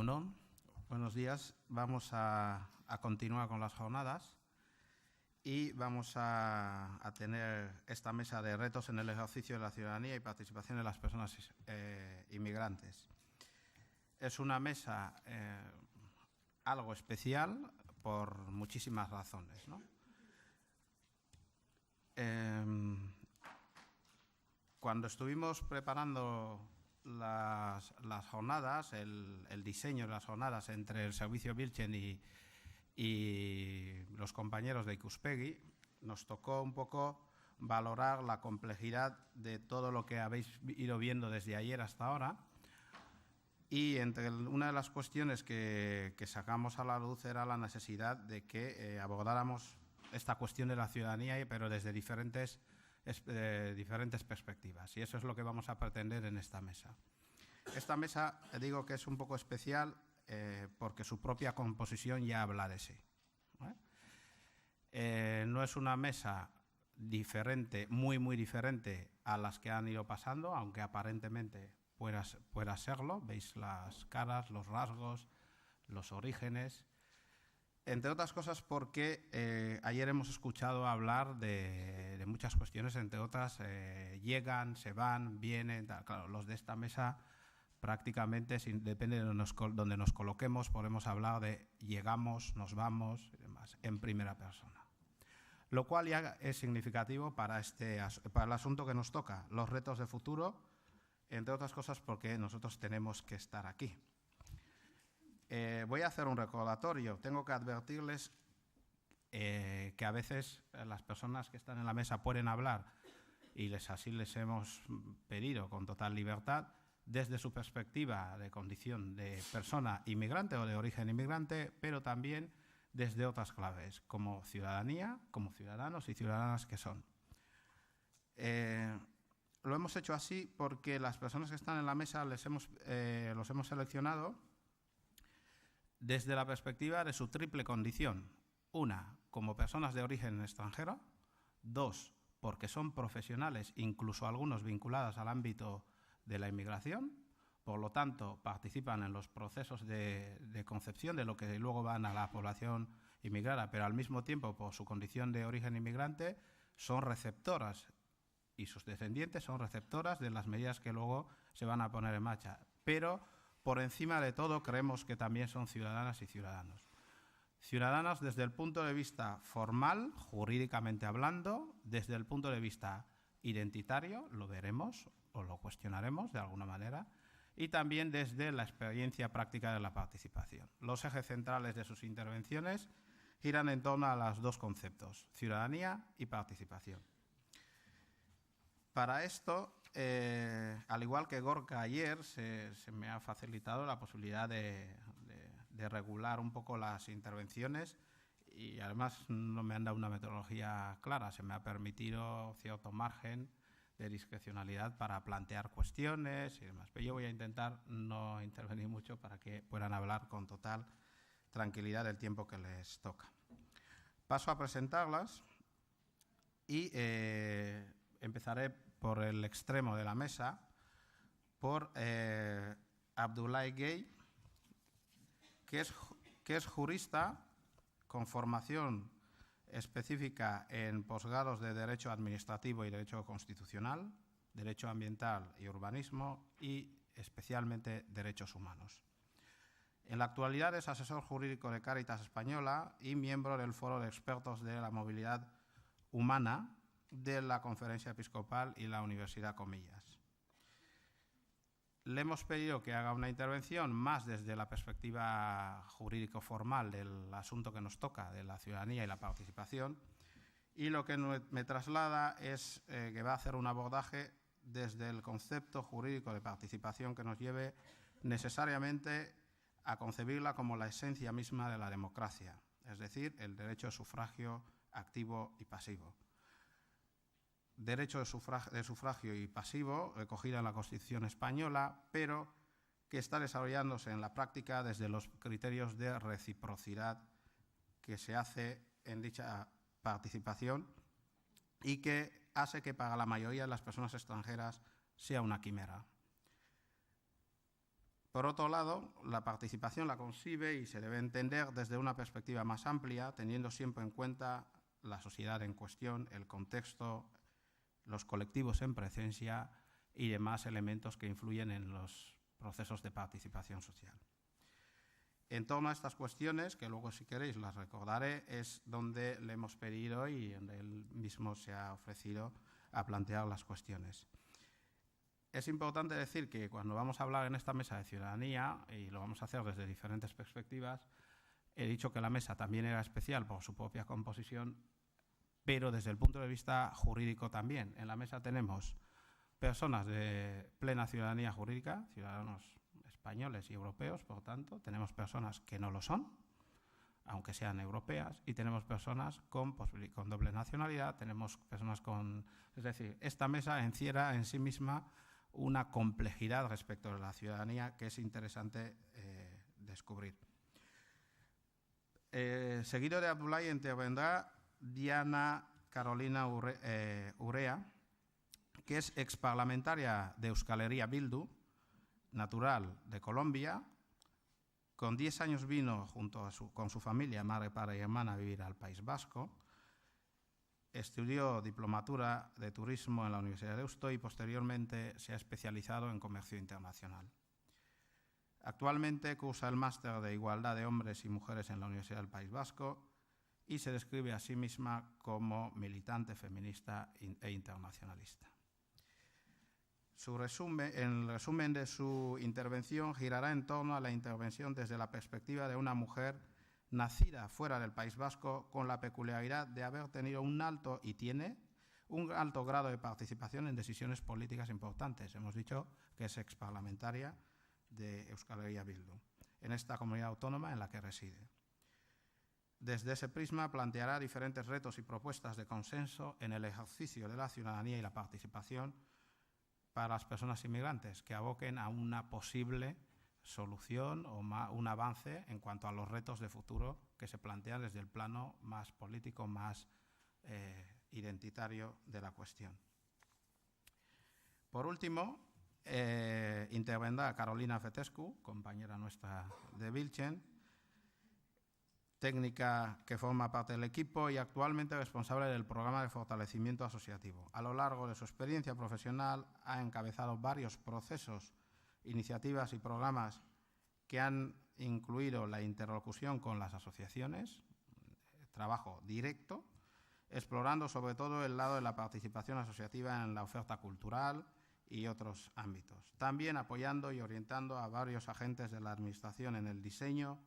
Egunon, buenos días. Vamos a continuar con las jornadas y vamos a tener esta mesa de retos en el ejercicio de la ciudadanía y participación de las personas inmigrantes. Es una mesa algo especial por muchísimas razones, ¿no? Cuando estuvimos preparando las jornadas, el diseño de las jornadas entre el Servicio Virgen y los compañeros de Ikuspegi, nos tocó un poco valorar la complejidad de todo lo que habéis ido viendo desde ayer hasta ahora. Y entre una de las cuestiones que sacamos a la luz era la necesidad de que abordáramos esta cuestión de la ciudadanía, pero desde diferentes perspectivas. Y eso es lo que vamos a pretender en esta mesa. Esta mesa, digo que es un poco especial porque su propia composición ya habla de sí. No es una mesa diferente, muy diferente a las que han ido pasando, aunque aparentemente pueda serlo. Veis las caras, los rasgos, los orígenes. Entre otras cosas porque ayer hemos escuchado hablar de muchas cuestiones, entre otras llegan, se van, vienen. Claro, los de esta mesa prácticamente, depende de donde nos coloquemos, podemos hablar de llegamos, nos vamos y demás, en primera persona. Lo cual ya es significativo para el asunto que nos toca, los retos de futuro, entre otras cosas porque nosotros tenemos que estar aquí. Voy a hacer un recordatorio. Tengo que advertirles que a veces las personas que están en la mesa pueden hablar y así les hemos pedido con total libertad desde su perspectiva de condición de persona inmigrante o de origen inmigrante, pero también desde otras claves, como ciudadanía, como ciudadanos y ciudadanas que son. Lo hemos hecho así porque las personas que están en la mesa los hemos seleccionado desde la perspectiva de su triple condición. Una, como personas de origen extranjero. Dos, porque son profesionales, incluso algunos vinculados al ámbito de la inmigración. Por lo tanto, participan en los procesos de concepción de lo que luego van a la población inmigrada, pero al mismo tiempo, por su condición de origen inmigrante, son receptoras y sus descendientes son receptoras de las medidas que luego se van a poner en marcha. Pero, por encima de todo, creemos que también son ciudadanas y ciudadanos. Ciudadanas desde el punto de vista formal, jurídicamente hablando, desde el punto de vista identitario, lo veremos o lo cuestionaremos de alguna manera, y también desde la experiencia práctica de la participación. Los ejes centrales de sus intervenciones giran en torno a los dos conceptos, ciudadanía y participación. Para esto, al igual que Gorka ayer, se me ha facilitado la posibilidad de regular un poco las intervenciones y además no me han dado una metodología clara, se me ha permitido cierto margen de discrecionalidad para plantear cuestiones y demás. Pero yo voy a intentar no intervenir mucho para que puedan hablar con total tranquilidad del tiempo que les toca. Paso a presentarlas y empezaré por el extremo de la mesa, por Abdoulaye Gueye, que es jurista con formación específica en posgrados de Derecho Administrativo y Derecho Constitucional, Derecho Ambiental y Urbanismo y especialmente Derechos Humanos. En la actualidad es asesor jurídico de Cáritas Española y miembro del Foro de Expertos de la Movilidad Humana de la Conferencia Episcopal y la Universidad Comillas. Le hemos pedido que haga una intervención más desde la perspectiva jurídico-formal del asunto que nos toca, de la ciudadanía y la participación, y lo que me traslada es que va a hacer un abordaje desde el concepto jurídico de participación que nos lleve necesariamente a concebirla como la esencia misma de la democracia, es decir, el derecho de sufragio activo y pasivo. Derecho de sufragio y pasivo, recogida en la Constitución española, pero que está desarrollándose en la práctica desde los criterios de reciprocidad que se hace en dicha participación y que hace que para la mayoría de las personas extranjeras sea una quimera. Por otro lado, la participación la concibe y se debe entender desde una perspectiva más amplia, teniendo siempre en cuenta la sociedad en cuestión, el contexto, los colectivos en presencia y demás elementos que influyen en los procesos de participación social. En torno a estas cuestiones, que luego si queréis las recordaré, es donde le hemos pedido y donde él mismo se ha ofrecido a plantear las cuestiones. Es importante decir que cuando vamos a hablar en esta mesa de ciudadanía, y lo vamos a hacer desde diferentes perspectivas, he dicho que la mesa también era especial por su propia composición, pero desde el punto de vista jurídico también. En la mesa tenemos personas de plena ciudadanía jurídica, ciudadanos españoles y europeos, por tanto, tenemos personas que no lo son, aunque sean europeas, y tenemos personas con doble nacionalidad, tenemos personas con... Es decir, esta mesa encierra en sí misma una complejidad respecto de la ciudadanía que es interesante descubrir. Seguido de Abdoulaye intervendrá Diana Carolina Urrea, que es exparlamentaria de Euskal Herria Bildu, natural de Colombia. Con 10 años vino con su familia, madre, padre y hermana, a vivir al País Vasco. Estudió diplomatura de turismo en la Universidad de Deusto y posteriormente se ha especializado en comercio internacional. Actualmente cursa el máster de Igualdad de Hombres y Mujeres en la Universidad del País Vasco y se describe a sí misma como militante feminista e internacionalista. El resumen de su intervención girará en torno a la intervención desde la perspectiva de una mujer nacida fuera del País Vasco, con la peculiaridad de haber tenido un alto grado de participación en decisiones políticas importantes. Hemos dicho que es exparlamentaria de Euskal Herria Bildu, en esta comunidad autónoma en la que reside. Desde ese prisma planteará diferentes retos y propuestas de consenso en el ejercicio de la ciudadanía y la participación para las personas inmigrantes, que aboquen a una posible solución o un avance en cuanto a los retos de futuro que se plantean desde el plano más político, más identitario de la cuestión. Por último, intervendrá Carolina Fetescu, compañera nuestra de Vilchen, técnica que forma parte del equipo y actualmente responsable del programa de fortalecimiento asociativo. A lo largo de su experiencia profesional ha encabezado varios procesos, iniciativas y programas que han incluido la interlocución con las asociaciones, trabajo directo, explorando sobre todo el lado de la participación asociativa en la oferta cultural y otros ámbitos. También apoyando y orientando a varios agentes de la Administración en el diseño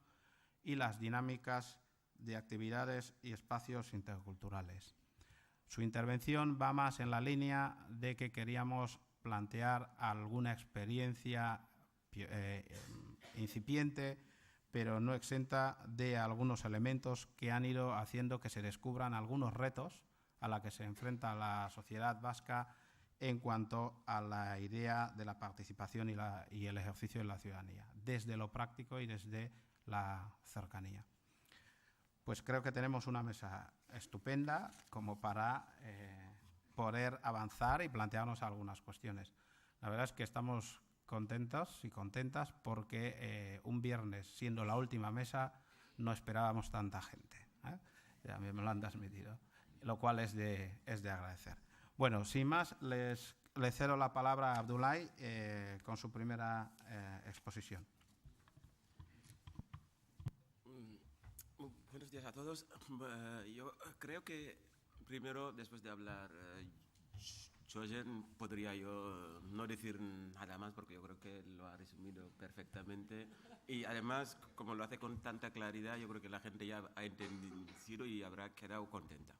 y las dinámicas de actividades y espacios interculturales. Su intervención va más en la línea de que queríamos plantear alguna experiencia incipiente, pero no exenta de algunos elementos que han ido haciendo que se descubran algunos retos a los que se enfrenta la sociedad vasca en cuanto a la idea de la participación y el ejercicio de la ciudadanía, desde lo práctico y desde la cercanía. Pues creo que tenemos una mesa estupenda como para poder avanzar y plantearnos algunas cuestiones. La verdad es que estamos contentos y contentas porque un viernes, siendo la última mesa, no esperábamos tanta gente. Ya me lo han transmitido, lo cual es de agradecer. Bueno, sin más, le cedo la palabra a Abdoulaye con su primera exposición. Buenos días a todos. Yo creo que primero, después de hablar Jojen, podría yo no decir nada más porque yo creo que lo ha resumido perfectamente. Y además, como lo hace con tanta claridad, yo creo que la gente ya ha entendido y habrá quedado contenta.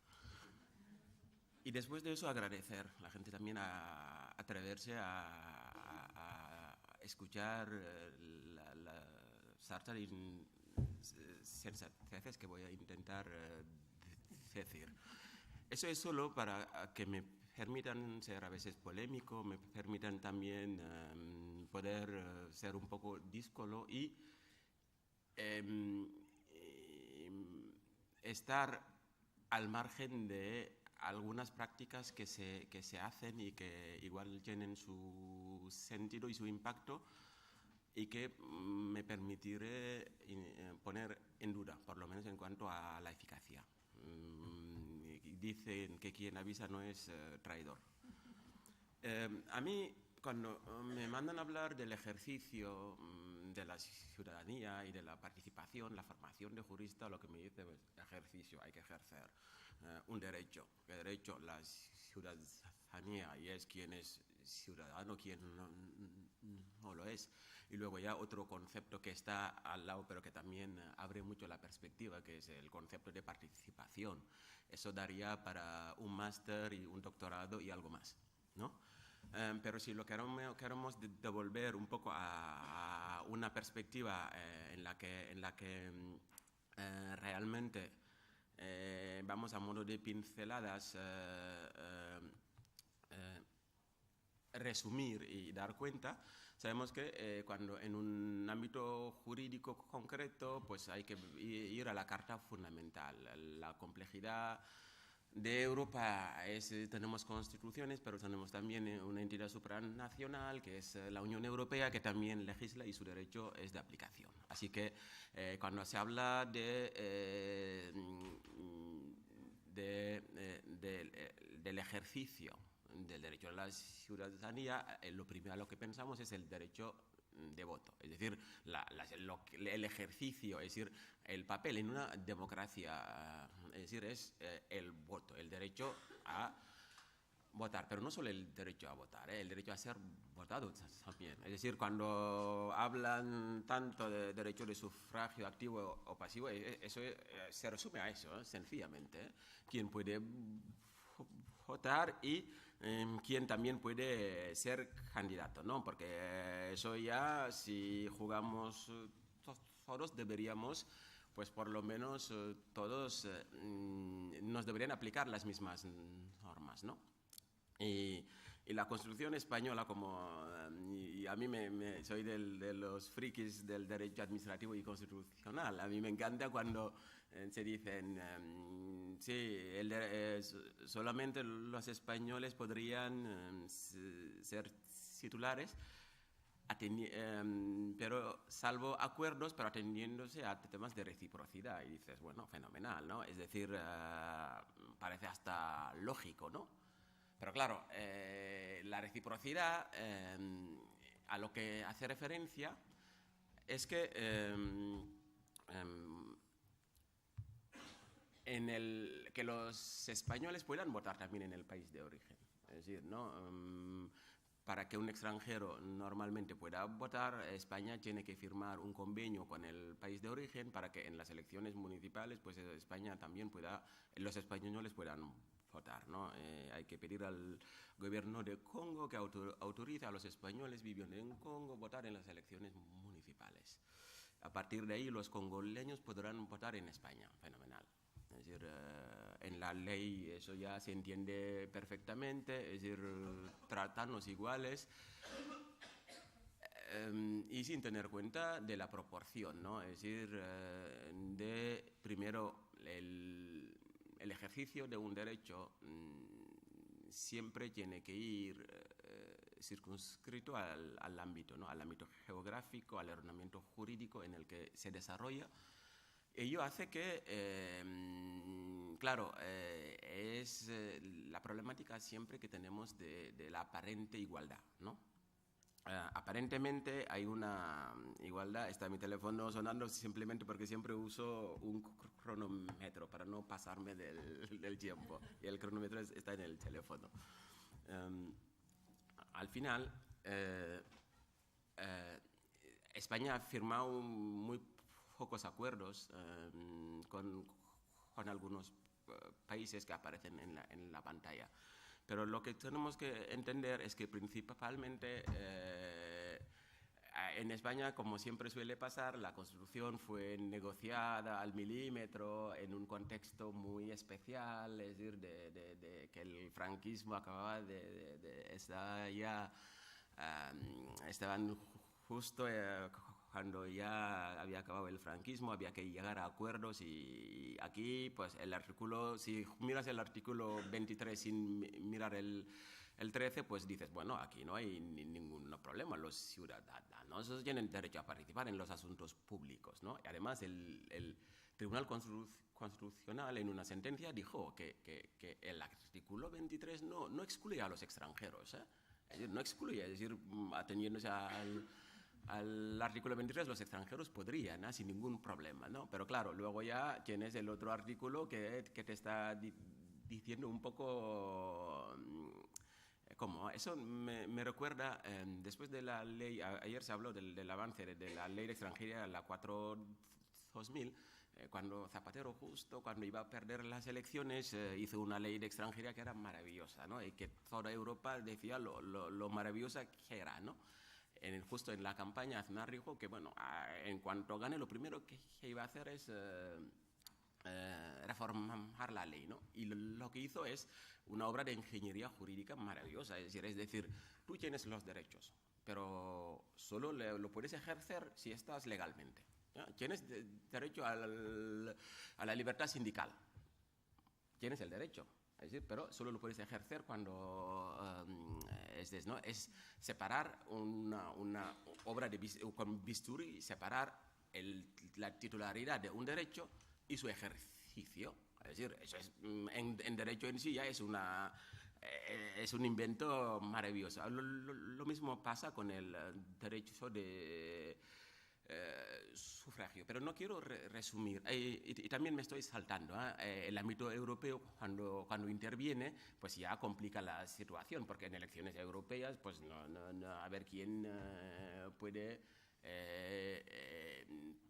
Y después de eso, agradecer a la gente también a atreverse a escuchar la sarta de sensaciones que voy a intentar decir. Eso es solo para que me permitan ser a veces polémico, me permitan también poder ser un poco díscolo y estar al margen de algunas prácticas que se hacen y que igual tienen su sentido y su impacto, y que me permitiré poner en duda, por lo menos en cuanto a la eficacia. Dicen que quien avisa no es traidor. A mí, cuando me mandan a hablar del ejercicio de la ciudadanía y de la participación, la formación de jurista, lo que me dice es ejercicio, hay que ejercer un derecho. El derecho, la ciudadanía, y es quien es ciudadano, quien no lo es. Y luego ya otro concepto que está al lado, pero que también abre mucho la perspectiva, que es el concepto de participación. Eso daría para un máster y un doctorado y algo más, ¿no? Pero si lo queremos devolver un poco a una perspectiva en la que realmente vamos a modo de pinceladas resumir y dar cuenta, sabemos que cuando en un ámbito jurídico concreto, pues hay que ir a la Carta Fundamental. La complejidad de Europa tenemos constituciones, pero tenemos también una entidad supranacional que es la Unión Europea, que también legisla y su derecho es de aplicación. Así que cuando se habla del ejercicio del derecho a la ciudadanía, lo primero a lo que pensamos es el derecho de voto, es decir, el ejercicio, es decir, el papel en una democracia, es decir, es el voto, el derecho a votar, pero no solo el derecho a votar, el derecho a ser votado también. Es decir, cuando hablan tanto de derecho de sufragio activo o pasivo, eso se resume a eso, sencillamente. ¿Quién puede votar y quién también puede ser candidato, ¿no? Porque eso ya, si jugamos todos, deberíamos, pues por lo menos todos nos deberían aplicar las mismas normas, ¿no? Y la Constitución española, y a mí soy de los frikis del derecho administrativo y constitucional. A mí me encanta cuando se dicen, sí, solamente los españoles podrían ser titulares, pero salvo acuerdos, pero atendiéndose a temas de reciprocidad. Y dices, bueno, fenomenal, ¿no? Es decir, parece hasta lógico, ¿no? Pero claro, la reciprocidad, a lo que hace referencia, es que que los españoles puedan votar también en el país de origen. Es decir, ¿no? Para que un extranjero normalmente pueda votar, España tiene que firmar un convenio con el país de origen para que en las elecciones municipales, pues España también los españoles puedan votar, ¿no? Hay que pedir al gobierno de Congo que autorice a los españoles viviendo en Congo votar en las elecciones municipales. A partir de ahí, los congoleños podrán votar en España. Fenomenal. Es decir, en la ley eso ya se entiende perfectamente, es decir, tratarnos iguales y sin tener cuenta de la proporción, ¿no? Es decir, de primero el ejercicio de un derecho siempre tiene que ir circunscrito al ámbito, ¿no? Al ámbito geográfico, al ordenamiento jurídico en el que se desarrolla. Ello hace que, claro, es la problemática siempre que tenemos de la aparente igualdad, ¿no? Aparentemente hay una igualdad. Está mi teléfono sonando simplemente porque siempre uso un cronómetro para no pasarme del tiempo. Y el cronómetro está en el teléfono. Al final, España ha firmado muy pocos acuerdos con algunos países que aparecen en la pantalla. Pero lo que tenemos que entender es que principalmente en España, como siempre suele pasar, la Constitución fue negociada al milímetro en un contexto muy especial, es decir, de que el franquismo acababa de estar ya, estaban justo cuando ya había acabado el franquismo, había que llegar a acuerdos y aquí, pues el artículo, si miras el artículo 23 sin mirar el el 13, pues dices, bueno, aquí no hay ningún problema, los ciudadanos tienen derecho a participar en los asuntos públicos, ¿no? Y además el Tribunal Constitucional en una sentencia dijo que el artículo 23 no excluye a los extranjeros, ¿eh? Es decir, no excluye, es decir, ateniéndose al artículo 23, los extranjeros podrían, ¿no? Sin ningún problema, ¿no? Pero claro, luego ya tienes el otro artículo que te está diciendo un poco cómo. Eso me recuerda, después de la ley, ayer se habló del avance de la ley de extranjería, la 4/2000, cuando Zapatero justo, cuando iba a perder las elecciones, hizo una ley de extranjería que era maravillosa, ¿no? Y que toda Europa decía lo maravillosa que era, ¿no? Justo en la campaña Aznar dijo que, bueno, en cuanto gane, lo primero que iba a hacer es reformar la ley, ¿no? Y lo que hizo es una obra de ingeniería jurídica maravillosa, es decir, tú tienes los derechos, pero solo lo puedes ejercer si estás legalmente, ¿no? Tienes derecho a la libertad sindical, tienes el derecho. Es decir, pero solo lo puedes ejercer cuando ¿no? Es separar una obra con bisturí, separar la titularidad de un derecho y su ejercicio. Es decir, eso es, en derecho en sí ya es un invento maravilloso. Lo mismo pasa con el derecho de sufragio, pero no quiero resumir, y también me estoy saltando, el ámbito europeo cuando interviene, pues ya complica la situación, porque en elecciones europeas, pues a ver quién puede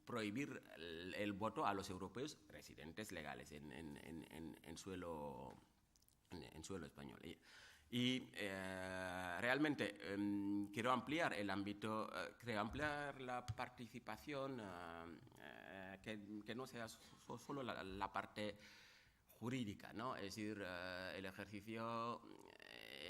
prohibir el voto a los europeos residentes legales en suelo español. Y realmente quiero ampliar el ámbito, quiero ampliar la participación, que no sea solo la parte jurídica, ¿no? Es decir, el ejercicio,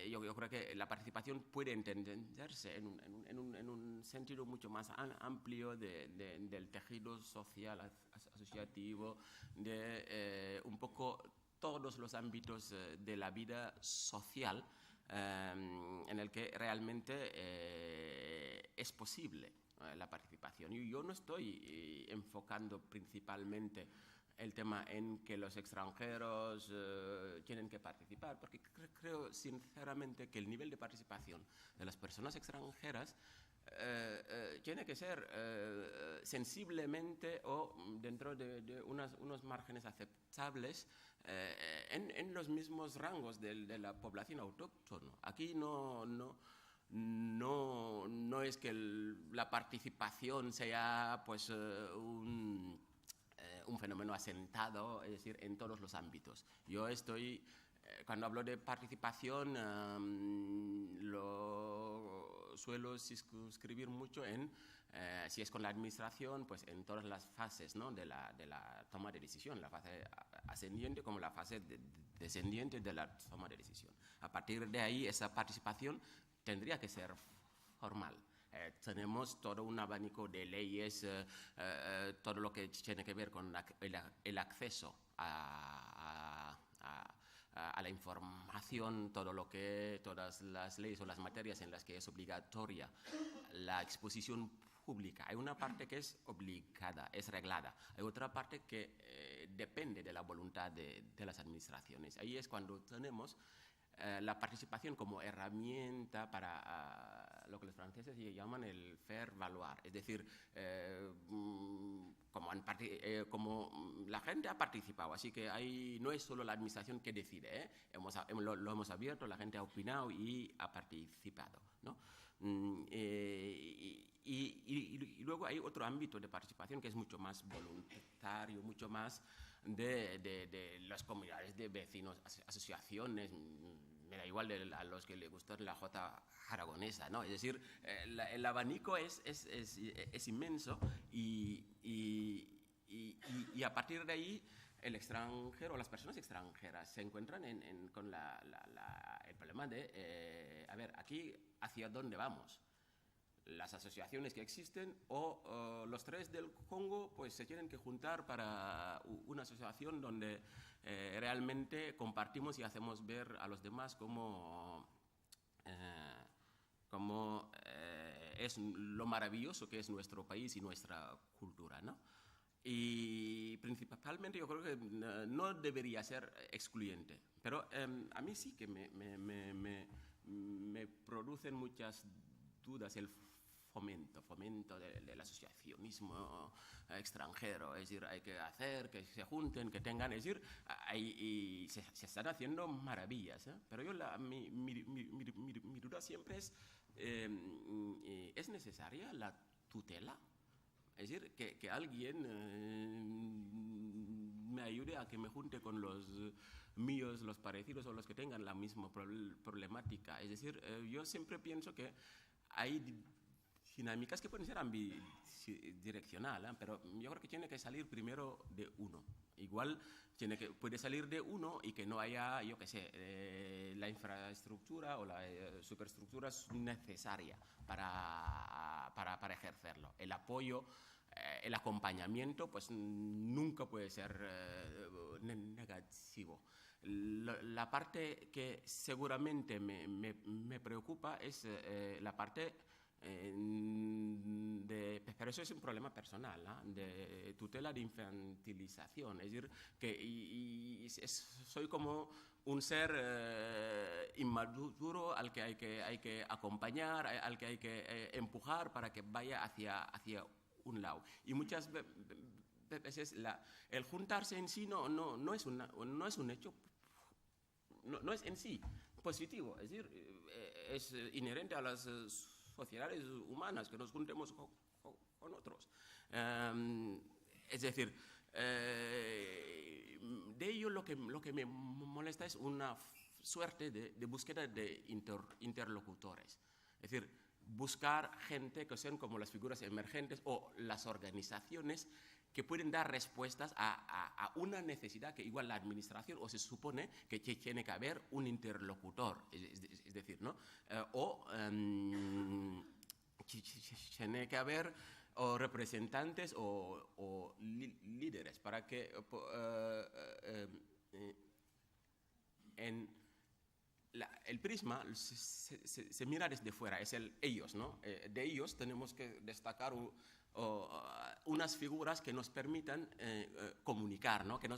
yo creo que la participación puede entenderse en un sentido mucho más amplio del tejido social, asociativo, de un poco todos los ámbitos de la vida social en el que realmente es posible la participación. Y yo no estoy enfocando principalmente el tema en que los extranjeros tienen que participar, porque creo sinceramente que el nivel de participación de las personas extranjeras tiene que ser sensiblemente o dentro de unos márgenes aceptables en los mismos rangos de la población autóctona. Aquí no es que la participación sea pues un fenómeno asentado, es decir, en todos los ámbitos. Yo estoy, cuando hablo de participación, lo suelo circunscribir mucho en, si es con la administración, pues en todas las fases, ¿no? de la toma de decisión, la fase ascendiente como la fase descendiente de la toma de decisión. A partir de ahí, esa participación tendría que ser formal. Tenemos todo un abanico de leyes, todo lo que tiene que ver con el acceso a la información, todas las leyes o las materias en las que es obligatoria la exposición pública. Hay una parte que es obligada, es reglada. Hay otra parte que depende de la voluntad de las administraciones. Ahí es cuando tenemos la participación como herramienta para lo que los franceses llaman el faire valoir, es decir, como la gente ha participado, así que ahí no es solo la administración que decide, lo hemos abierto, la gente ha opinado y ha participado, ¿no? Y luego hay otro ámbito de participación que es mucho más voluntario, mucho más de las comunidades de vecinos, asociaciones, me da igual a los que les gusta la jota aragonesa, ¿no? Es decir, el abanico es inmenso y a partir de ahí el extranjero, las personas extranjeras se encuentran con el problema de, a ver, aquí hacia dónde vamos. Las asociaciones que existen o los tres del Congo pues se tienen que juntar para una asociación donde realmente compartimos y hacemos ver a los demás cómo como es lo maravilloso que es nuestro país y nuestra cultura, ¿no? Y principalmente yo creo que no debería ser excluyente, pero a mí sí que me producen muchas dudas el fomento del asociacionismo extranjero. Es decir, hay que hacer que se junten, que tengan, es decir, y se están haciendo maravillas, ¿eh? Pero yo mi duda siempre ¿es necesaria la tutela? Es decir, que alguien me ayude a que me junte con los míos, los parecidos o los que tengan la misma problemática. Es decir, yo siempre pienso que hay dinámicas que pueden ser ambidireccionales, ¿eh? Pero yo creo que tiene que salir primero de uno. Igual puede salir de uno y que no haya, yo qué sé, la infraestructura o la superestructura necesaria para ejercerlo. El apoyo, el acompañamiento, pues nunca puede ser negativo. La parte que seguramente me preocupa es la parte pero eso es un problema personal, ¿eh? De tutela de infantilización. Es decir, que soy como un ser inmaduro al que hay que acompañar, al que hay que empujar para que vaya hacia un lado. Y muchas veces el juntarse en sí no es un hecho, no es en sí positivo. Es decir, es inherente a las sociedades humanas que nos juntemos con otros. Es decir, de ello lo que me molesta es una suerte de búsqueda de interlocutores. Es decir, buscar gente que sean como las figuras emergentes o las organizaciones que pueden dar respuestas a una necesidad que igual la administración o se supone que tiene que haber un interlocutor, es decir, ¿no? Tiene que haber o representantes o líderes para que el prisma se mira desde fuera, es el ellos, ¿no? De ellos tenemos que destacar unas figuras que nos permitan comunicar, ¿no? Que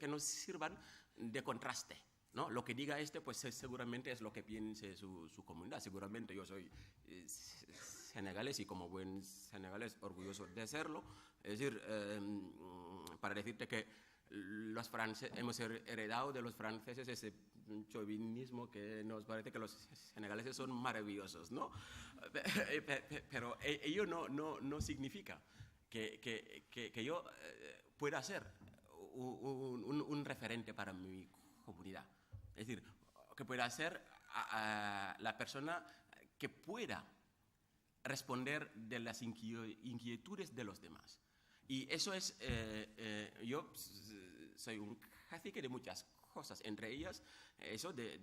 nos sirvan de contraste, ¿no? Lo que diga pues seguramente es lo que piense su comunidad. Seguramente yo soy senegalés y como buen senegalés orgulloso de serlo. Es decir, para decirte que los franceses hemos heredado de los franceses ese chauvinismo que nos parece que los senegaleses son maravillosos, ¿no? Pero ello no significa que yo pueda ser un referente para mi comunidad. Es decir, que pueda ser la persona que pueda responder de las inquietudes de los demás. Y eso es, yo soy un cacique de muchas cosas, entre ellas eso de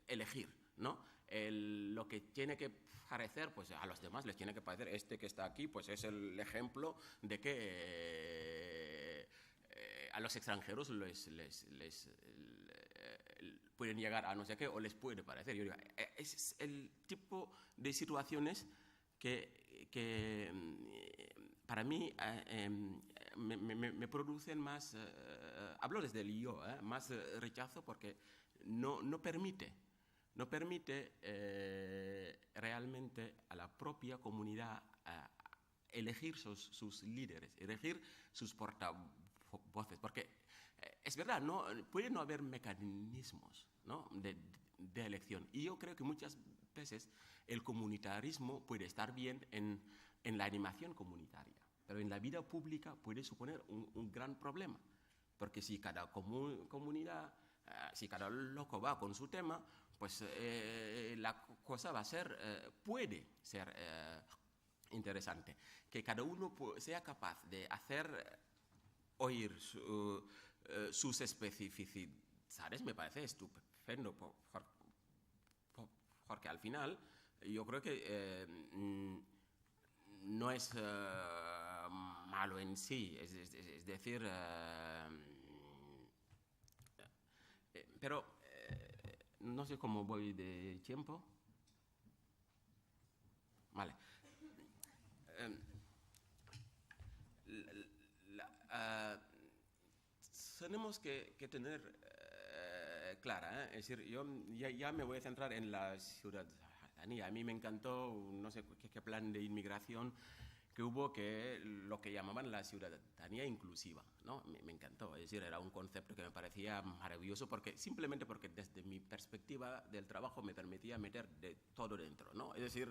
elegir, ¿no? Lo que tiene que parecer, pues a los demás les tiene que parecer, este que está aquí, pues es el ejemplo de que a los extranjeros les pueden llegar a no sé qué o les puede parecer. Yo digo, es el tipo de situaciones que para mí me producen más, hablo desde el yo, más rechazo porque no permite realmente a la propia comunidad elegir sus líderes, elegir sus portavoces, porque es verdad, puede no haber mecanismos, ¿no? de elección, y yo creo que muchas veces el comunitarismo puede estar bien en la animación comunitaria, pero en la vida pública puede suponer un gran problema, porque si cada comunidad, si cada loco va con su tema, pues la cosa puede ser interesante. Que cada uno sea capaz de hacer oír sus especificidades me parece estupendo, porque al final yo creo que no es malo en sí, es decir, pero no sé cómo voy de tiempo. Vale. Tenemos que tener clara, es decir, yo ya me voy a centrar en la ciudadanía. A mí me encantó, no sé qué plan de inmigración que hubo, que lo que llamaban la ciudadanía inclusiva, ¿no? Me encantó, es decir, era un concepto que me parecía maravilloso, simplemente porque desde mi perspectiva del trabajo me permitía meter de todo dentro, ¿no? Es decir,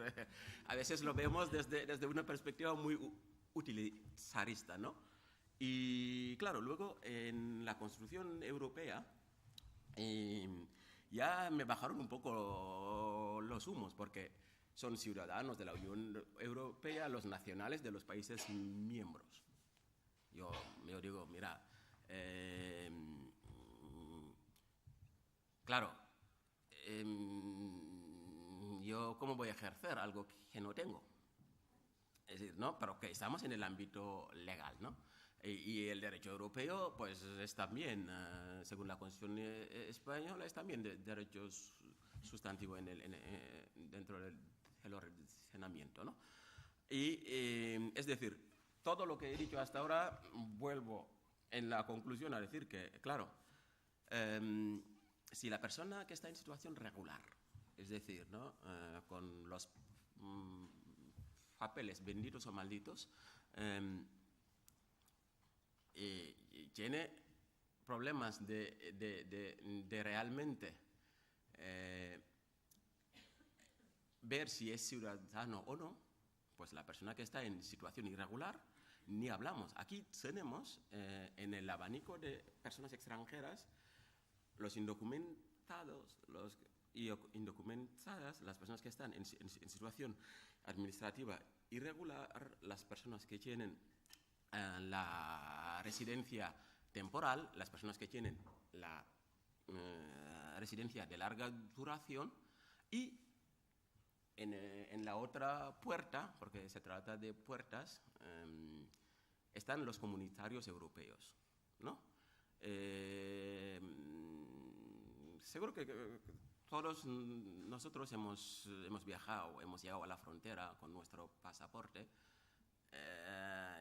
a veces lo vemos desde una perspectiva muy utilitarista, ¿no? Y claro, luego en la construcción europea ya me bajaron un poco los humos, porque son ciudadanos de la Unión Europea los nacionales de los países miembros. Yo digo, mira, claro, yo cómo voy a ejercer algo que no tengo. Es decir, ¿no? Pero que estamos en el ámbito legal, ¿no? Y el derecho europeo, pues es también, según la Constitución española, es también derecho sustantivo dentro del ordenamiento, ¿no? Y es decir, todo lo que he dicho hasta ahora, vuelvo en la conclusión a decir que, claro, si la persona que está en situación regular, es decir, ¿no? Con los papeles benditos o malditos, tiene problemas de realmente ver si es ciudadano o no, pues la persona que está en situación irregular, ni hablamos. Aquí tenemos en el abanico de personas extranjeras los indocumentados, indocumentadas, las personas que están en situación administrativa irregular, las personas que tienen la residencia temporal, las personas que tienen la residencia de larga duración, y en la otra puerta, porque se trata de puertas, están los comunitarios europeos, ¿no? Seguro que todos nosotros hemos viajado, hemos llegado a la frontera con nuestro pasaporte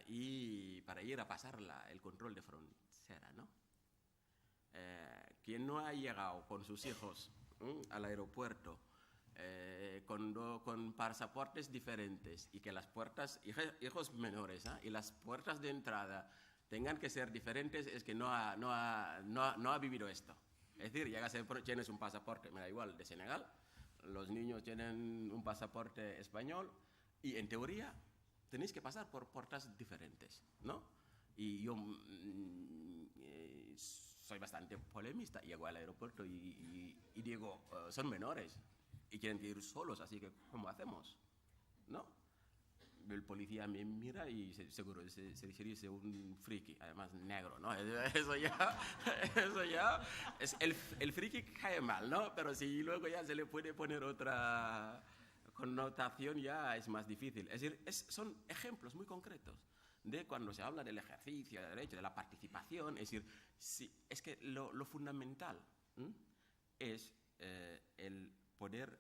y para ir a pasar el control de frontera, ¿no? ¿Quién no ha llegado con sus hijos al aeropuerto con pasaportes diferentes y que las puertas, hijos menores, y las puertas de entrada tengan que ser diferentes? Es que no ha vivido esto. Es decir, tienes un pasaporte, me da igual, de Senegal, los niños tienen un pasaporte español y en teoría tenéis que pasar por puertas diferentes, ¿no? Y yo soy bastante polemista, llego al aeropuerto y digo, son menores y quieren ir solos, así que ¿cómo hacemos? ¿No? El policía me mira y seguro se dice un friki, además negro, ¿no? Eso ya es el friki cae mal, ¿no? Pero si luego ya se le puede poner otra connotación, ya es más difícil. Es decir, son ejemplos muy concretos de cuando se habla del ejercicio de derecho, de la participación. Es decir, es que lo fundamental es el poder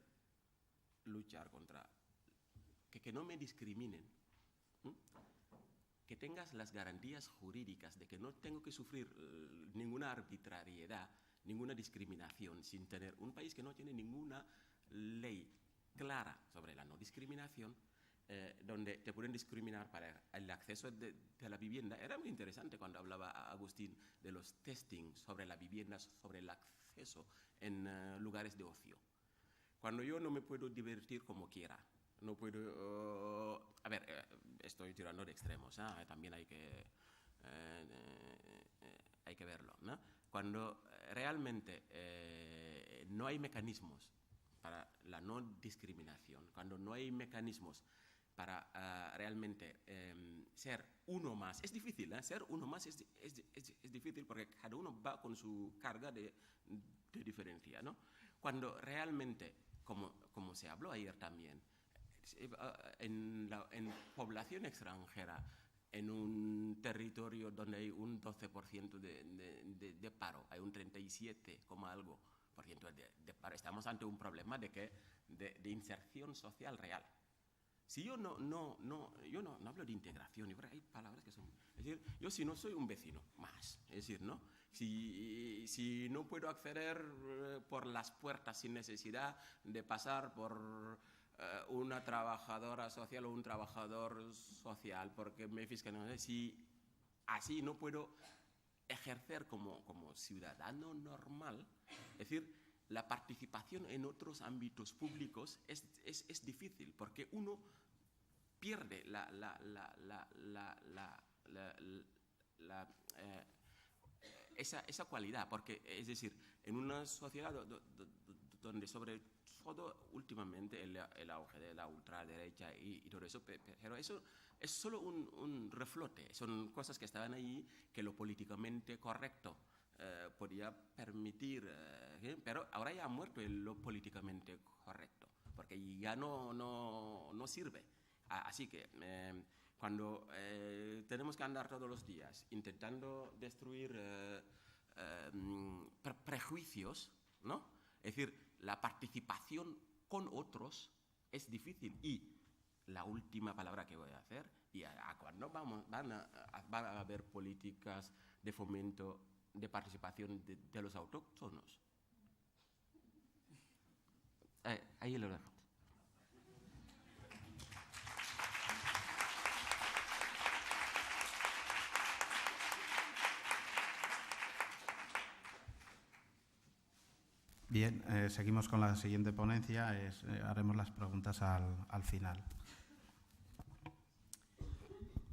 luchar contra que no me discriminen, que tengas las garantías jurídicas de que no tengo que sufrir ninguna arbitrariedad, ninguna discriminación, sin tener un país que no tiene ninguna ley clara sobre la no discriminación, donde te pueden discriminar para el acceso de la vivienda. Era muy interesante cuando hablaba Agustín de los testing sobre la vivienda, sobre el acceso en lugares de ocio. Cuando yo no me puedo divertir como quiera, no puedo... estoy tirando de extremos, también hay que verlo, ¿no? Cuando realmente no hay mecanismos para la no discriminación, cuando no hay mecanismos para realmente ser uno más, es difícil, ser uno más es difícil porque cada uno va con su carga de diferencia, ¿no? Cuando realmente, como se habló ayer también, en población extranjera, en un territorio donde hay un 12% de paro, hay un 37, algo Porque entonces estamos ante un problema de inserción social real. Si yo no hablo de integración, hay palabras que son... Es decir, yo si no soy un vecino más, es decir, ¿no? Si no puedo acceder por las puertas sin necesidad de pasar por una trabajadora social o un trabajador social, porque me fiscalizan, si así no puedo ejercer como ciudadano normal, es decir, la participación en otros ámbitos públicos es difícil, porque uno pierde esa cualidad, porque es decir, en una sociedad donde sobre todo últimamente el auge de la ultraderecha y todo eso, pero eso es solo un reflote, son cosas que estaban ahí, que lo políticamente correcto podía permitir, pero ahora ya ha muerto lo políticamente correcto, porque ya no sirve. Así que cuando tenemos que andar todos los días intentando destruir prejuicios, ¿no? Es decir, la participación con otros es difícil. Y la última palabra que voy a hacer, y cuando van a haber políticas de fomento de participación de los autóctonos. Ahí lo dejo. Bien, seguimos con la siguiente ponencia. Haremos las preguntas al final.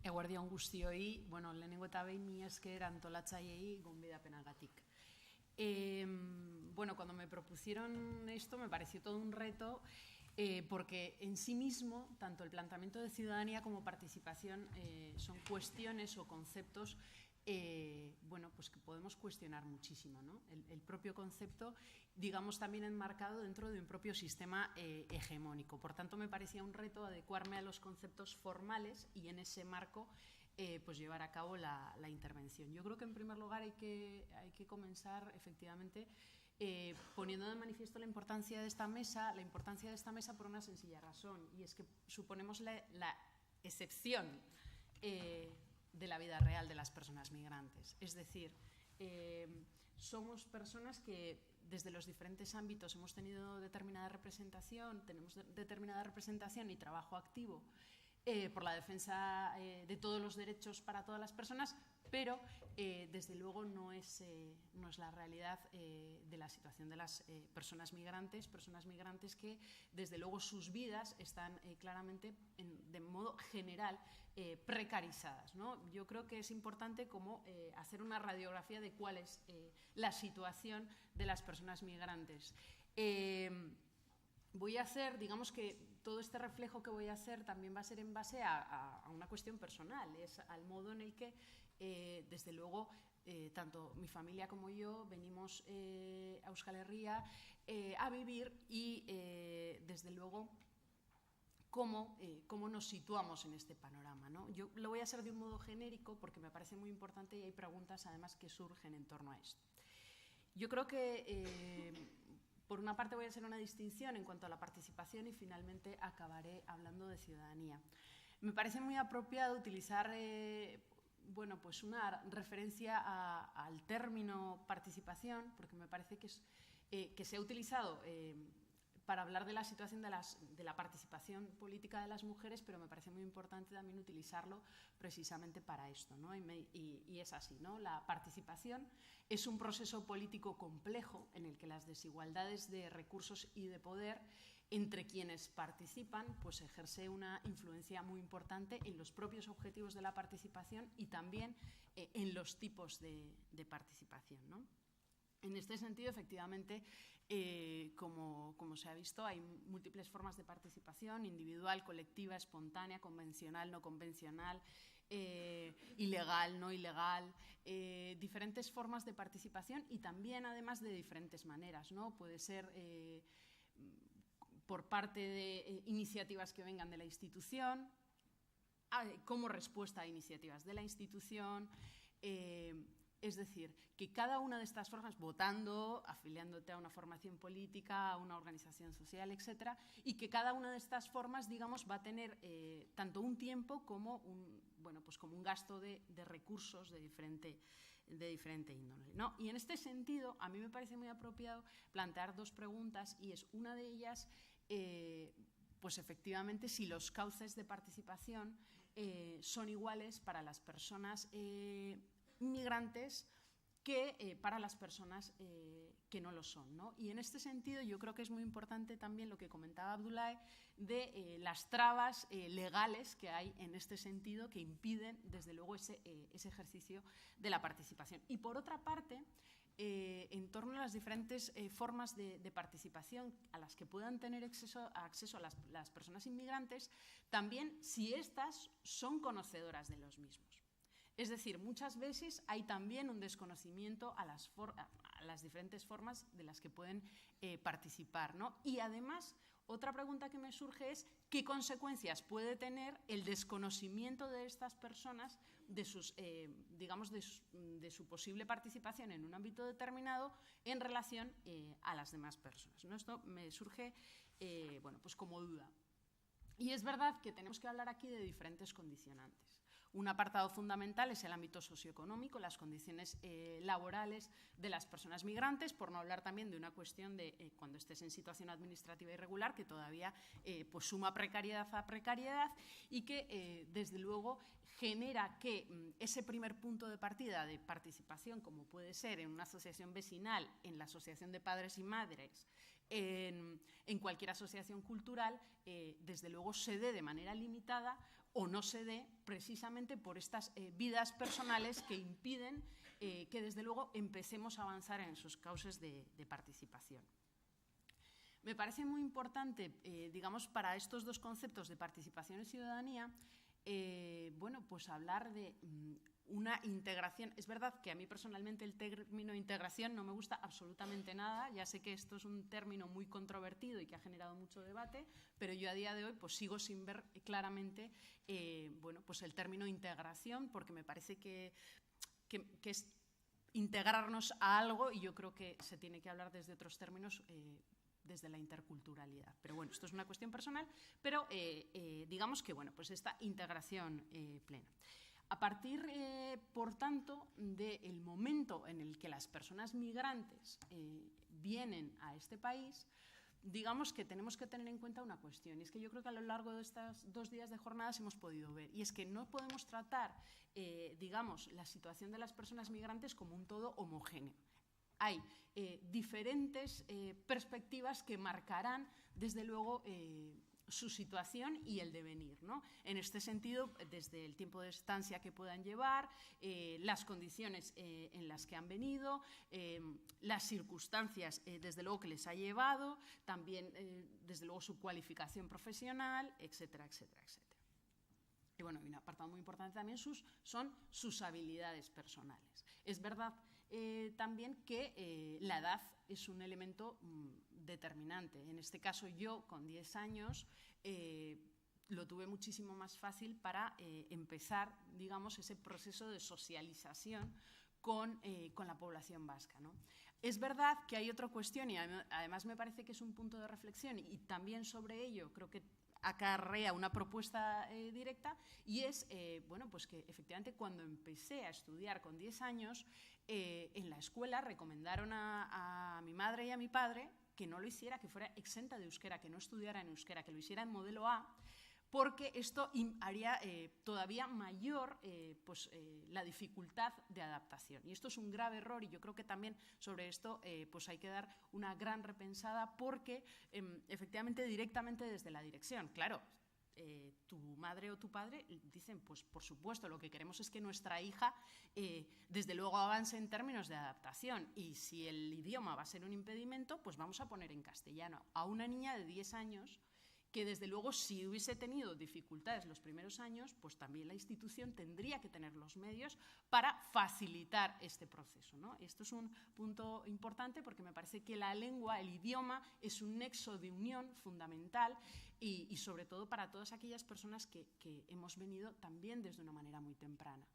Eguerdion guztioi, bueno, lehenengo eta behin mila esker antolatzaileei gonbidapenagatik. Bueno, cuando me propusieron esto me pareció todo un reto porque en sí mismo, tanto el planteamiento de ciudadanía como participación son cuestiones o conceptos bueno, pues que podemos cuestionar muchísimo, ¿no? El propio concepto, digamos, también enmarcado dentro de un propio sistema hegemónico. Por tanto, me parecía un reto adecuarme a los conceptos formales y en ese marco pues llevar a cabo la intervención. Yo creo que en primer lugar hay que comenzar efectivamente poniendo de manifiesto la importancia de esta mesa por una sencilla razón, y es que suponemos la excepción de la vida real de las personas migrantes. Es decir, somos personas que desde los diferentes ámbitos hemos tenido determinada representación, tenemos determinada representación y trabajo activo por la defensa de todos los derechos para todas las personas, pero desde luego no es la realidad de la situación de las personas migrantes que desde luego sus vidas están claramente de modo general precarizadas, ¿no? Yo creo que es importante como hacer una radiografía de cuál es la situación de las personas migrantes. Voy a hacer, digamos que todo este reflejo que voy a hacer también va a ser en base a una cuestión personal, es al modo en el que desde luego tanto mi familia como yo venimos a Euskal Herria a vivir y desde luego cómo nos situamos en este panorama, ¿no? Yo lo voy a hacer de un modo genérico porque me parece muy importante y hay preguntas además que surgen en torno a esto. Yo creo que por una parte voy a hacer una distinción en cuanto a la participación y finalmente acabaré hablando de ciudadanía. Me parece muy apropiado utilizar bueno, pues una referencia al término participación, porque me parece que se ha utilizado para hablar de la situación de la participación política de las mujeres, pero me parece muy importante también utilizarlo precisamente para esto, ¿no? Y es así, ¿no? La participación es un proceso político complejo en el que las desigualdades de recursos y de poder entre quienes participan pues ejerce una influencia muy importante en los propios objetivos de la participación y también en los tipos de participación, ¿no? En este sentido, efectivamente, como se ha visto, hay múltiples formas de participación: individual, colectiva, espontánea, convencional, no convencional, ilegal, no ilegal, diferentes formas de participación y también, además, de diferentes maneras, ¿no? Puede ser por parte de iniciativas que vengan de la institución, como respuesta a iniciativas de la institución, Es decir, que cada una de estas formas, votando, afiliándote a una formación política, a una organización social, etcétera, y que cada una de estas formas, digamos, va a tener tanto un tiempo como como un gasto de recursos de diferente índole, ¿no? Y en este sentido, a mí me parece muy apropiado plantear dos preguntas, y es una de ellas, pues efectivamente, si los cauces de participación son iguales para las personas migrantes que para las personas que no lo son, ¿no? Y en este sentido yo creo que es muy importante también lo que comentaba Abdoulaye de las trabas legales que hay en este sentido que impiden desde luego ese ejercicio de la participación. Y por otra parte, en torno a las diferentes formas de participación a las que puedan tener acceso a las personas inmigrantes, también si éstas son conocedoras de los mismos. Es decir, muchas veces hay también un desconocimiento a las diferentes formas de las que pueden participar, ¿no? Y además, otra pregunta que me surge es ¿qué consecuencias puede tener el desconocimiento de estas personas de su posible participación en un ámbito determinado en relación a las demás personas, ¿no? Esto me surge pues como duda. Y es verdad que tenemos que hablar aquí de diferentes condicionantes. Un apartado fundamental es el ámbito socioeconómico, las condiciones laborales de las personas migrantes, por no hablar también de una cuestión de cuando estés en situación administrativa irregular, que todavía pues suma precariedad a precariedad y que desde luego genera que ese primer punto de partida de participación, como puede ser en una asociación vecinal, en la asociación de padres y madres, en cualquier asociación cultural, desde luego se dé de manera limitada o no se dé precisamente por estas vidas personales que impiden que desde luego empecemos a avanzar en esos cauces de participación. Me parece muy importante, digamos, para estos dos conceptos de participación y ciudadanía, pues hablar de una integración. Es verdad que a mí personalmente el término integración no me gusta absolutamente nada. Ya sé que esto es un término muy controvertido y que ha generado mucho debate, pero yo a día de hoy pues sigo sin ver claramente pues el término integración, porque me parece que es integrarnos a algo, y yo creo que se tiene que hablar desde otros términos, desde la interculturalidad. Pero bueno, esto es una cuestión personal, pero digamos que pues esta integración plena. A partir, por tanto, del momento en el que las personas migrantes vienen a este país, digamos que tenemos que tener en cuenta una cuestión, y es que yo creo que a lo largo de estos 2 días de jornadas hemos podido ver, y es que no podemos tratar, digamos, la situación de las personas migrantes como un todo homogéneo. Hay diferentes perspectivas que marcarán, desde luego, su situación y el devenir, ¿no? En este sentido, desde el tiempo de estancia que puedan llevar, las condiciones en las que han venido, las circunstancias, desde luego, que les ha llevado, también, desde luego, su cualificación profesional, etcétera, etcétera, etcétera. Y bueno, y un apartado muy importante también son sus habilidades personales. Es verdad también que la edad es un elemento determinante. En este caso, yo con 10 años lo tuve muchísimo más fácil para empezar, digamos, ese proceso de socialización con la población vasca, ¿no? Es verdad que hay otra cuestión, y además me parece que es un punto de reflexión, y también sobre ello creo que acarrea una propuesta directa, y es pues que efectivamente cuando empecé a estudiar con 10 años, en la escuela recomendaron a mi madre y a mi padre que no lo hiciera, que fuera exenta de euskera, que no estudiara en euskera, que lo hiciera en modelo A, porque esto haría todavía mayor la dificultad de adaptación. Y esto es un grave error, y yo creo que también sobre esto pues hay que dar una gran repensada, porque efectivamente directamente desde la dirección, claro, tu madre o tu padre dicen, pues por supuesto, lo que queremos es que nuestra hija desde luego avance en términos de adaptación, y si el idioma va a ser un impedimento, pues vamos a poner en castellano. A una niña de 10 años que desde luego si hubiese tenido dificultades los primeros años, pues también la institución tendría que tener los medios para facilitar este proceso, ¿no? Esto es un punto importante, porque me parece que la lengua, el idioma, es un nexo de unión fundamental, y sobre todo para todas aquellas personas que hemos venido también desde una manera muy temprana.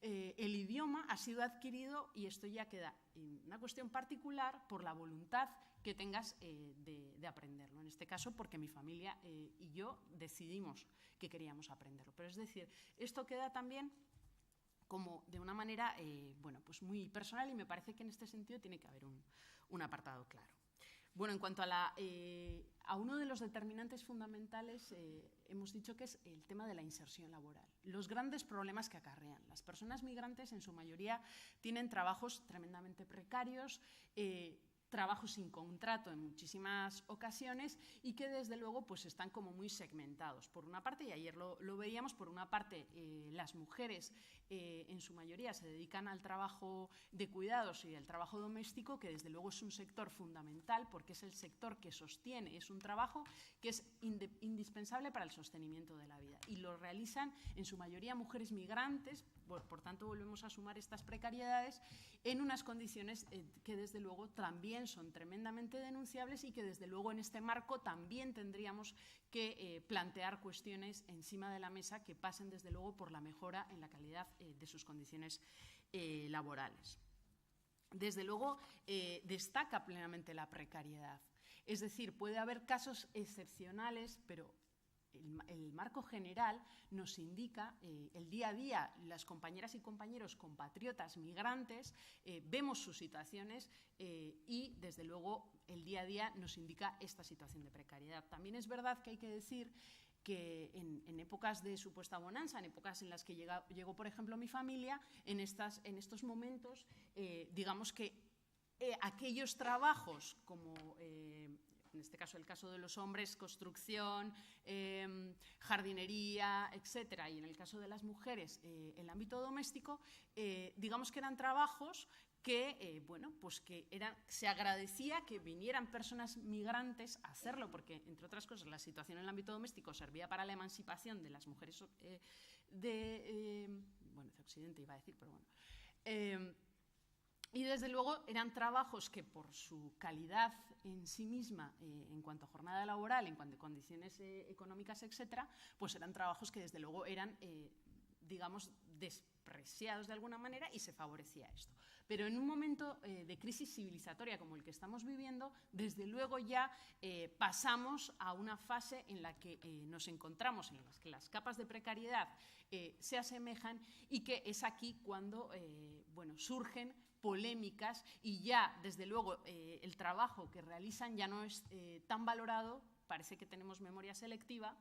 el idioma ha sido adquirido, y esto ya queda en una cuestión particular, por la voluntad que tengas de aprenderlo. En este caso, porque mi familia y yo decidimos que queríamos aprenderlo. Pero es decir, esto queda también como de una manera bueno, pues muy personal, y me parece que en este sentido tiene que haber un apartado claro. Bueno, en cuanto a uno de los determinantes fundamentales, hemos dicho que es el tema de la inserción laboral. Los grandes problemas que acarrean. Las personas migrantes, en su mayoría, tienen trabajos tremendamente precarios, trabajos sin contrato en muchísimas ocasiones, y que desde luego pues están como muy segmentados. Por una parte, y ayer lo veíamos, por una parte las mujeres en su mayoría se dedican al trabajo de cuidados y al trabajo doméstico, que desde luego es un sector fundamental porque es el sector que sostiene, es un trabajo que es indispensable para el sostenimiento de la vida, y lo realizan en su mayoría mujeres migrantes. Por tanto, volvemos a sumar estas precariedades en unas condiciones que desde luego también son tremendamente denunciables, y que desde luego en este marco también tendríamos que plantear cuestiones encima de la mesa que pasen desde luego por la mejora en la calidad de sus condiciones laborales. Desde luego destaca plenamente la precariedad. Es decir, puede haber casos excepcionales, pero el marco general nos indica el día a día. Las compañeras y compañeros compatriotas migrantes vemos sus situaciones y desde luego el día a día nos indica esta situación de precariedad. También es verdad que hay que decir que en épocas de supuesta bonanza, en épocas en las que llegó por ejemplo mi familia, en estos momentos, digamos que aquellos trabajos como en este caso el caso de los hombres, construcción, jardinería, etcétera, y en el caso de las mujeres, el ámbito doméstico, digamos que eran trabajos que, bueno, pues que se agradecía que vinieran personas migrantes a hacerlo, porque, entre otras cosas, la situación en el ámbito doméstico servía para la emancipación de las mujeres de Occidente, iba a decir, pero bueno. Y desde luego eran trabajos que por su calidad en sí misma, en cuanto a jornada laboral, en cuanto a condiciones económicas, etcétera, pues eran trabajos que desde luego eran, digamos, despreciados de alguna manera, y se favorecía esto. Pero en un momento de crisis civilizatoria como el que estamos viviendo, desde luego ya pasamos a una fase en la que nos encontramos, en la que las capas de precariedad se asemejan, y que es aquí cuando bueno, surgen polémicas, y ya desde luego el trabajo que realizan ya no es tan valorado, parece que tenemos memoria selectiva,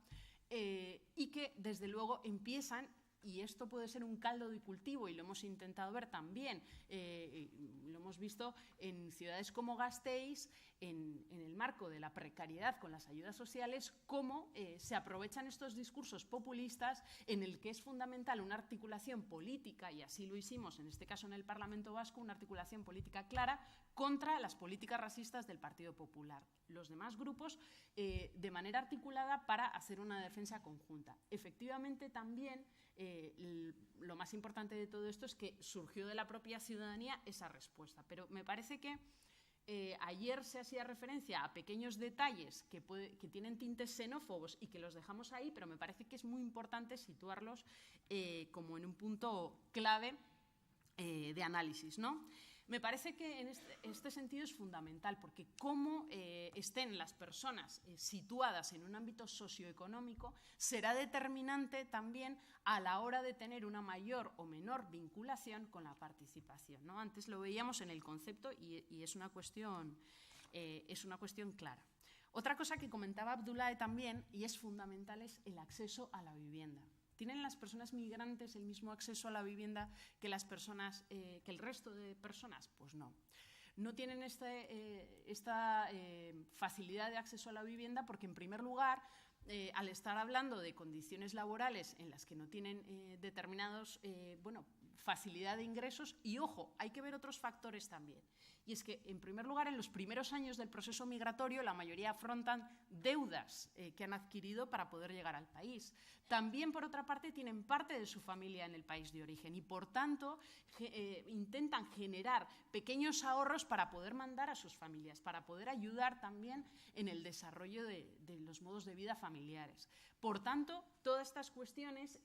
y que desde luego empiezan, y esto puede ser un caldo de cultivo, y lo hemos intentado ver también, lo hemos visto en ciudades como Gasteiz, en el marco de la precariedad con las ayudas sociales, cómo se aprovechan estos discursos populistas en el que es fundamental una articulación política, y así lo hicimos en este caso en el Parlamento Vasco, una articulación política clara contra las políticas racistas del Partido Popular. Los demás grupos de manera articulada para hacer una defensa conjunta. Efectivamente, también lo más importante de todo esto es que surgió de la propia ciudadanía esa respuesta, pero me parece que ayer se hacía referencia a pequeños detalles que tienen tintes xenófobos y que los dejamos ahí, pero me parece que es muy importante situarlos como en un punto clave de análisis, ¿no? Me parece que en este sentido es fundamental, porque cómo estén las personas situadas en un ámbito socioeconómico será determinante también a la hora de tener una mayor o menor vinculación con la participación, ¿no? Antes lo veíamos en el concepto y es una cuestión clara. Otra cosa que comentaba Abdoulaye también, y es fundamental, es el acceso a la vivienda. ¿Tienen las personas migrantes el mismo acceso a la vivienda que el resto de personas? Pues no. No tienen esta facilidad de acceso a la vivienda porque, en primer lugar, al estar hablando de condiciones laborales en las que no tienen determinados, facilidad de ingresos, y ojo, hay que ver otros factores también. Y es que, en primer lugar, en los primeros años del proceso migratorio, la mayoría afrontan deudas que han adquirido para poder llegar al país. También, por otra parte, tienen parte de su familia en el país de origen y, por tanto, intentan generar pequeños ahorros para poder mandar a sus familias, para poder ayudar también en el desarrollo de los modos de vida familiares. Por tanto, todas estas cuestiones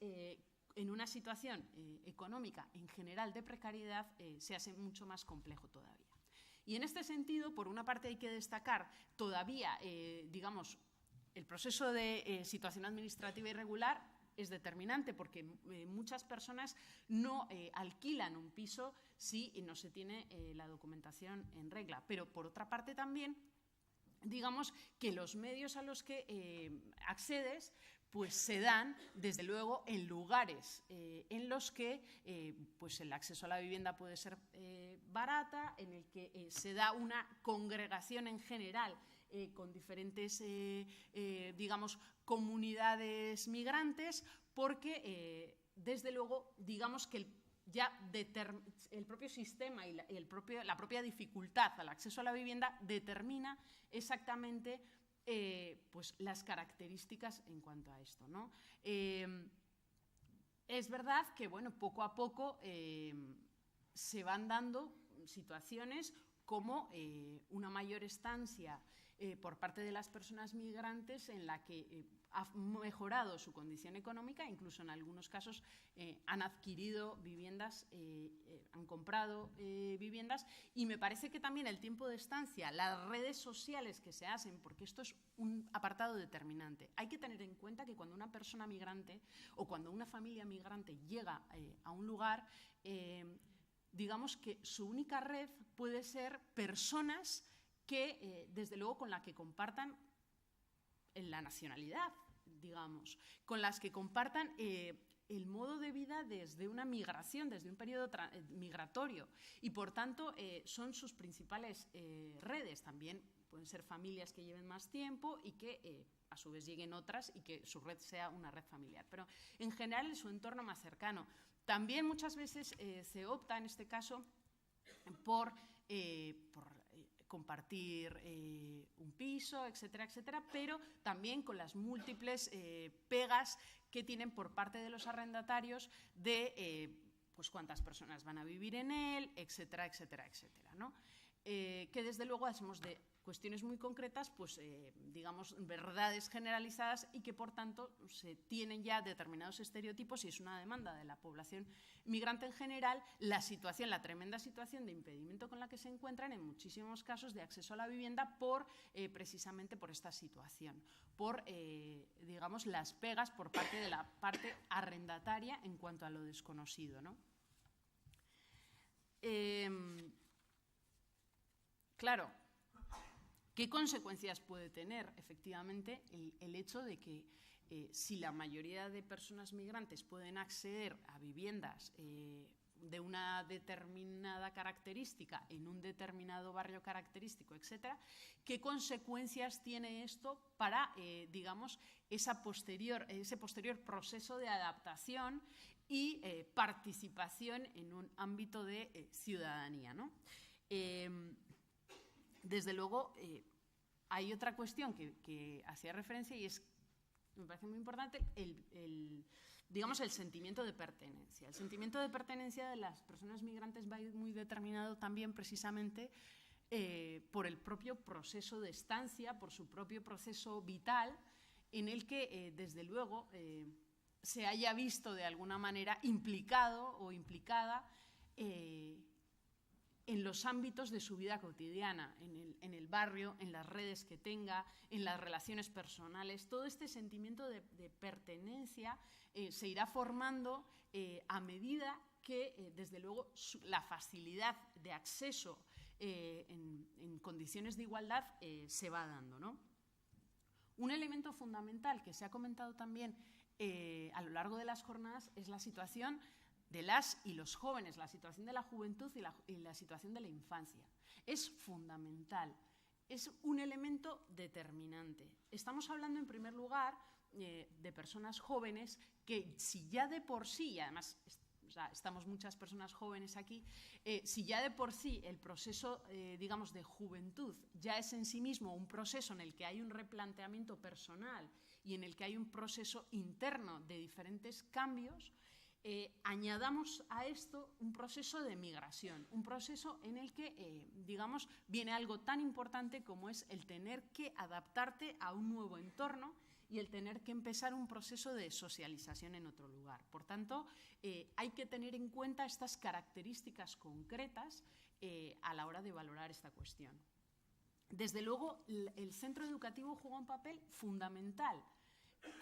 en una situación económica en general de precariedad, se hace mucho más complejo todavía. Y en este sentido, por una parte hay que destacar todavía, digamos, el proceso de situación administrativa irregular es determinante porque muchas personas no alquilan un piso si no se tiene la documentación en regla. Pero por otra parte también, digamos que los medios a los que accedes pues se dan, desde luego, en lugares en los que pues el acceso a la vivienda puede ser barata, en el que se da una congregación en general con diferentes, digamos, comunidades migrantes, porque, desde luego, digamos que el propio sistema y la propia dificultad al acceso a la vivienda determina exactamente pues las características en cuanto a esto, ¿no? Es verdad que, bueno, poco a poco se van dando situaciones como una mayor estancia por parte de las personas migrantes en la que ha mejorado su condición económica, incluso en algunos casos han adquirido viviendas, han comprado viviendas, y me parece que también el tiempo de estancia, las redes sociales que se hacen, porque esto es un apartado determinante. Hay que tener en cuenta que cuando una persona migrante o cuando una familia migrante llega a un lugar, digamos que su única red puede ser personas que, desde luego, con la que compartan la nacionalidad, digamos, con las que compartan el modo de vida desde una migración, desde un periodo migratorio, y por tanto son sus principales redes. También pueden ser familias que lleven más tiempo y que a su vez lleguen otras y que su red sea una red familiar, pero en general es su entorno más cercano. También muchas veces se opta en este caso por compartir un piso, etcétera, etcétera, pero también con las múltiples pegas que tienen por parte de los arrendatarios de pues cuántas personas van a vivir en él, etcétera, etcétera, etcétera, ¿no? Que desde luego hacemos de cuestiones muy concretas, pues digamos, verdades generalizadas, y que por tanto se tienen ya determinados estereotipos, y es una demanda de la población migrante en general la tremenda situación de impedimento con la que se encuentran en muchísimos casos de acceso a la vivienda precisamente por esta situación, por digamos, las pegas por parte de la parte arrendataria en cuanto a lo desconocido, ¿no? Claro, ¿qué consecuencias puede tener efectivamente el hecho de que si la mayoría de personas migrantes pueden acceder a viviendas de una determinada característica en un determinado barrio característico, etcétera, qué consecuencias tiene esto para, digamos, ese posterior proceso de adaptación y participación en un ámbito de ciudadanía, ¿no? Desde luego, hay otra cuestión que hacía referencia y me parece muy importante, digamos, el sentimiento de pertenencia. El sentimiento de pertenencia de las personas migrantes va a ir muy determinado también precisamente por el propio proceso de estancia, por su propio proceso vital, en el que, desde luego, se haya visto de alguna manera implicado o implicada en los ámbitos de su vida cotidiana, en el barrio, en las redes que tenga, en las relaciones personales. Todo este sentimiento de pertenencia se irá formando a medida que, desde luego, la facilidad de acceso en condiciones de igualdad se va dando, ¿no? Un elemento fundamental que se ha comentado también a lo largo de las jornadas es la situación de las y los jóvenes, la situación de la juventud y la situación de la infancia. Es fundamental, es un elemento determinante. Estamos hablando, en primer lugar, de personas jóvenes que, si ya de por sí, y además estamos muchas personas jóvenes aquí, si ya de por sí el proceso, digamos, de juventud ya es en sí mismo un proceso en el que hay un replanteamiento personal y en el que hay un proceso interno de diferentes cambios, añadamos a esto un proceso de migración, un proceso en el que, digamos, viene algo tan importante como es el tener que adaptarte a un nuevo entorno y el tener que empezar un proceso de socialización en otro lugar. Por tanto, hay que tener en cuenta estas características concretas a la hora de valorar esta cuestión. Desde luego, el centro educativo juega un papel fundamental.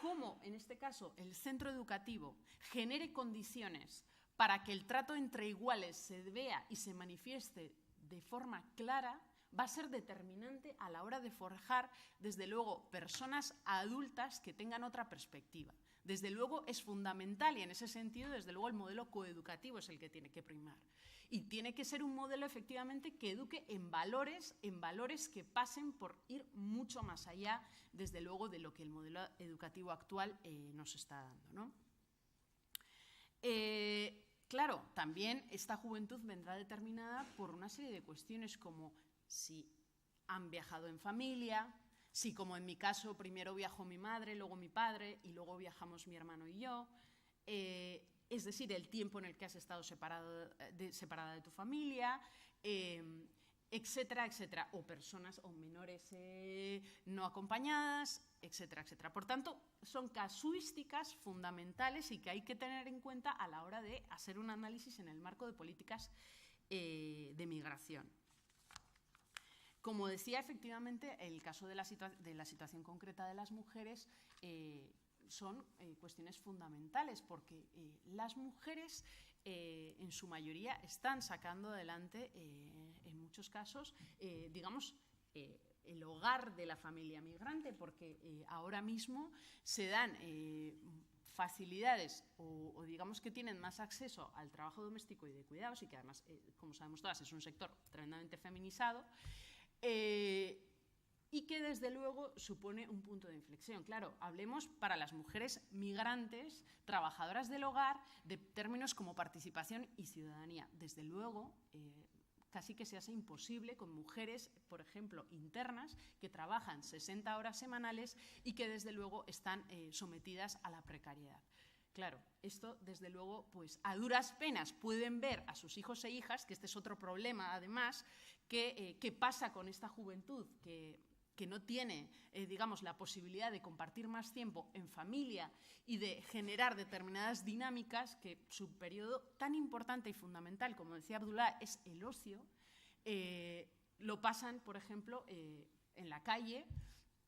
Cómo, en este caso, el centro educativo genere condiciones para que el trato entre iguales se vea y se manifieste de forma clara, va a ser determinante a la hora de forjar, desde luego, personas adultas que tengan otra perspectiva. Desde luego es fundamental y en ese sentido, desde luego, el modelo coeducativo es el que tiene que primar. Y tiene que ser un modelo, efectivamente, que eduque en valores que pasen por ir mucho más allá, desde luego, de lo que el modelo educativo actual nos está dando, ¿no? Claro, también esta juventud vendrá determinada por una serie de cuestiones como si han viajado en familia, si, como en mi caso, primero viajó mi madre, luego mi padre y luego viajamos mi hermano y yo, es decir, el tiempo en el que has estado separada de tu familia, etcétera, etcétera, o personas o menores no acompañadas, etcétera, etcétera. Por tanto, son casuísticas fundamentales y que hay que tener en cuenta a la hora de hacer un análisis en el marco de políticas de migración. Como decía, efectivamente, el caso de la situación concreta de las mujeres son cuestiones fundamentales porque las mujeres en su mayoría están sacando adelante en muchos casos, digamos, el hogar de la familia migrante, porque ahora mismo se dan facilidades o digamos que tienen más acceso al trabajo doméstico y de cuidados y que además, como sabemos todas, es un sector tremendamente feminizado. Y que desde luego supone un punto de inflexión. Claro, hablemos para las mujeres migrantes, trabajadoras del hogar, de términos como participación y ciudadanía. Desde luego, casi que se hace imposible con mujeres, por ejemplo, internas, que trabajan 60 horas semanales y que desde luego están sometidas a la precariedad. Claro, esto desde luego, pues a duras penas pueden ver a sus hijos e hijas, que este es otro problema además, qué pasa con esta juventud que no tiene, digamos, la posibilidad de compartir más tiempo en familia y de generar determinadas dinámicas, que su periodo tan importante y fundamental, como decía Abdullah, es el ocio, lo pasan, por ejemplo, en la calle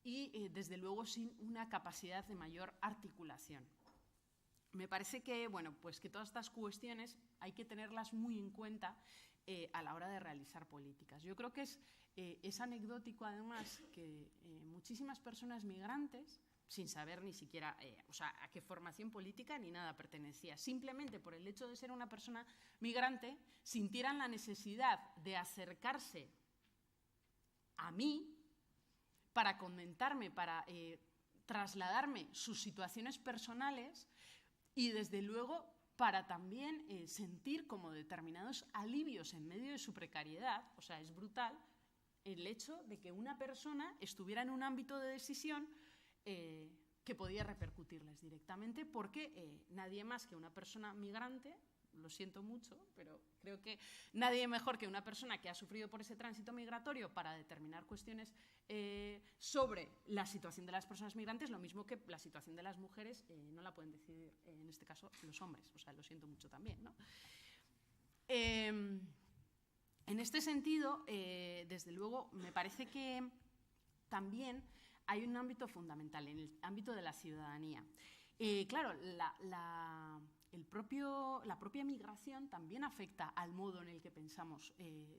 y, desde luego, sin una capacidad de mayor articulación. Me parece que, bueno, pues que todas estas cuestiones hay que tenerlas muy en cuenta a la hora de realizar políticas. Yo creo que es anecdótico, además, que muchísimas personas migrantes, sin saber ni siquiera a qué formación política ni nada pertenecía, simplemente por el hecho de ser una persona migrante, sintieran la necesidad de acercarse a mí para comentarme, para trasladarme sus situaciones personales y, desde luego, para también sentir como determinados alivios en medio de su precariedad. O sea, es brutal el hecho de que una persona estuviera en un ámbito de decisión que podía repercutirles directamente, porque nadie más que una persona migrante, lo siento mucho, pero creo que nadie mejor que una persona que ha sufrido por ese tránsito migratorio para determinar cuestiones sobre la situación de las personas migrantes, lo mismo que la situación de las mujeres no la pueden decidir, en este caso, los hombres. O sea, lo siento mucho también, ¿no? En este sentido, desde luego, me parece que también hay un ámbito fundamental, en el ámbito de la ciudadanía. Claro, la propia migración también afecta al modo en el que pensamos,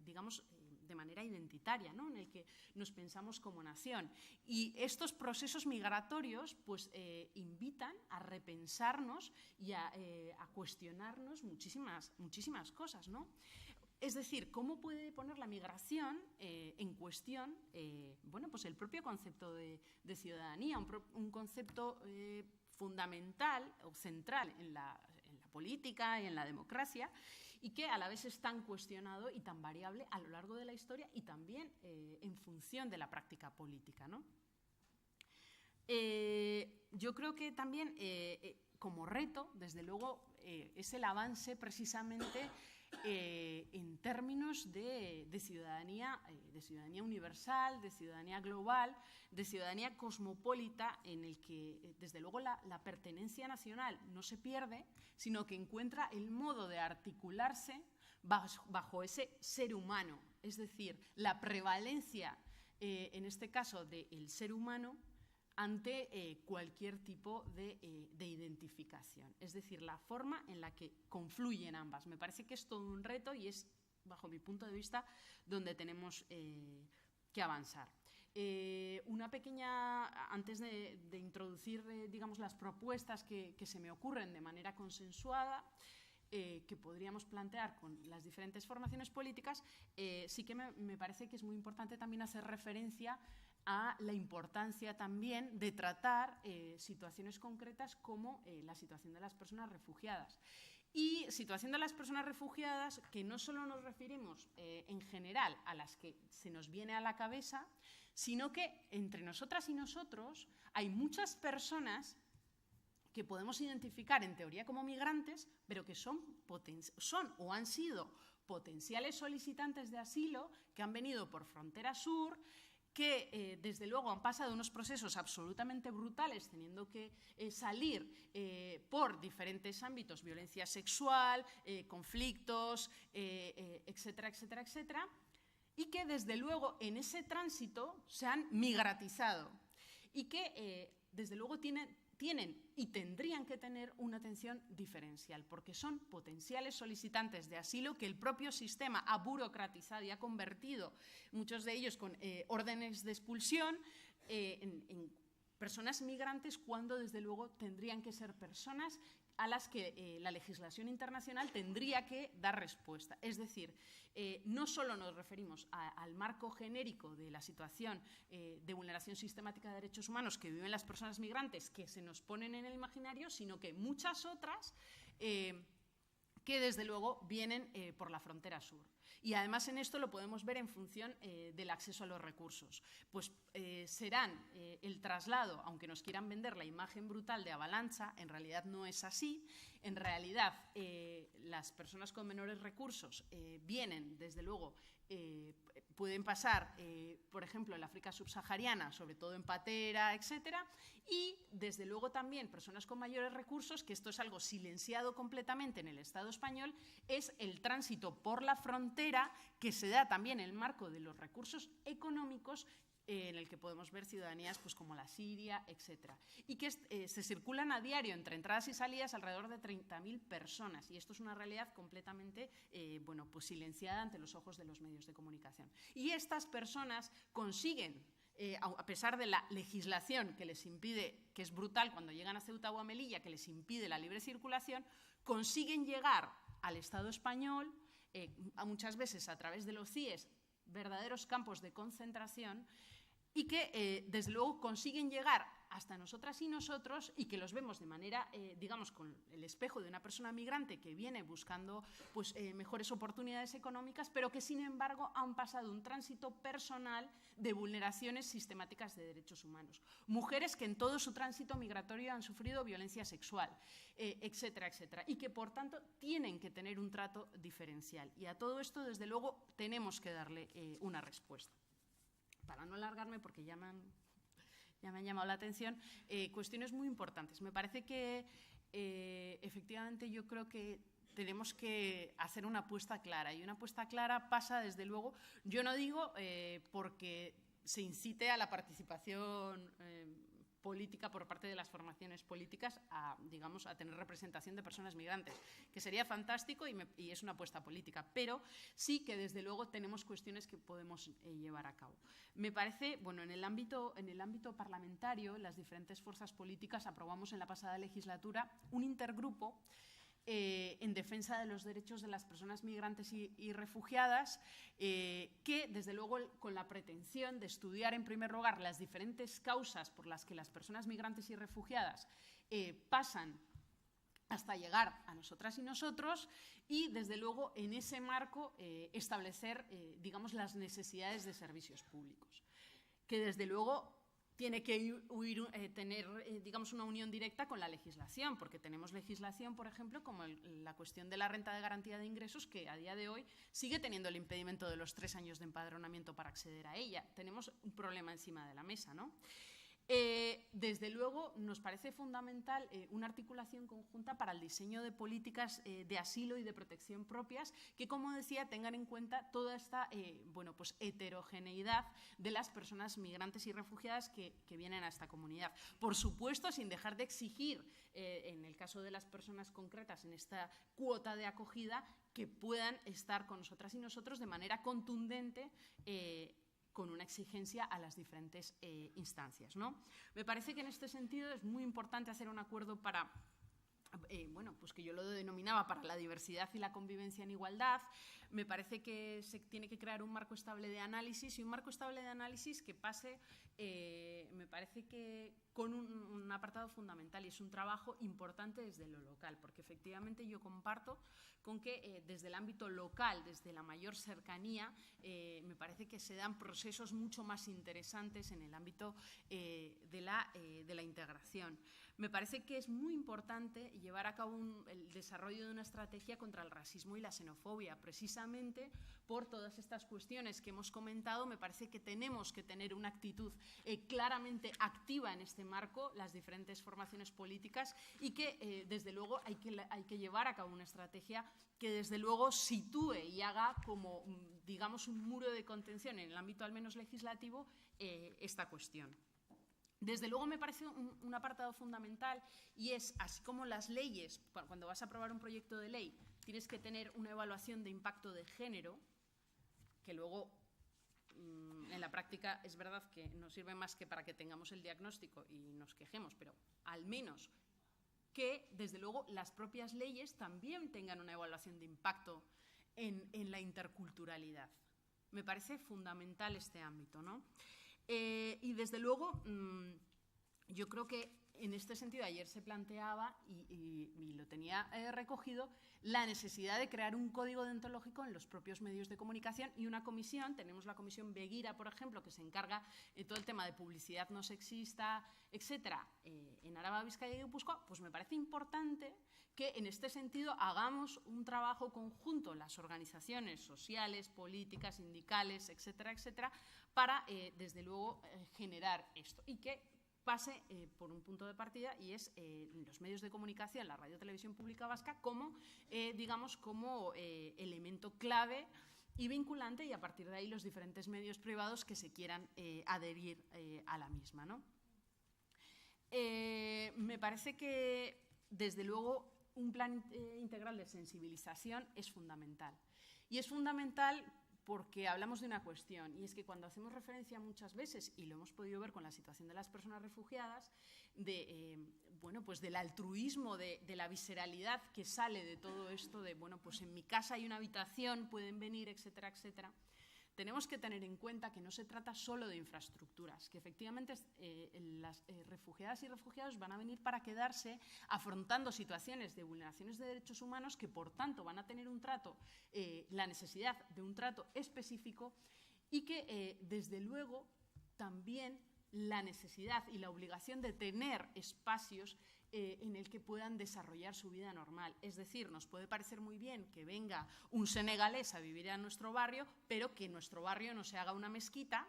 digamos, de manera identitaria, ¿no? En el que nos pensamos como nación. Y estos procesos migratorios pues, invitan a repensarnos y a cuestionarnos muchísimas cosas, ¿no? Es decir, ¿cómo puede poner la migración en cuestión bueno, pues el propio concepto de ciudadanía, un concepto fundamental o central en la política y en la democracia, y que a la vez es tan cuestionado y tan variable a lo largo de la historia y también en función de la práctica política, ¿no? Yo creo que también como reto, desde luego, es el avance precisamente en términos de ciudadanía universal, de ciudadanía global, de ciudadanía cosmopolita, en el que, desde luego, la pertenencia nacional no se pierde, sino que encuentra el modo de articularse bajo ese ser humano, es decir, la prevalencia, en este caso, del ser humano ante cualquier tipo de identificación. Es decir, la forma en la que confluyen ambas. Me parece que es todo un reto y es, bajo mi punto de vista, donde tenemos que avanzar. Una pequeña, antes de introducir, digamos, las propuestas que se me ocurren de manera consensuada, que podríamos plantear con las diferentes formaciones políticas, sí que me parece que es muy importante también hacer referencia a la importancia también de tratar situaciones concretas como la situación de las personas refugiadas. Y situación de las personas refugiadas que no solo nos referimos en general a las que se nos viene a la cabeza, sino que entre nosotras y nosotros hay muchas personas que podemos identificar en teoría como migrantes, pero que son o han sido potenciales solicitantes de asilo, que han venido por frontera sur, que desde luego han pasado unos procesos absolutamente brutales, teniendo que salir por diferentes ámbitos, violencia sexual, conflictos, etcétera, etcétera, etcétera, y que desde luego en ese tránsito se han migratizado y que desde luego tienen y tendrían que tener una atención diferencial, porque son potenciales solicitantes de asilo que el propio sistema ha burocratizado y ha convertido, muchos de ellos con órdenes de expulsión, en personas migrantes, cuando desde luego tendrían que ser personas a las que la legislación internacional tendría que dar respuesta. Es decir, no solo nos referimos al marco genérico de la situación de vulneración sistemática de derechos humanos que viven las personas migrantes, que se nos ponen en el imaginario, sino que muchas otras que desde luego vienen por la frontera sur. Y además en esto lo podemos ver en función del acceso a los recursos. Pues serán el traslado, aunque nos quieran vender la imagen brutal de avalancha, en realidad no es así. En realidad las personas con menores recursos vienen, desde luego, pueden pasar, por ejemplo, en la África subsahariana, sobre todo en patera, etcétera, y desde luego también personas con mayores recursos, que esto es algo silenciado completamente en el Estado español, es el tránsito por la frontera, que se da también en el marco de los recursos económicos, en el que podemos ver ciudadanías pues, como la siria, etcétera, y que se circulan a diario entre entradas y salidas alrededor de 30.000 personas, y esto es una realidad completamente pues silenciada ante los ojos de los medios de comunicación. Y estas personas consiguen, a pesar de la legislación que les impide, que es brutal cuando llegan a Ceuta o a Melilla, que les impide la libre circulación, consiguen llegar al Estado español, muchas veces a través de los CIES, verdaderos campos de concentración, y que desde luego consiguen llegar hasta nosotras y nosotros, y que los vemos de manera, digamos, con el espejo de una persona migrante que viene buscando pues, mejores oportunidades económicas, pero que sin embargo han pasado un tránsito personal de vulneraciones sistemáticas de derechos humanos. Mujeres que en todo su tránsito migratorio han sufrido violencia sexual, etcétera, etcétera, y que por tanto tienen que tener un trato diferencial. Y a todo esto, desde luego, tenemos que darle una respuesta. Para no alargarme, porque ya me han llamado la atención, cuestiones muy importantes. Me parece que efectivamente yo creo que tenemos que hacer una apuesta clara, y una apuesta clara pasa, desde luego, yo no digo porque se incite a la participación política por parte de las formaciones políticas a, digamos, a tener representación de personas migrantes, que sería fantástico y es una apuesta política, pero sí que desde luego tenemos cuestiones que podemos llevar a cabo. Me parece, bueno, en el ámbito parlamentario, las diferentes fuerzas políticas aprobamos en la pasada legislatura un intergrupo en defensa de los derechos de las personas migrantes y refugiadas, que desde luego con la pretensión de estudiar en primer lugar las diferentes causas por las que las personas migrantes y refugiadas pasan hasta llegar a nosotras y nosotros, y desde luego en ese marco establecer digamos las necesidades de servicios públicos, que desde luego tiene que tener, digamos, una unión directa con la legislación, porque tenemos legislación, por ejemplo, como la cuestión de la renta de garantía de ingresos, que a día de hoy sigue teniendo el impedimento de los 3 años de empadronamiento para acceder a ella. Tenemos un problema encima de la mesa, ¿no? Desde luego, nos parece fundamental una articulación conjunta para el diseño de políticas de asilo y de protección propias que, como decía, tengan en cuenta toda esta bueno, pues heterogeneidad de las personas migrantes y refugiadas que vienen a esta comunidad. Por supuesto, sin dejar de exigir, en el caso de las personas concretas, en esta cuota de acogida, que puedan estar con nosotras y nosotros de manera contundente, con una exigencia a las diferentes instancias, ¿no? Me parece que en este sentido es muy importante hacer un acuerdo para, bueno, pues que yo lo denominaba para la diversidad y la convivencia en igualdad. Me parece que se tiene que crear un marco estable de análisis, y un marco estable de análisis que pase, me parece que con un apartado fundamental, y es un trabajo importante desde lo local, porque efectivamente yo comparto con que desde el ámbito local, desde la mayor cercanía, me parece que se dan procesos mucho más interesantes en el ámbito de la integración. Me parece que es muy importante llevar a cabo el desarrollo de una estrategia contra el racismo y la xenofobia, precisamente por todas estas cuestiones que hemos comentado. Me parece que tenemos que tener una actitud claramente activa en este marco, las diferentes formaciones políticas, y que desde luego hay que llevar a cabo una estrategia que desde luego sitúe y haga como, digamos, un muro de contención en el ámbito al menos legislativo esta cuestión. Desde luego me parece un apartado fundamental, y es, así como las leyes, cuando vas a aprobar un proyecto de ley, tienes que tener una evaluación de impacto de género, que luego en la práctica es verdad que no sirve más que para que tengamos el diagnóstico y nos quejemos, pero al menos que desde luego las propias leyes también tengan una evaluación de impacto en la interculturalidad. Me parece fundamental este ámbito, ¿no? Y desde luego, yo creo que en este sentido ayer se planteaba, y lo tenía recogido, la necesidad de crear un código deontológico en los propios medios de comunicación y una comisión. Tenemos la comisión Begira, por ejemplo, que se encarga de todo el tema de publicidad no sexista, etcétera, en Araba, Bizkaia y Guipúzcoa. Pues me parece importante que en este sentido hagamos un trabajo conjunto, las organizaciones sociales, políticas, sindicales, etcétera, etcétera, para, desde luego, generar esto, y que pase por un punto de partida, y es los medios de comunicación, la Radio Televisión Pública Vasca, como, digamos, como elemento clave y vinculante, y a partir de ahí los diferentes medios privados que se quieran adherir a la misma, ¿no? Me parece que, desde luego, un plan integral de sensibilización es fundamental. Y es fundamental porque hablamos de una cuestión, y es que cuando hacemos referencia muchas veces, y lo hemos podido ver con la situación de las personas refugiadas, bueno, pues del altruismo, de la visceralidad que sale de todo esto, de, bueno, pues en mi casa hay una habitación, pueden venir, etcétera, etcétera. Tenemos que tener en cuenta que no se trata solo de infraestructuras, que efectivamente las refugiadas y refugiados van a venir para quedarse, afrontando situaciones de vulneraciones de derechos humanos, que por tanto van a tener un trato, la necesidad de un trato específico, y que desde luego también la necesidad y la obligación de tener espacios en el que puedan desarrollar su vida normal. Es decir, nos puede parecer muy bien que venga un senegalés a vivir a nuestro barrio, pero que en nuestro barrio no se haga una mezquita,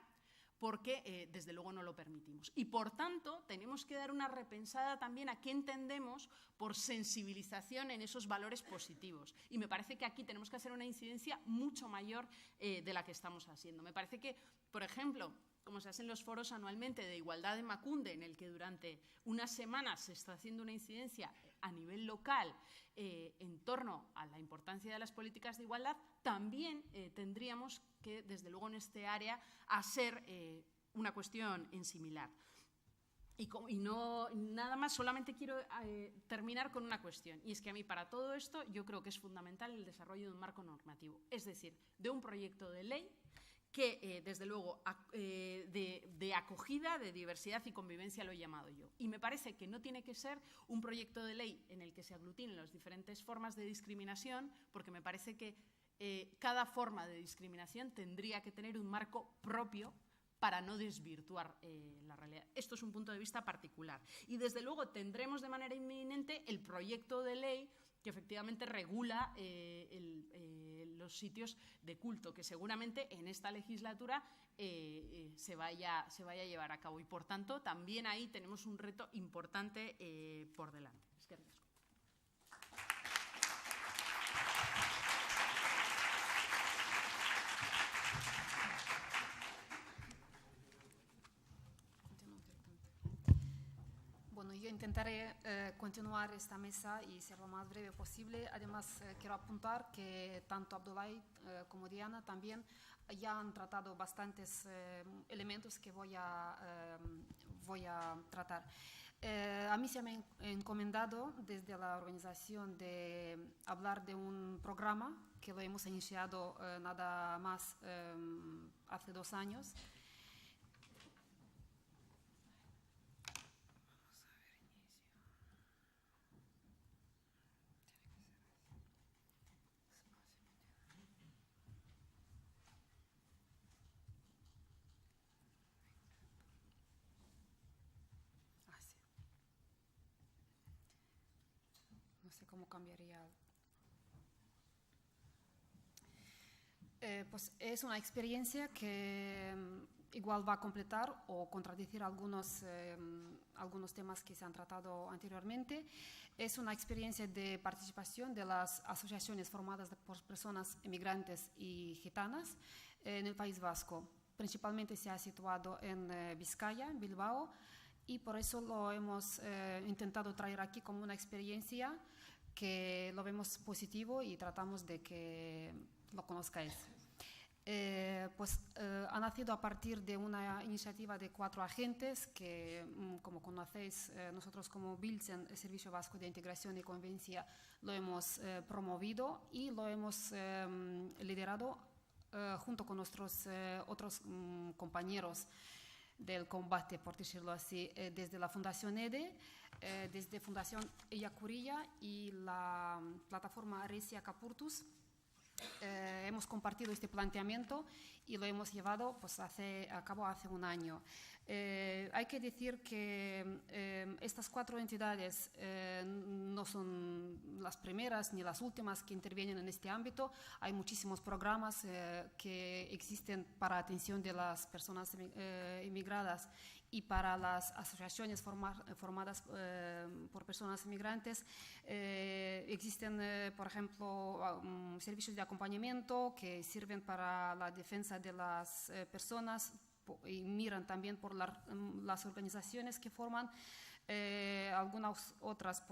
porque desde luego no lo permitimos. Y por tanto tenemos que dar una repensada también a qué entendemos por sensibilización en esos valores positivos. Y me parece que aquí tenemos que hacer una incidencia mucho mayor de la que estamos haciendo. Me parece que, por ejemplo, como se hacen los foros anualmente de igualdad de Emakunde, en el que durante unas semanas se está haciendo una incidencia a nivel local en torno a la importancia de las políticas de igualdad, también tendríamos que, desde luego en este área, hacer una cuestión en similar. Y no, nada más, solamente quiero terminar con una cuestión, y es que a mí, para todo esto, yo creo que es fundamental el desarrollo de un marco normativo, es decir, de un proyecto de ley que, desde luego, de acogida, de diversidad y convivencia lo he llamado yo. Y me parece que no tiene que ser un proyecto de ley en el que se aglutinen las diferentes formas de discriminación, porque me parece que cada forma de discriminación tendría que tener un marco propio para no desvirtuar la realidad. Esto es un punto de vista particular. Y desde luego tendremos de manera inminente el proyecto de ley que efectivamente regula los sitios de culto, que seguramente en esta legislatura se vaya a llevar a cabo. Y por tanto, también ahí tenemos un reto importante por delante. Bueno, yo intentaré continuar esta mesa y ser lo más breve posible. Además, quiero apuntar que tanto Abdoulaye como Diana también ya han tratado bastantes elementos que voy a tratar. A mí se me ha encomendado desde la organización de hablar de un programa que lo hemos iniciado nada más hace 2 años. No sé cómo cambiaría. Pues es una experiencia que igual va a completar o contradecir algunos temas que se han tratado anteriormente. Es una experiencia de participación de las asociaciones formadas por personas emigrantes y gitanas en el País Vasco. Principalmente se ha situado en Vizcaya, Bilbao, y por eso lo hemos intentado traer aquí como una experiencia que lo vemos positivo y tratamos de que lo conozcáis. Ha nacido a partir de una iniciativa de 4 agentes que, como conocéis, nosotros como Biltzen, el Servicio Vasco de Integración y Convivencia, lo hemos promovido y lo hemos liderado junto con nuestros otros compañeros del combate, por decirlo así, desde la Fundación EDE, desde Fundación Iacurilla y la plataforma Resia Capurtus. Hemos compartido este planteamiento y lo hemos llevado a cabo hace 1 año. Hay que decir que estas 4 entidades no son las primeras ni las últimas que intervienen en este ámbito. Hay muchísimos programas que existen para atención de las personas inmigradas y para las asociaciones formadas por personas inmigrantes. Existen, por ejemplo, servicios de acompañamiento que sirven para la defensa de las personas y miran también por las organizaciones que forman. Algunas otras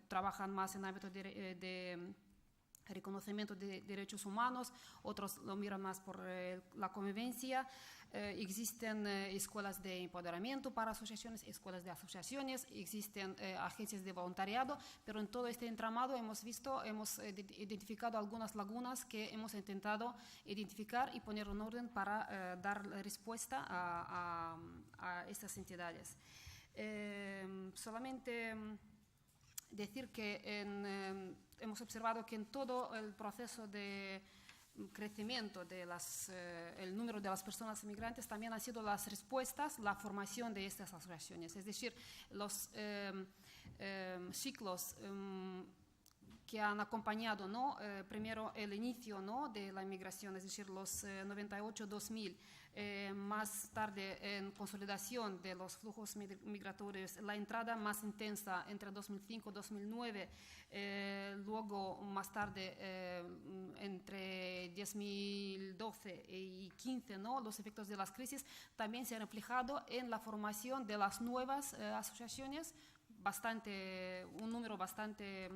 trabajan más en el ámbito de reconocimiento de derechos humanos, otros lo miran más por la convivencia. Existen escuelas de empoderamiento para asociaciones, escuelas de asociaciones, existen agencias de voluntariado, pero en todo este entramado hemos identificado algunas lagunas que hemos intentado identificar y poner en orden para dar respuesta a estas entidades. Solamente decir que hemos observado que en todo el proceso de crecimiento de el número de las personas inmigrantes también han sido las respuestas, la formación de estas asociaciones. Es decir, los ciclos que han acompañado, ¿no? Primero el inicio, ¿no?, de la inmigración, es decir, los 98-2000, más tarde en consolidación de los flujos migratorios, la entrada más intensa entre 2005-2009, luego más tarde entre 2012 y 2015, ¿no?, los efectos de las crisis también se han reflejado en la formación de las nuevas asociaciones, un número bastante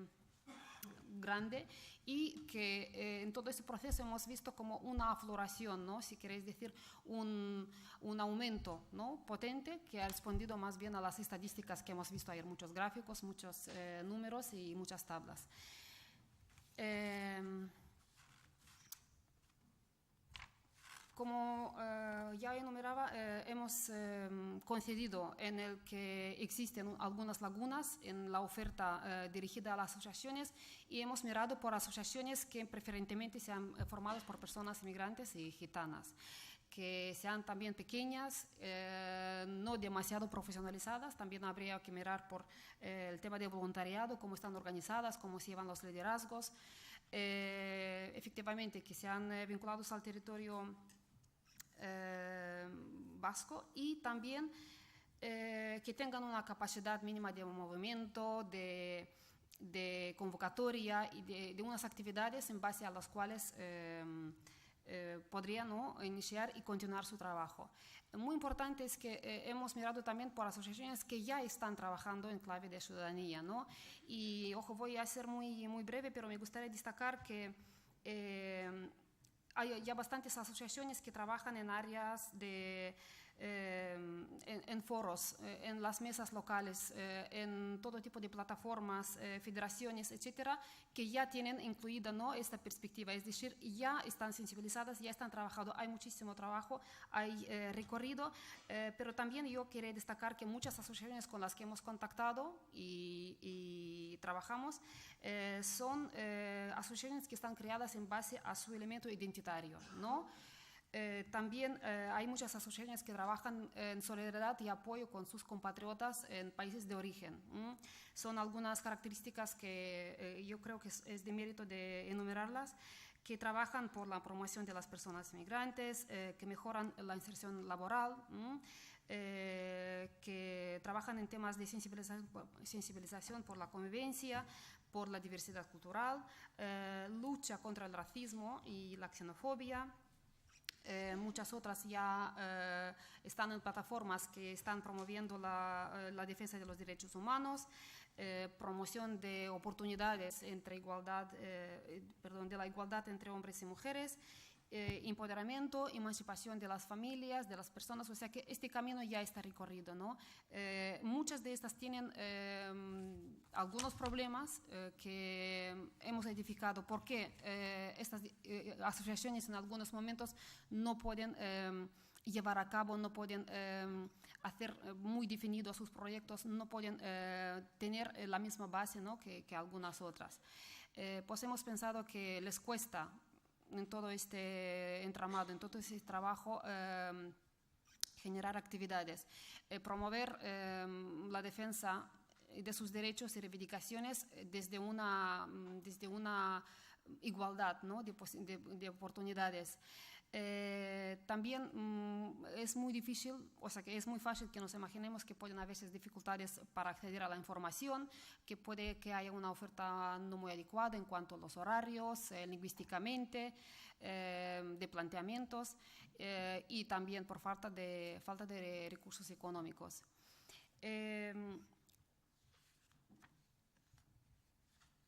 grande, y que en todo este proceso hemos visto como una afloración, ¿no?, si queréis decir, un aumento, ¿no?, potente, que ha respondido más bien a las estadísticas que hemos visto ayer, muchos gráficos, muchos números y muchas tablas. Como ya enumeraba, hemos concedido en el que existen algunas lagunas en la oferta dirigida a las asociaciones, y hemos mirado por asociaciones que preferentemente sean formadas por personas inmigrantes y gitanas, que sean también pequeñas, no demasiado profesionalizadas. También habría que mirar por el tema de voluntariado, cómo están organizadas, cómo se llevan los liderazgos. Efectivamente, que sean vinculados al territorio vasco y también que tengan una capacidad mínima de movimiento, de convocatoria y de unas actividades en base a las cuales podrían, ¿no?, iniciar y continuar su trabajo. Muy importante es que hemos mirado también por asociaciones que ya están trabajando en clave de ciudadanía, ¿no? Y, ojo, voy a ser muy breve, pero me gustaría destacar que hay ya bastantes asociaciones que trabajan en áreas de en foros, en las mesas locales, en todo tipo de plataformas, federaciones, etcétera, que ya tienen incluida, ¿no?, esta perspectiva, es decir, ya están sensibilizadas, ya están trabajando. Hay muchísimo trabajo, hay recorrido, pero también yo quería destacar que muchas asociaciones con las que hemos contactado y trabajamos son asociaciones que están creadas en base a su elemento identitario, ¿no? También hay muchas asociaciones que trabajan en solidaridad y apoyo con sus compatriotas en países de origen. Son algunas características que yo creo que es de mérito de enumerarlas, que trabajan por la promoción de las personas migrantes, que mejoran la inserción laboral, que trabajan en temas de sensibilización por la convivencia, por la diversidad cultural, lucha contra el racismo y la xenofobia. Muchas otras ya están en plataformas que están promoviendo la defensa de los derechos humanos, promoción de oportunidades entre de la igualdad entre hombres y mujeres, empoderamiento, emancipación de las familias, de las personas. O sea que este camino ya está recorrido, ¿no? Muchas de estas tienen algunos problemas que hemos identificado por qué estas asociaciones en algunos momentos no pueden llevar a cabo, no pueden hacer muy definidos sus proyectos, no pueden tener la misma base, ¿no?, que algunas otras. Pues hemos pensado que les cuesta en todo este entramado, en todo ese trabajo, generar actividades, promover la defensa de sus derechos y reivindicaciones desde una igualdad, ¿no?, de oportunidades. También es muy difícil, o sea que es muy fácil que nos imaginemos que pueden haber dificultades para acceder a la información, que puede que haya una oferta no muy adecuada en cuanto a los horarios, lingüísticamente, de planteamientos, y también por falta de recursos económicos.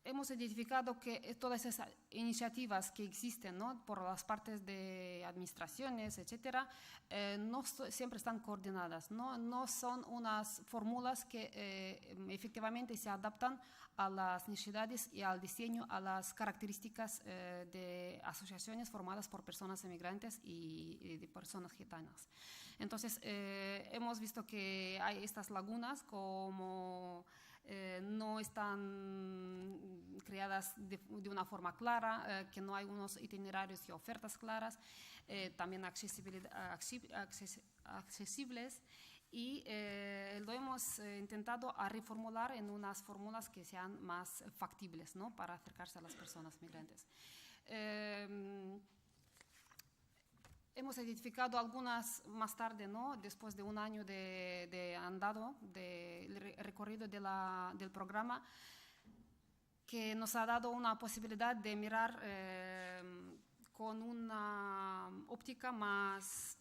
Hemos identificado que todas esas iniciativas que existen, ¿no?, por las partes de administraciones, etcétera, no siempre están coordinadas, no son unas fórmulas que efectivamente se adaptan a las necesidades y al diseño, a las características de asociaciones formadas por personas inmigrantes y de personas gitanas. Entonces, hemos visto que hay estas lagunas como no están creadas de una forma clara, que no hay unos itinerarios y ofertas claras, también accesibles, y lo hemos intentado reformular en unas fórmulas que sean más factibles, ¿no?, para acercarse a las personas migrantes. Hemos identificado algunas más tarde, ¿no?, después de un año de andado, de recorrido del programa, que nos ha dado una posibilidad de mirar con una óptica más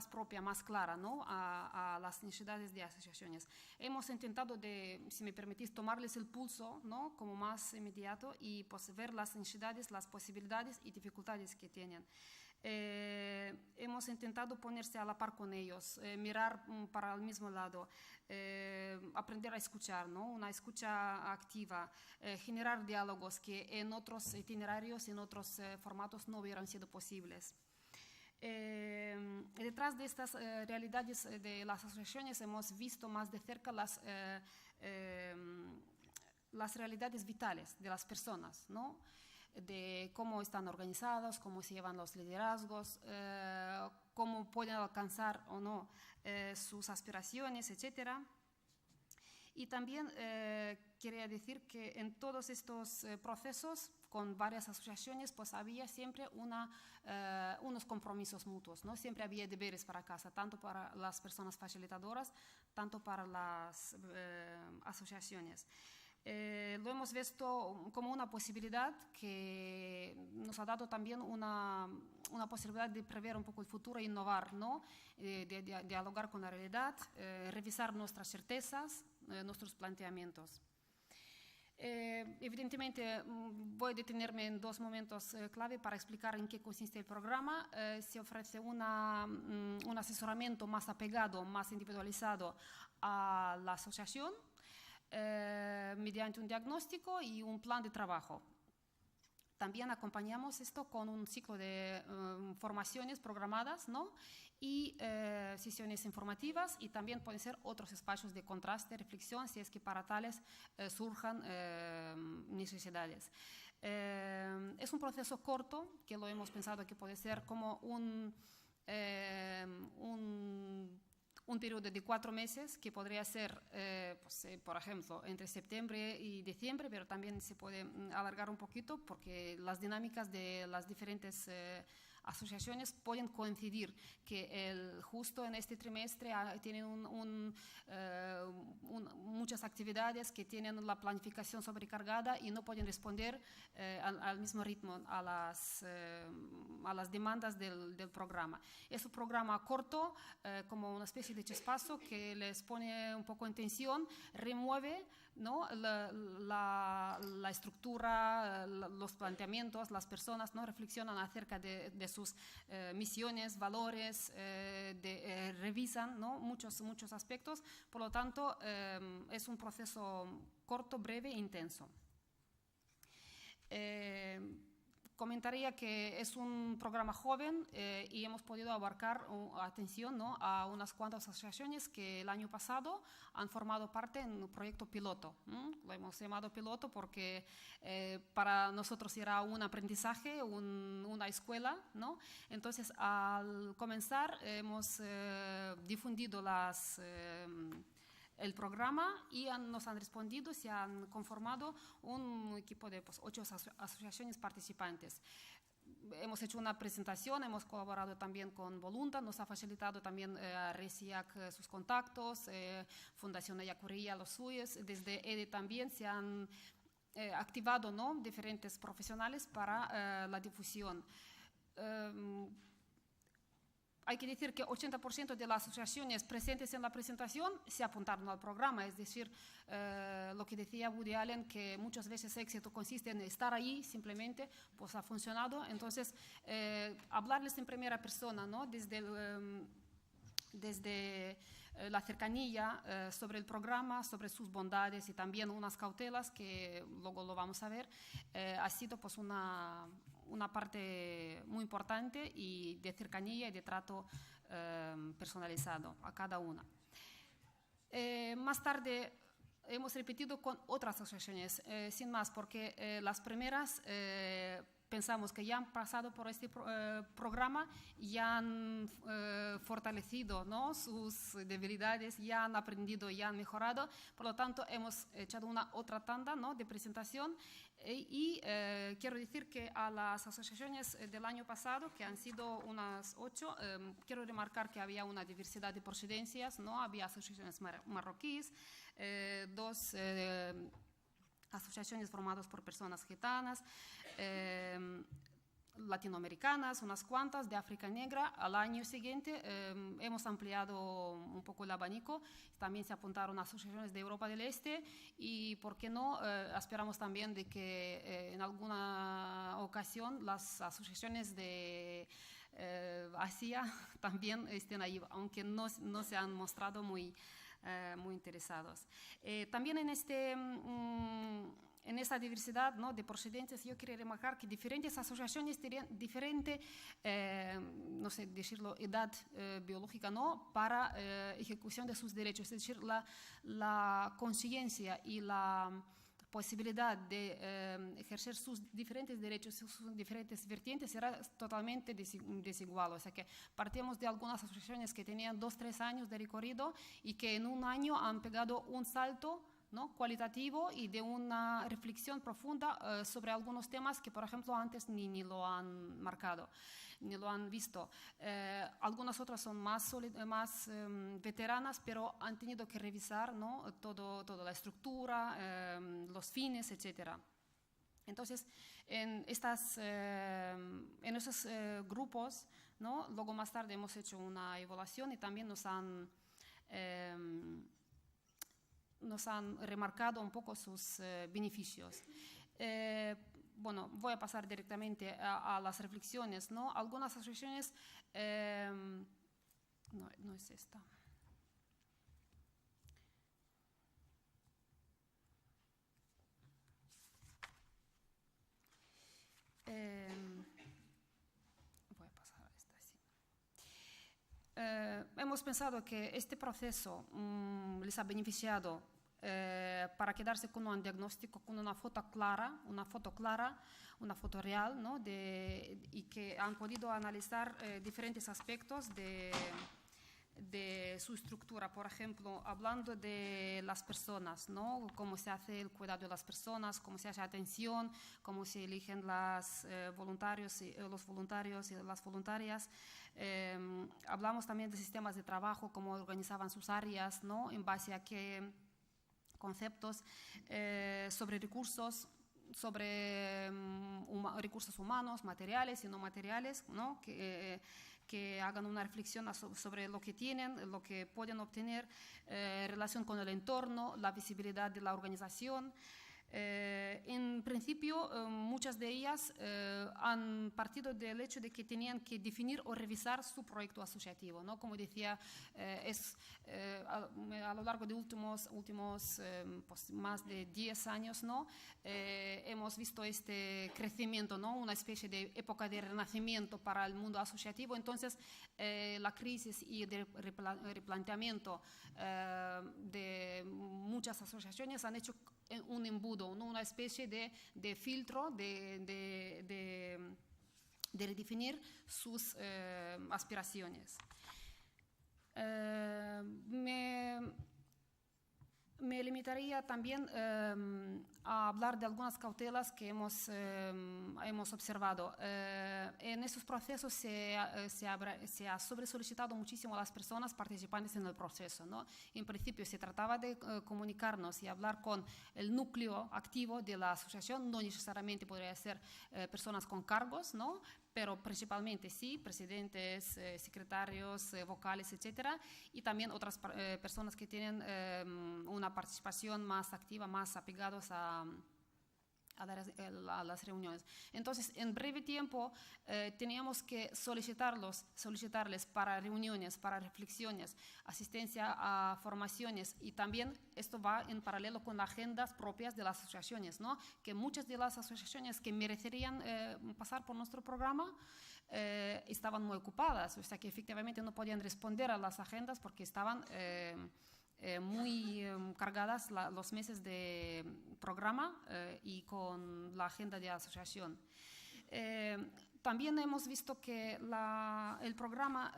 propia, más clara, ¿no?, a las necesidades de asociaciones. Hemos intentado, si me permitís, tomarles el pulso, ¿no?, como más inmediato y pues ver las necesidades, las posibilidades y dificultades que tienen. Hemos intentado ponerse a la par con ellos, mirar para el mismo lado, aprender a escuchar, ¿no?, una escucha activa, generar diálogos que en otros itinerarios, en otros formatos no hubieran sido posibles. Detrás de estas realidades de las asociaciones hemos visto más de cerca las realidades vitales de las personas, ¿no? de cómo están organizados, cómo se llevan los liderazgos, cómo pueden alcanzar o no sus aspiraciones, etc. Y también quería decir que en todos estos procesos, con varias asociaciones, pues había siempre unos compromisos mutuos, ¿no? Siempre había deberes para casa, tanto para las personas facilitadoras, tanto para las asociaciones. Lo hemos visto como una posibilidad que nos ha dado también una posibilidad de prever un poco el futuro e innovar, ¿no? De dialogar con la realidad, revisar nuestras certezas, nuestros planteamientos. Evidentemente voy a detenerme en dos momentos clave para explicar en qué consiste el programa. Se ofrece un asesoramiento más apegado, más individualizado a la asociación, mediante un diagnóstico y un plan de trabajo. También acompañamos esto con un ciclo de formaciones programadas, ¿no? Y sesiones informativas, y también pueden ser otros espacios de contraste, reflexión, si es que para tales surjan necesidades. Es un proceso corto, que lo hemos pensado que puede ser como un periodo de 4 meses, que podría ser, por ejemplo, entre septiembre y diciembre, pero también se puede alargar un poquito porque las dinámicas de las diferentes asociaciones pueden coincidir, que justo en este trimestre tienen muchas actividades que tienen la planificación sobrecargada y no pueden responder al mismo ritmo a las demandas del programa. Es un programa corto, como una especie de chispazo que les pone un poco en tensión, remueve, ¿no? la estructura, los planteamientos, las personas, ¿no? Reflexionan acerca de sus misiones, valores, revisan, ¿no? muchos aspectos. Por lo tanto, es un proceso corto, breve e intenso. Comentaría que es un programa joven y hemos podido abarcar atención, ¿no? a unas cuantas asociaciones que el año pasado han formado parte en un proyecto piloto. Lo hemos llamado piloto porque para nosotros era un aprendizaje, una escuela, ¿no? Entonces, al comenzar hemos difundido el programa y nos han respondido, se han conformado un equipo de 8 asociaciones participantes. Hemos hecho una presentación, hemos colaborado también con Volunta, nos ha facilitado también RESIAC sus contactos, Fundación Ayacuría los suyos, desde EDE también se han activado, ¿no? diferentes profesionales para la difusión. Hay que decir que 80% de las asociaciones presentes en la presentación se apuntaron al programa, es decir, lo que decía Woody Allen, que muchas veces éxito consiste en estar ahí, simplemente, pues ha funcionado. Entonces, hablarles en primera persona, ¿no? desde la cercanía sobre el programa, sobre sus bondades y también unas cautelas que luego lo vamos a ver, ha sido pues una parte muy importante y de cercanía y de trato personalizado a cada una. Más tarde hemos repetido con otras asociaciones, sin más, porque las primeras pensamos que ya han pasado por este programa, ya han fortalecido, ¿no? sus debilidades, ya han aprendido, ya han mejorado. Por lo tanto, hemos echado otra tanda, ¿no? de presentación y quiero decir que a las asociaciones del año pasado, que han sido unas 8, quiero remarcar que había una diversidad de procedencias, ¿no? Había asociaciones marroquíes, 2 asociaciones formadas por personas gitanas, latinoamericanas, unas cuantas, de África Negra. Al año siguiente hemos ampliado un poco el abanico, también se apuntaron asociaciones de Europa del Este y, ¿por qué no?, esperamos también de que en alguna ocasión las asociaciones de Asia también estén ahí, aunque no se han mostrado muy interesados. También en esta diversidad, ¿no? de procedencias, yo quería remarcar que diferentes asociaciones tienen diferente, no sé decirlo, edad biológica, ¿no? para ejecución de sus derechos. Es decir, la conciencia y la posibilidad de ejercer sus diferentes derechos, sus diferentes vertientes, era totalmente desigual. O sea que partíamos de algunas asociaciones que tenían 2-3 años de recorrido y que en un año han pegado un salto, ¿no?, cualitativo y de una reflexión profunda sobre algunos temas que, por ejemplo, antes ni lo han marcado, ni lo han visto. Algunas otras son más veteranas, pero han tenido que revisar, ¿no?, toda la estructura, los fines, etc. Entonces, en esos grupos, ¿no?, luego más tarde hemos hecho una evaluación y también nos han remarcado un poco sus beneficios. Bueno, voy a pasar directamente a las reflexiones, ¿no? Algunas asociaciones, no es esta. Voy a pasar a esta, sí. Hemos pensado que este proceso les ha beneficiado para quedarse con un diagnóstico, con una foto clara, una foto real, ¿no?, y que han podido analizar diferentes aspectos de su estructura. Por ejemplo, hablando de las personas, ¿no?, cómo se hace el cuidado de las personas, cómo se hace atención, cómo se eligen los voluntarios y las voluntarias. Hablamos también de sistemas de trabajo, cómo organizaban sus áreas, ¿no?, en base a qué conceptos, sobre recursos, recursos humanos, materiales y no materiales, ¿no?, que hagan una reflexión sobre lo que tienen, lo que pueden obtener, relación con el entorno, la visibilidad de la organización. En principio, muchas de ellas han partido del hecho de que tenían que definir o revisar su proyecto asociativo, ¿no? Como decía, a lo largo de últimos pues más de 10 años, ¿no?, hemos visto este crecimiento, ¿no?, una especie de época de renacimiento para el mundo asociativo. Entonces, la crisis y el replanteamiento de muchas asociaciones han hecho un embudo, ¿no?, una especie de filtro, de redefinir sus aspiraciones. Me limitaría también a hablar de algunas cautelas que hemos observado. En esos procesos se ha sobresolicitado muchísimo a las personas participantes en el proceso, ¿no? En principio se trataba de comunicarnos y hablar con el núcleo activo de la asociación, no necesariamente podría ser personas con cargos, ¿no?, pero principalmente sí, presidentes, secretarios, vocales, etcétera, y también otras personas que tienen una participación más activa, más apegados a las reuniones. Entonces, en breve tiempo teníamos que solicitarles para reuniones, para reflexiones, asistencia a formaciones, y también esto va en paralelo con las agendas propias de las asociaciones, ¿no?, que muchas de las asociaciones que merecerían pasar por nuestro programa estaban muy ocupadas, o sea que efectivamente no podían responder a las agendas porque estaban muy cargadas los meses de programa y con la agenda de asociación. También hemos visto que el programa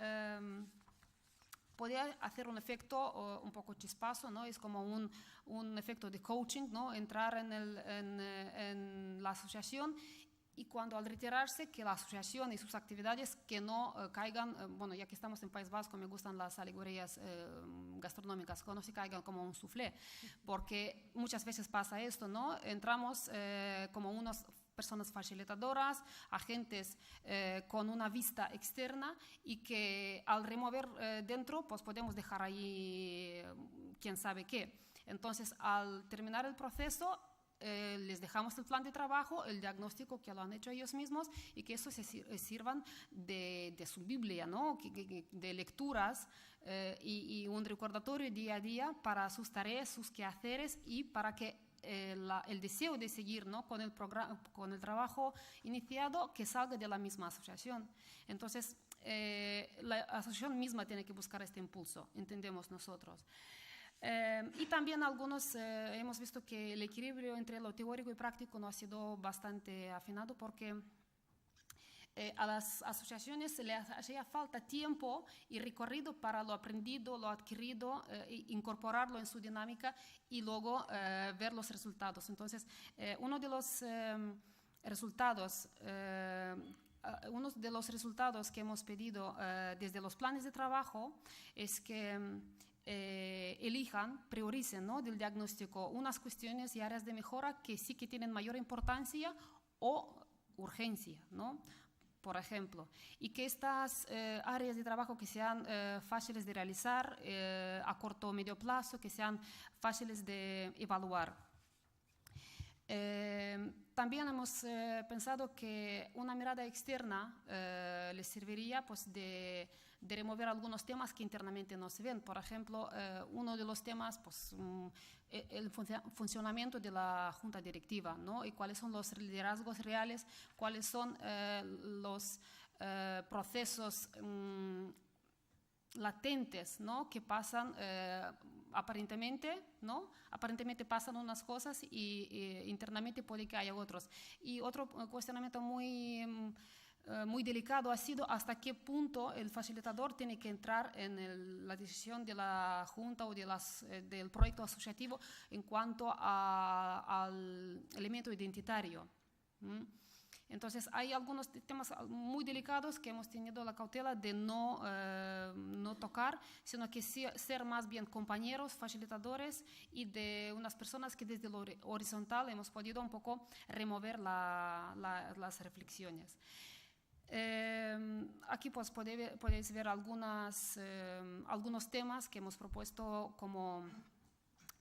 podía hacer un efecto un poco chispazo, ¿no? Es como un efecto de coaching, ¿no?, entrar en la asociación, y cuando al retirarse, que la asociación y sus actividades que no caigan, bueno, ya que estamos en País Vasco, me gustan las alegorías gastronómicas, que no se caigan como un soufflé, porque muchas veces pasa esto, ¿no? Entramos como unas personas facilitadoras, agentes con una vista externa, y que al remover dentro, pues podemos dejar ahí quién sabe qué. Entonces, al terminar el proceso, les dejamos el plan de trabajo, el diagnóstico que lo han hecho ellos mismos, y que eso se sirvan de su Biblia, ¿no?, de lecturas y un recordatorio día a día para sus tareas, sus quehaceres, y para que el deseo de seguir, ¿no?, con el trabajo iniciado, que salga de la misma asociación. Entonces, la asociación misma tiene que buscar este impulso, entendemos nosotros. Y también algunos hemos visto que el equilibrio entre lo teórico y práctico no ha sido bastante afinado porque a las asociaciones les hacía falta tiempo y recorrido para lo aprendido, lo adquirido, incorporarlo en su dinámica y luego ver los resultados. Entonces, uno de los resultados que hemos pedido desde los planes de trabajo es que elijan, prioricen, ¿no?, del diagnóstico unas cuestiones y áreas de mejora que sí que tienen mayor importancia o urgencia, ¿no? Por ejemplo, y que estas áreas de trabajo que sean fáciles de realizar a corto o medio plazo, que sean fáciles de evaluar. También hemos pensado que una mirada externa les serviría pues, de remover algunos temas que internamente no se ven. Por ejemplo, uno de los temas, pues, el funcionamiento de la junta directiva, ¿no? Y cuáles son los liderazgos reales, cuáles son los procesos latentes, ¿no?, que pasan aparentemente, ¿no? Aparentemente pasan unas cosas y internamente puede que haya otros. Y otro cuestionamiento muy delicado ha sido hasta qué punto el facilitador tiene que entrar en la decisión de la junta o del proyecto asociativo en cuanto al elemento identitario. Entonces, hay algunos temas muy delicados que hemos tenido la cautela de no tocar, sino que ser más bien compañeros, facilitadores y de unas personas que desde lo horizontal hemos podido un poco remover las reflexiones. Aquí pues podéis ver algunos temas que hemos propuesto como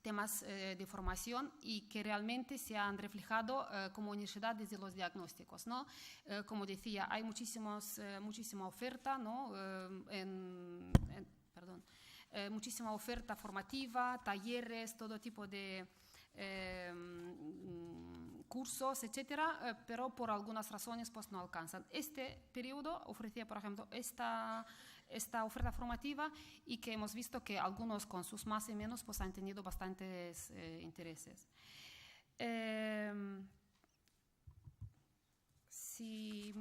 temas de formación y que realmente se han reflejado como necesidad desde los diagnósticos, ¿no? Como decía, hay muchísima oferta, ¿no? Muchísima oferta formativa, talleres, todo tipo de cursos, etcétera, pero por algunas razones pues no alcanzan. Este periodo ofrecía, por ejemplo, esta oferta formativa y que hemos visto que algunos con sus más y menos pues han tenido bastantes intereses. Si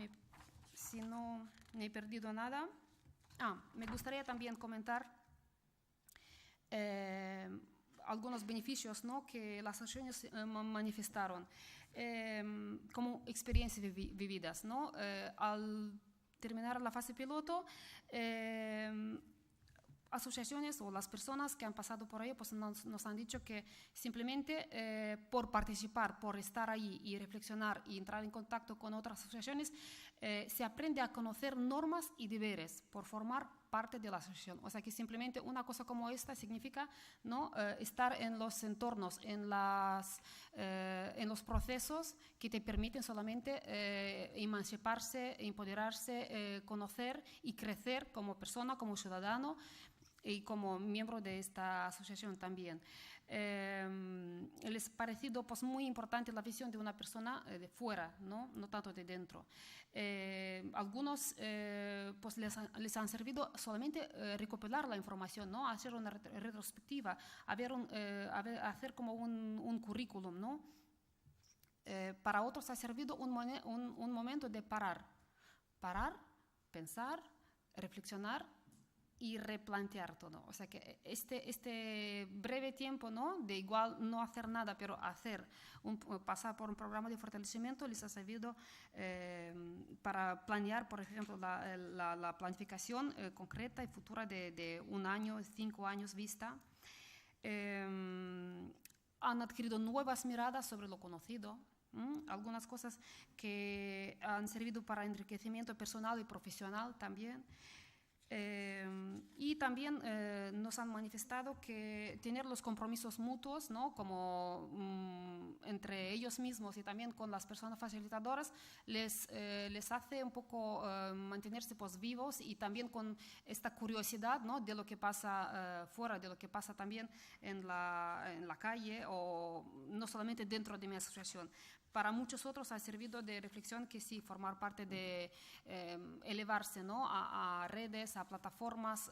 no me he perdido nada, me gustaría también comentar algunos beneficios, ¿no?, que las asociaciones manifestaron como experiencias vividas, ¿no? Al terminar la fase piloto, asociaciones o las personas que han pasado por ahí pues nos han dicho que simplemente por participar, por estar ahí y reflexionar y entrar en contacto con otras asociaciones, se aprende a conocer normas y deberes por formar parte de la asociación. O sea que simplemente una cosa como esta significa, ¿no?, estar en los entornos, en los procesos que te permiten solamente emanciparse, empoderarse, conocer y crecer como persona, como ciudadano y como miembro de esta asociación también. Les ha parecido pues, muy importante la visión de una persona de fuera, no tanto de dentro. Algunos pues les han servido solamente recopilar la información, ¿no?, hacer una retrospectiva, hacer como un currículum, ¿no? Para otros ha servido un momento de parar, pensar, reflexionar y replantear todo. O sea que este breve tiempo, ¿no?, de igual no hacer nada, pero pasar por un programa de fortalecimiento les ha servido para planear, por ejemplo, la planificación concreta y futura de 1 año, 5 años vista. Han adquirido nuevas miradas sobre lo conocido, algunas cosas que han servido para enriquecimiento personal y profesional también. Y también nos han manifestado que tener los compromisos mutuos, ¿no?, como entre ellos mismos y también con las personas facilitadoras les hace un poco mantenerse pues, vivos y también con esta curiosidad, ¿no?, de lo que pasa fuera, de lo que pasa también en la calle o no solamente dentro de mi asociación. para muchos otros ha servido de reflexión que sí, formar parte de elevarse, ¿no?, a redes, a plataformas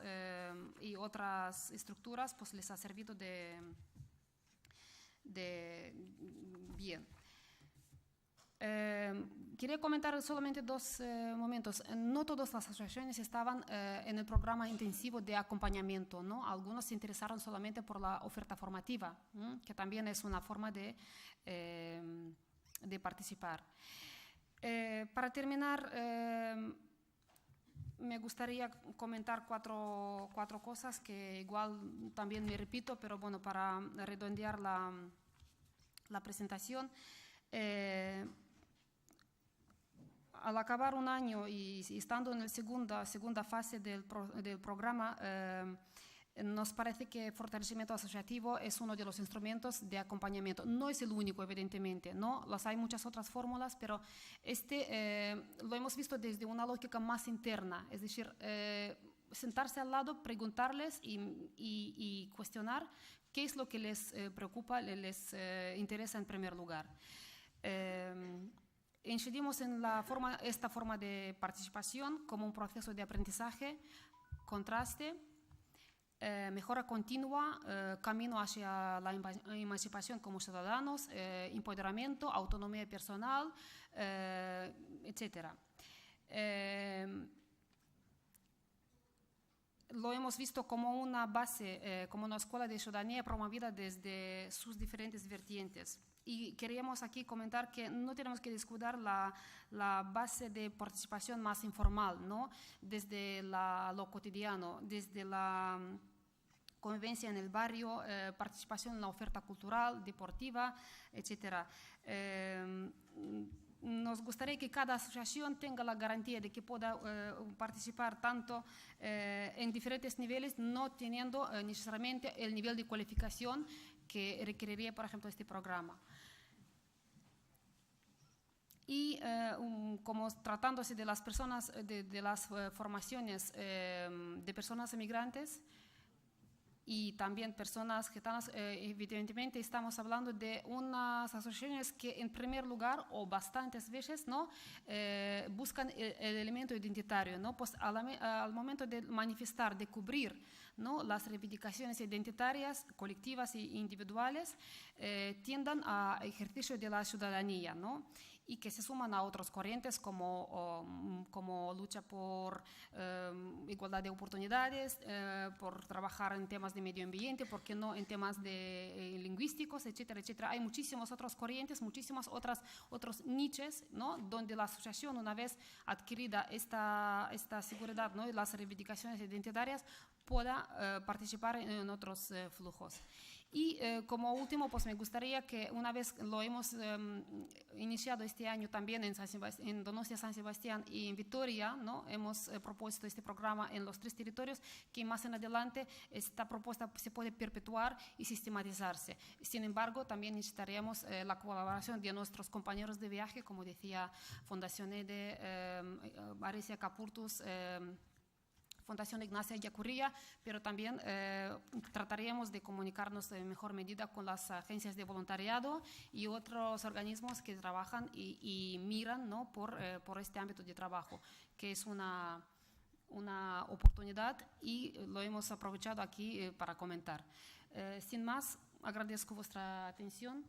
y otras estructuras, pues les ha servido de bien. Quería comentar solamente dos momentos. No todas las asociaciones estaban en el programa intensivo de acompañamiento, ¿no? Algunos se interesaron solamente por la oferta formativa, que también es una forma de participar. Para terminar, me gustaría comentar cuatro cosas que igual también me repito, pero bueno, para redondear la presentación. Al acabar un año y estando en la segunda fase del programa, nos parece que el fortalecimiento asociativo es uno de los instrumentos de acompañamiento. No es el único, evidentemente, ¿no? Hay muchas otras fórmulas, pero lo hemos visto desde una lógica más interna, es decir, sentarse al lado, preguntarles y cuestionar qué es lo que les preocupa, les interesa en primer lugar. Incidimos en esta forma de participación como un proceso de aprendizaje, contraste, mejora continua, camino hacia la emancipación como ciudadanos, empoderamiento, autonomía personal, etc. Lo hemos visto como una base, como una escuela de ciudadanía promovida desde sus diferentes vertientes. Y queríamos aquí comentar que no tenemos que descuidar la base de participación más informal, ¿no? Desde lo cotidiano, desde la convivencia en el barrio, participación en la oferta cultural, deportiva, etc. Nos gustaría que cada asociación tenga la garantía de que pueda participar tanto en diferentes niveles, no teniendo necesariamente el nivel de cualificación que requeriría, por ejemplo, este programa. Y como tratándose de las personas, de las formaciones de personas emigrantes y también personas gitanas, evidentemente estamos hablando de unas asociaciones que en primer lugar o bastantes veces, ¿no?, buscan el elemento identitario, ¿no? Pues al momento de manifestar, de cubrir, ¿no?, las reivindicaciones identitarias, colectivas e individuales, tiendan a ejercicio de la ciudadanía, ¿no?, y que se suman a otras corrientes como lucha por igualdad de oportunidades, por trabajar en temas de medio ambiente, ¿por qué no en temas lingüísticos, etcétera, etcétera? Hay muchísimas otras corrientes, muchísimas otros nichos, ¿no?, donde la asociación, una vez adquirida esta seguridad, ¿no?, y las reivindicaciones identitarias, pueda participar en otros flujos. Y como último, pues me gustaría que una vez lo hemos iniciado este año también en Donostia, San Sebastián y en Vitoria, ¿no?, hemos propuesto este programa en los 3 territorios, que más en adelante esta propuesta se puede perpetuar y sistematizarse. Sin embargo, también necesitaríamos la colaboración de nuestros compañeros de viaje, como decía Fundación EDE, Aresia Capurtus, Fundación Ignacia Ellacuría, pero también trataríamos de comunicarnos en mejor medida con las agencias de voluntariado y otros organismos que trabajan y miran, ¿no?, por este ámbito de trabajo, que es una oportunidad y lo hemos aprovechado aquí para comentar. Sin más, agradezco vuestra atención.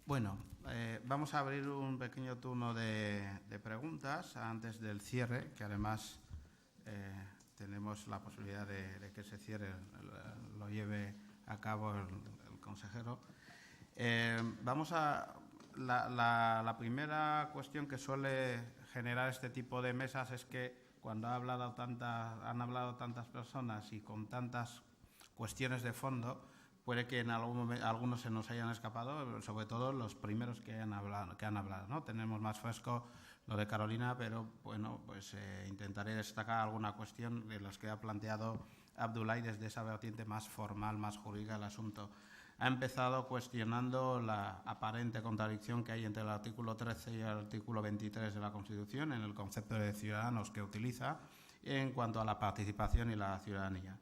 Bueno, vamos a abrir un pequeño turno de preguntas antes del cierre, que además tenemos la posibilidad de que ese cierre lo lleve a cabo el consejero. Vamos a la primera cuestión que suele generar este tipo de mesas es que cuando han hablado tantas personas y con tantas cuestiones de fondo, puede que en algún momento algunos se nos hayan escapado, sobre todo los primeros que han hablado, ¿no? Tenemos más fresco lo de Carolina, pero bueno, pues intentaré destacar alguna cuestión de las que ha planteado Abdullah desde esa vertiente más formal, más jurídica del asunto. Ha empezado cuestionando la aparente contradicción que hay entre el artículo 13 y el artículo 23 de la Constitución en el concepto de ciudadanos que utiliza en cuanto a la participación y la ciudadanía.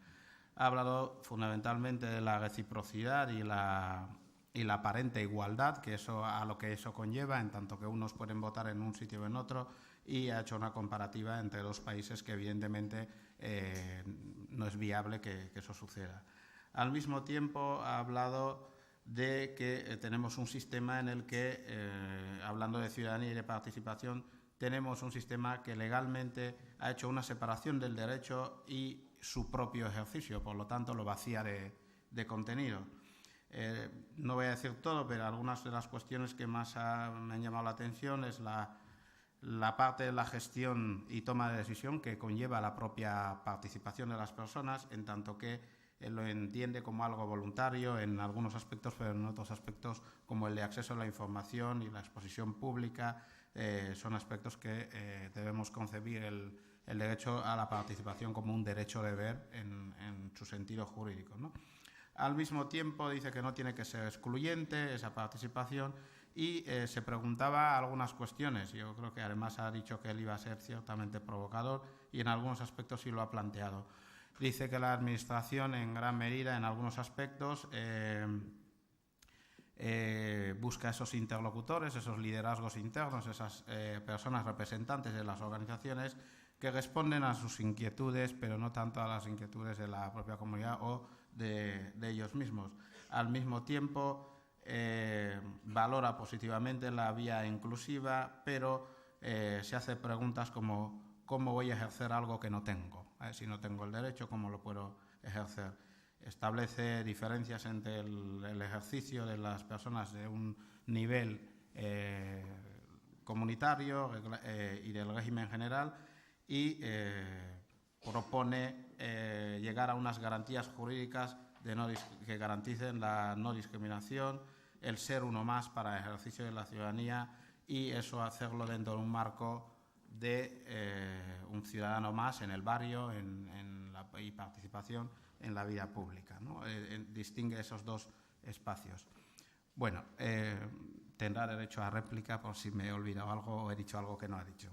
Ha hablado fundamentalmente de la reciprocidad y la aparente igualdad, que a lo que eso conlleva, en tanto que unos pueden votar en un sitio o en otro, y ha hecho una comparativa entre dos países que evidentemente no es viable que eso suceda. Al mismo tiempo ha hablado de que tenemos un sistema en el que, hablando de ciudadanía y de participación, tenemos un sistema que legalmente ha hecho una separación del derecho y su propio ejercicio, por lo tanto lo vacía de contenido. No voy a decir todo, pero algunas de las cuestiones que más me han llamado la atención es la parte de la gestión y toma de decisión que conlleva la propia participación de las personas, en tanto que lo entiende como algo voluntario en algunos aspectos, pero en otros aspectos, como el de acceso a la información y la exposición pública, son aspectos que debemos concebir el derecho a la participación como un derecho-deber en su sentido jurídico, ¿no? Al mismo tiempo dice que no tiene que ser excluyente esa participación y se preguntaba algunas cuestiones. Yo creo que además ha dicho que él iba a ser ciertamente provocador y en algunos aspectos sí lo ha planteado. Dice que la Administración, en gran medida, en algunos aspectos, busca esos interlocutores, esos liderazgos internos, esas personas representantes de las organizaciones que responden a sus inquietudes, pero no tanto a las inquietudes de la propia comunidad o de ellos mismos. Al mismo tiempo, valora positivamente la vía inclusiva, pero se hace preguntas como ¿cómo voy a ejercer algo que no tengo? Si no tengo el derecho, ¿cómo lo puedo ejercer? Establece diferencias entre el ejercicio de las personas de un nivel comunitario y del régimen general y propone llegar a unas garantías jurídicas que garanticen la no discriminación, el ser uno más para el ejercicio de la ciudadanía y eso hacerlo dentro de un marco de un ciudadano más en el barrio y participación en la vida pública, ¿no? Distingue esos dos espacios. Bueno, tendrá derecho a réplica por si me he olvidado algo o he dicho algo que no he dicho.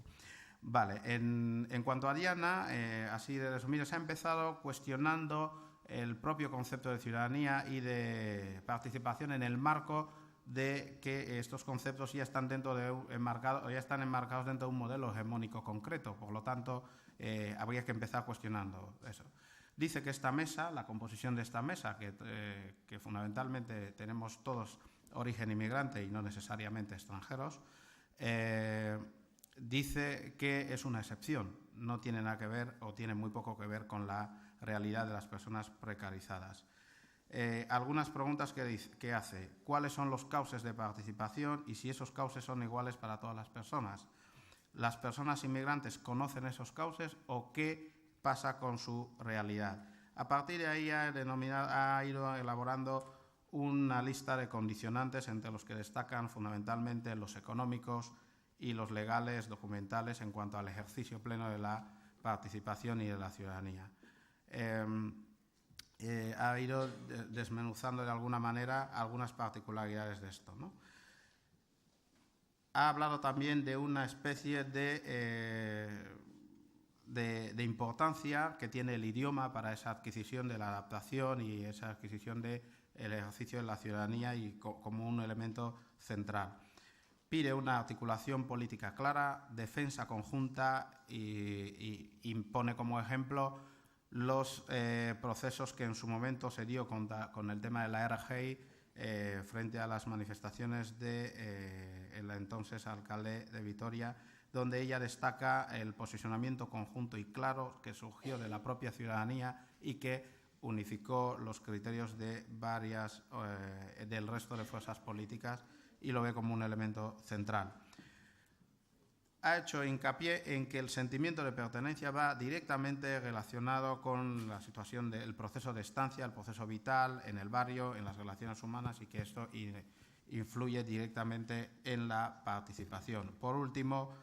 Vale, en cuanto a Diana, así de resumido, se ha empezado cuestionando el propio concepto de ciudadanía y de participación en el marco de que estos conceptos ya están enmarcados dentro de un modelo hegemónico concreto. Por lo tanto, habría que empezar cuestionando eso. Dice que esta mesa, la composición de esta mesa, que fundamentalmente tenemos todos origen inmigrante y no necesariamente extranjeros, dice que es una excepción, no tiene nada que ver o tiene muy poco que ver con la realidad de las personas precarizadas. Algunas preguntas que hace. ¿Cuáles son los cauces de participación y si esos cauces son iguales para todas las personas? ¿Las personas inmigrantes conocen esos cauces o qué pasa con su realidad? A partir de ahí ha ido elaborando una lista de condicionantes entre los que destacan fundamentalmente los económicos y los legales, documentales, en cuanto al ejercicio pleno de la participación y de la ciudadanía. Ha ido desmenuzando de alguna manera algunas particularidades de esto, ¿no? Ha hablado también de una especie de importancia que tiene el idioma para esa adquisición de la adaptación y esa adquisición del ejercicio de la ciudadanía y como un elemento central. Pide una articulación política clara, defensa conjunta y pone como ejemplo los procesos que en su momento se dio con el tema de la RGI frente a las manifestaciones del entonces alcalde de Vitoria, donde ella destaca el posicionamiento conjunto y claro que surgió de la propia ciudadanía y que unificó los criterios de del resto de fuerzas políticas y lo ve como un elemento central. Ha hecho hincapié en que el sentimiento de pertenencia va directamente relacionado con la situación del proceso de estancia, el proceso vital en el barrio, en las relaciones humanas y que esto influye directamente en la participación. Por último,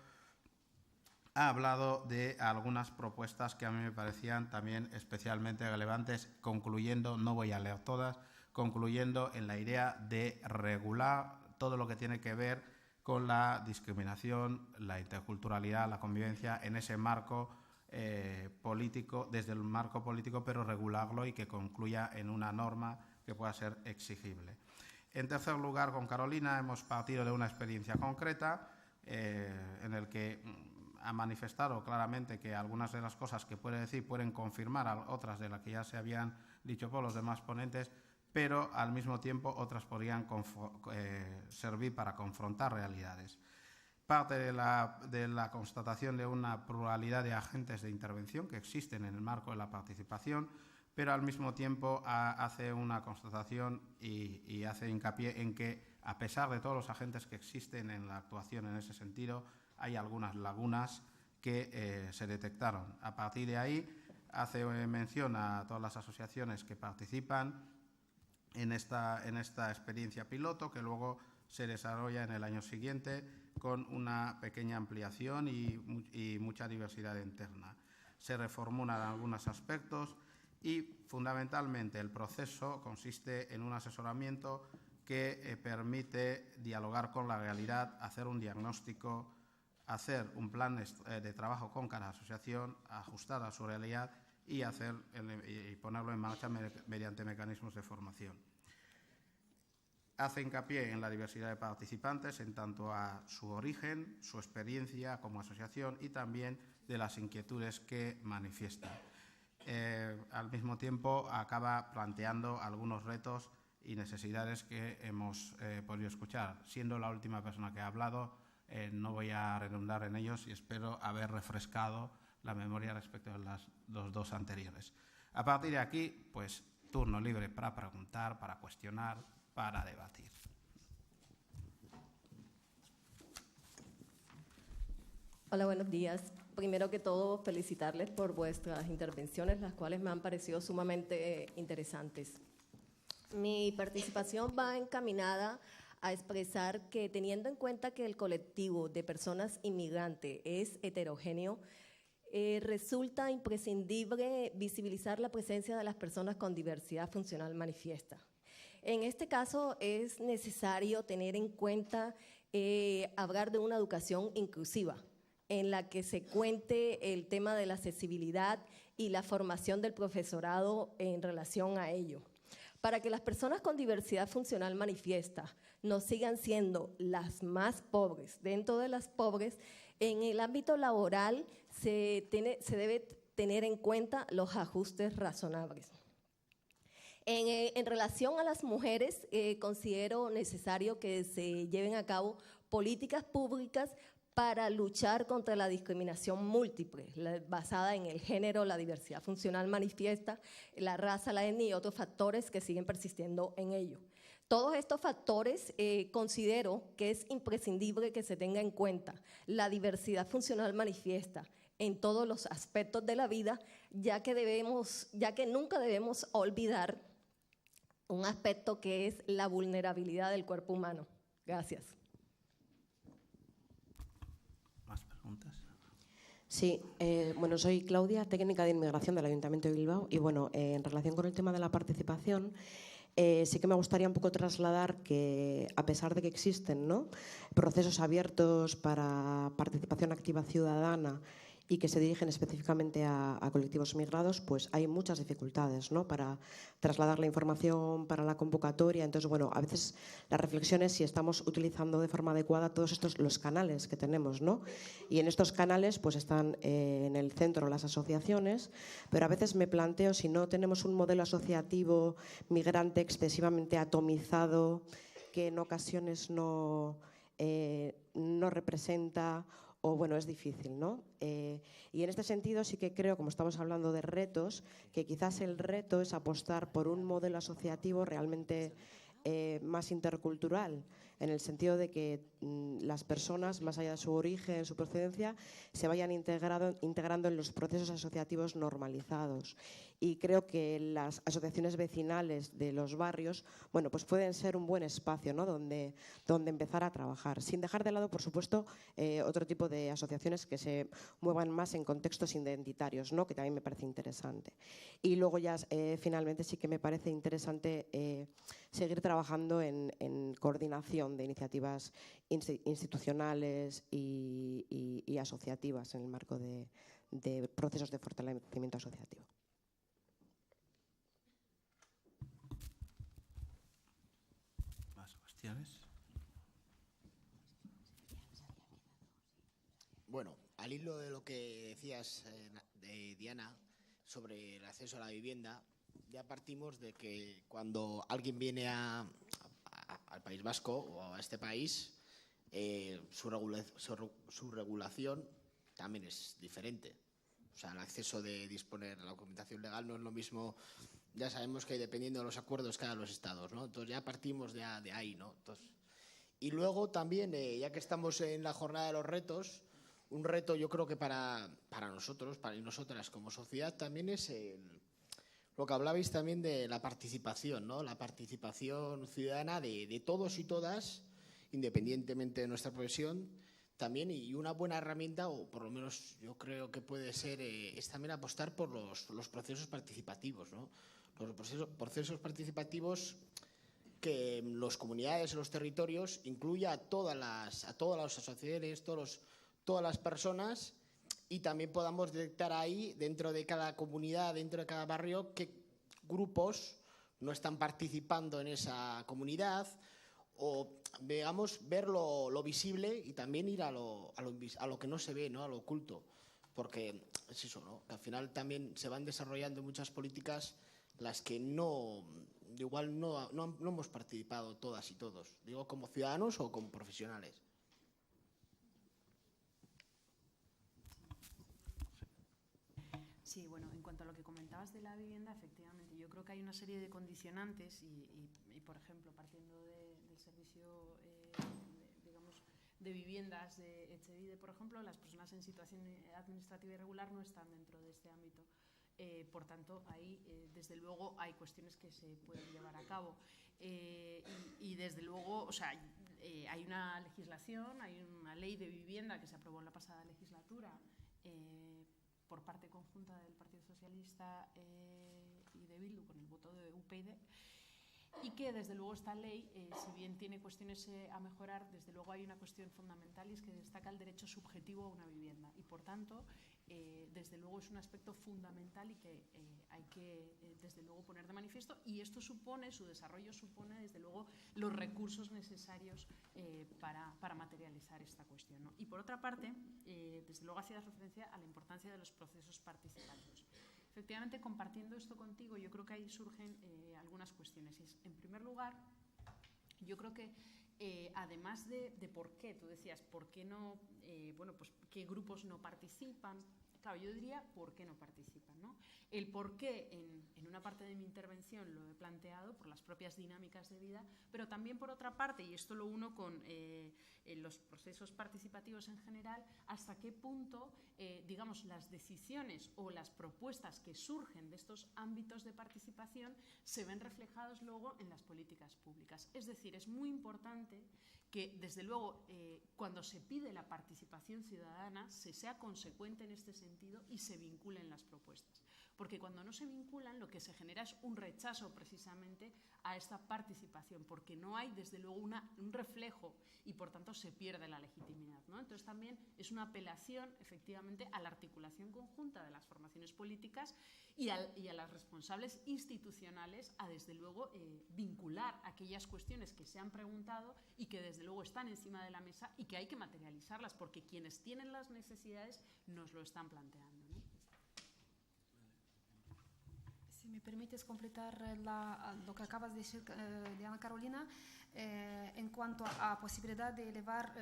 ha hablado de algunas propuestas que a mí me parecían también especialmente relevantes, concluyendo, no voy a leer todas, concluyendo en la idea de regular todo lo que tiene que ver con la discriminación, la interculturalidad, la convivencia en ese marco político, desde el marco político, pero regularlo y que concluya en una norma que pueda ser exigible. En tercer lugar, con Carolina hemos partido de una experiencia concreta en el que ha manifestado claramente que algunas de las cosas que puede decir pueden confirmar otras de las que ya se habían dicho por los demás ponentes, pero al mismo tiempo otras podrían servir para confrontar realidades. Parte de la constatación de una pluralidad de agentes de intervención que existen en el marco de la participación, pero al mismo tiempo hace una constatación y hace hincapié en que, a pesar de todos los agentes que existen en la actuación en ese sentido, hay algunas lagunas que se detectaron. A partir de ahí, hace mención a todas las asociaciones que participan en esta experiencia piloto, que luego se desarrolla en el año siguiente con una pequeña ampliación y mucha diversidad interna. Se reformulan algunos aspectos y, fundamentalmente, el proceso consiste en un asesoramiento que permite dialogar con la realidad, hacer un diagnóstico, hacer un plan de trabajo con cada asociación, ajustar a su realidad y ponerlo en marcha mediante mecanismos de formación. Hace hincapié en la diversidad de participantes en tanto a su origen, su experiencia como asociación y también de las inquietudes que manifiestan. Al mismo tiempo, acaba planteando algunos retos y necesidades que hemos podido escuchar. Siendo la última persona que ha hablado, no voy a redundar en ellos y espero haber refrescado la memoria respecto de los dos anteriores. A partir de aquí, pues, turno libre para preguntar, para cuestionar, para debatir. Hola, buenos días. Primero que todo, felicitarles por vuestras intervenciones, las cuales me han parecido sumamente interesantes. Mi participación va encaminada a expresar que, teniendo en cuenta que el colectivo de personas inmigrantes es heterogéneo, resulta imprescindible visibilizar la presencia de las personas con diversidad funcional manifiesta. En este caso es necesario tener en cuenta hablar de una educación inclusiva, en la que se cuente el tema de la accesibilidad y la formación del profesorado en relación a ello. Para que las personas con diversidad funcional manifiesta no sigan siendo las más pobres dentro de las pobres, en el ámbito laboral se debe tener en cuenta los ajustes razonables. En relación a las mujeres, considero necesario que se lleven a cabo políticas públicas para luchar contra la discriminación múltiple, basada en el género, la diversidad funcional manifiesta, la raza, la etnia y otros factores que siguen persistiendo en ello. Todos estos factores considero que es imprescindible que se tenga en cuenta la diversidad funcional manifiesta en todos los aspectos de la vida, ya que nunca debemos olvidar un aspecto que es la vulnerabilidad del cuerpo humano. Gracias. ¿Más preguntas? Sí, bueno, soy Claudia, técnica de inmigración del Ayuntamiento de Bilbao y bueno, en relación con el tema de la participación, sí que me gustaría un poco trasladar que, a pesar de que existen, ¿no?, procesos abiertos para participación activa ciudadana y que se dirigen específicamente a colectivos migrados, pues hay muchas dificultades, ¿no?, para trasladar la información, para la convocatoria. Entonces, bueno, a veces la reflexión es si estamos utilizando de forma adecuada todos estos los canales que tenemos, ¿no? Y en estos canales pues están en el centro las asociaciones, pero a veces me planteo si no tenemos un modelo asociativo migrante excesivamente atomizado, que en ocasiones no representa, o bueno, es difícil, ¿no? Y en este sentido sí que creo, como estamos hablando de retos, que quizás el reto es apostar por un modelo asociativo realmente más intercultural, en el sentido de que las personas, más allá de su origen, su procedencia, se vayan integrando en los procesos asociativos normalizados. Y creo que las asociaciones vecinales de los barrios, bueno, pues pueden ser un buen espacio, ¿no?, donde empezar a trabajar, sin dejar de lado, por supuesto, otro tipo de asociaciones que se muevan más en contextos identitarios, ¿no?, que también me parece interesante. Y luego ya, finalmente, sí que me parece interesante seguir trabajando en coordinación de iniciativas institucionales y asociativas en el marco de de procesos de fortalecimiento asociativo. ¿Más cuestiones? Bueno, al hilo de lo que decías, Diana, sobre el acceso a la vivienda, ya partimos de que cuando alguien viene al País Vasco o a este país, su regulación también es diferente. O sea, el acceso de disponer de la documentación legal no es lo mismo. Ya sabemos que dependiendo de los acuerdos que hagan los estados, ¿no? Entonces ya partimos de ahí, ¿no? Entonces, y luego también, ya que estamos en la jornada de los retos, un reto yo creo que para nosotros, para nosotras como sociedad, también es lo que hablabais también de la participación, ¿no? La participación ciudadana de todos y todas, independientemente de nuestra profesión, también, y una buena herramienta, o por lo menos yo creo que puede ser, es también apostar por los procesos participativos, ¿no? Los procesos participativos que en las comunidades, en los territorios, incluya a todas las asociaciones, todas las personas, y también podamos detectar ahí, dentro de cada comunidad, dentro de cada barrio, qué grupos no están participando en esa comunidad, o digamos, ver lo visible y también ir a lo que no se ve, ¿no? A lo oculto, porque es eso, ¿no? Que al final también se van desarrollando muchas políticas las que igual no hemos participado todas y todos, digo, como ciudadanos o como profesionales. Sí, bueno, en cuanto a lo que comentabas de la vivienda, efectivamente, yo creo que hay una serie de condicionantes y por ejemplo, partiendo del servicio, digamos, de viviendas de Etxebide, por ejemplo, las personas en situación administrativa irregular no están dentro de este ámbito. Por tanto, ahí, desde luego, hay cuestiones que se pueden llevar a cabo. Y desde luego, o sea, hay una legislación, hay una ley de vivienda que se aprobó en la pasada legislatura, por parte conjunta del Partido Socialista y de Bildu, con el voto de UPyD, y que desde luego esta ley, si bien tiene cuestiones a mejorar, desde luego hay una cuestión fundamental, y es que destaca el derecho subjetivo a una vivienda, y por tanto desde luego es un aspecto fundamental y que hay que desde luego poner de manifiesto, y esto supone, su desarrollo supone desde luego los recursos necesarios para materializar esta cuestión, ¿no? Y por otra parte, desde luego hacías referencia a la importancia de los procesos participativos. Efectivamente, compartiendo esto contigo, yo creo que ahí surgen algunas cuestiones. En primer lugar, yo creo que además de por qué, tú decías, por qué no, bueno, pues qué grupos no participan. Claro, yo diría por qué no participan, ¿no? El por qué en una parte de mi intervención lo he planteado por las propias dinámicas de vida, pero también por otra parte, y esto lo uno con los procesos participativos en general, hasta qué punto, digamos, las decisiones o las propuestas que surgen de estos ámbitos de participación se ven reflejados luego en las políticas públicas. Es decir, es muy importante que, desde luego, cuando se pide la participación ciudadana, se sea consecuente en este sentido y se vinculen las propuestas. Porque cuando no se vinculan, lo que se genera es un rechazo precisamente a esta participación, porque no hay, desde luego, un reflejo y, por tanto, se pierde la legitimidad, ¿no? Entonces, también es una apelación, efectivamente, a la articulación conjunta de las formaciones políticas y a las responsables institucionales a, desde luego, vincular aquellas cuestiones que se han preguntado y que, desde luego, están encima de la mesa y que hay que materializarlas, porque quienes tienen las necesidades nos lo están planteando, ¿no? Si me permites completar lo que acabas de decir, Diana Carolina, en cuanto a posibilidad de elevar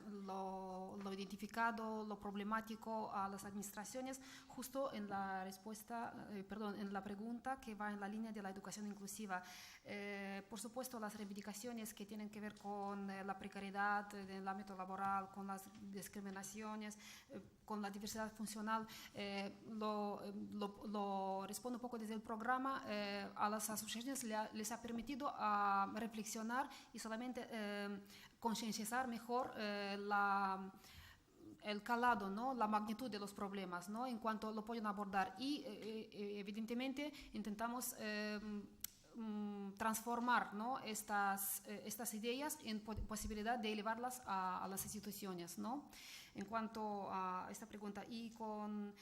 lo identificado, lo problemático a las administraciones, justo en la respuesta, en la pregunta que va en la línea de la educación inclusiva. Por supuesto, las reivindicaciones que tienen que ver con la precariedad en el ámbito laboral, con las discriminaciones, con la diversidad funcional, lo respondo un poco desde el programa. A las asociaciones les ha permitido reflexionar y solamente concienciar mejor el calado, ¿no? La magnitud de los problemas, ¿no? En cuanto lo pueden abordar, y evidentemente intentamos transformar, ¿no? estas ideas en posibilidad de elevarlas a las instituciones, ¿no? En cuanto a esta pregunta, y con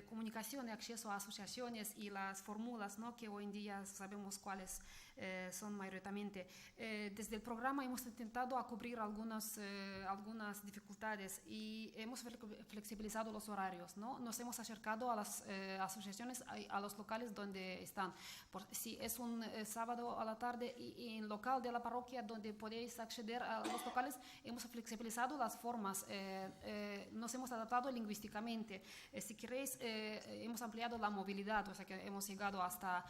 comunicación y acceso a asociaciones y las fórmulas, ¿no?, que hoy en día sabemos cuáles son mayoritariamente, desde el programa hemos intentado a cubrir algunas dificultades y hemos flexibilizado los horarios, ¿no? Nos hemos acercado a las asociaciones, a los locales donde están. Si es un sábado a la tarde y en local de la parroquia donde podéis acceder a los locales, hemos flexibilizado las formas, nos hemos adaptado lingüísticamente. Si queréis, hemos ampliado la movilidad, o sea que hemos llegado hasta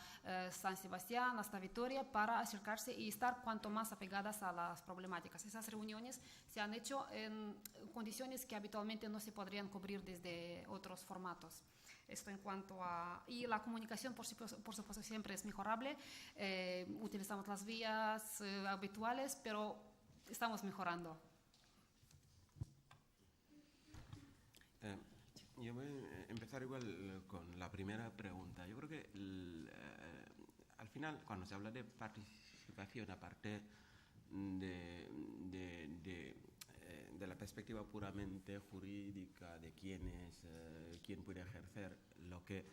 San Sebastián, hasta Vitoria, para acercarse y estar cuanto más apegadas a las problemáticas. Esas reuniones se han hecho en condiciones que habitualmente no se podrían cubrir desde otros formatos. Esto en cuanto a... Y la comunicación, por supuesto, siempre es mejorable. Utilizamos las vías habituales, pero estamos mejorando. Yo voy a empezar igual con la primera pregunta. Yo creo que al final, cuando se habla de participación, aparte de la perspectiva puramente jurídica de quién puede ejercer, lo que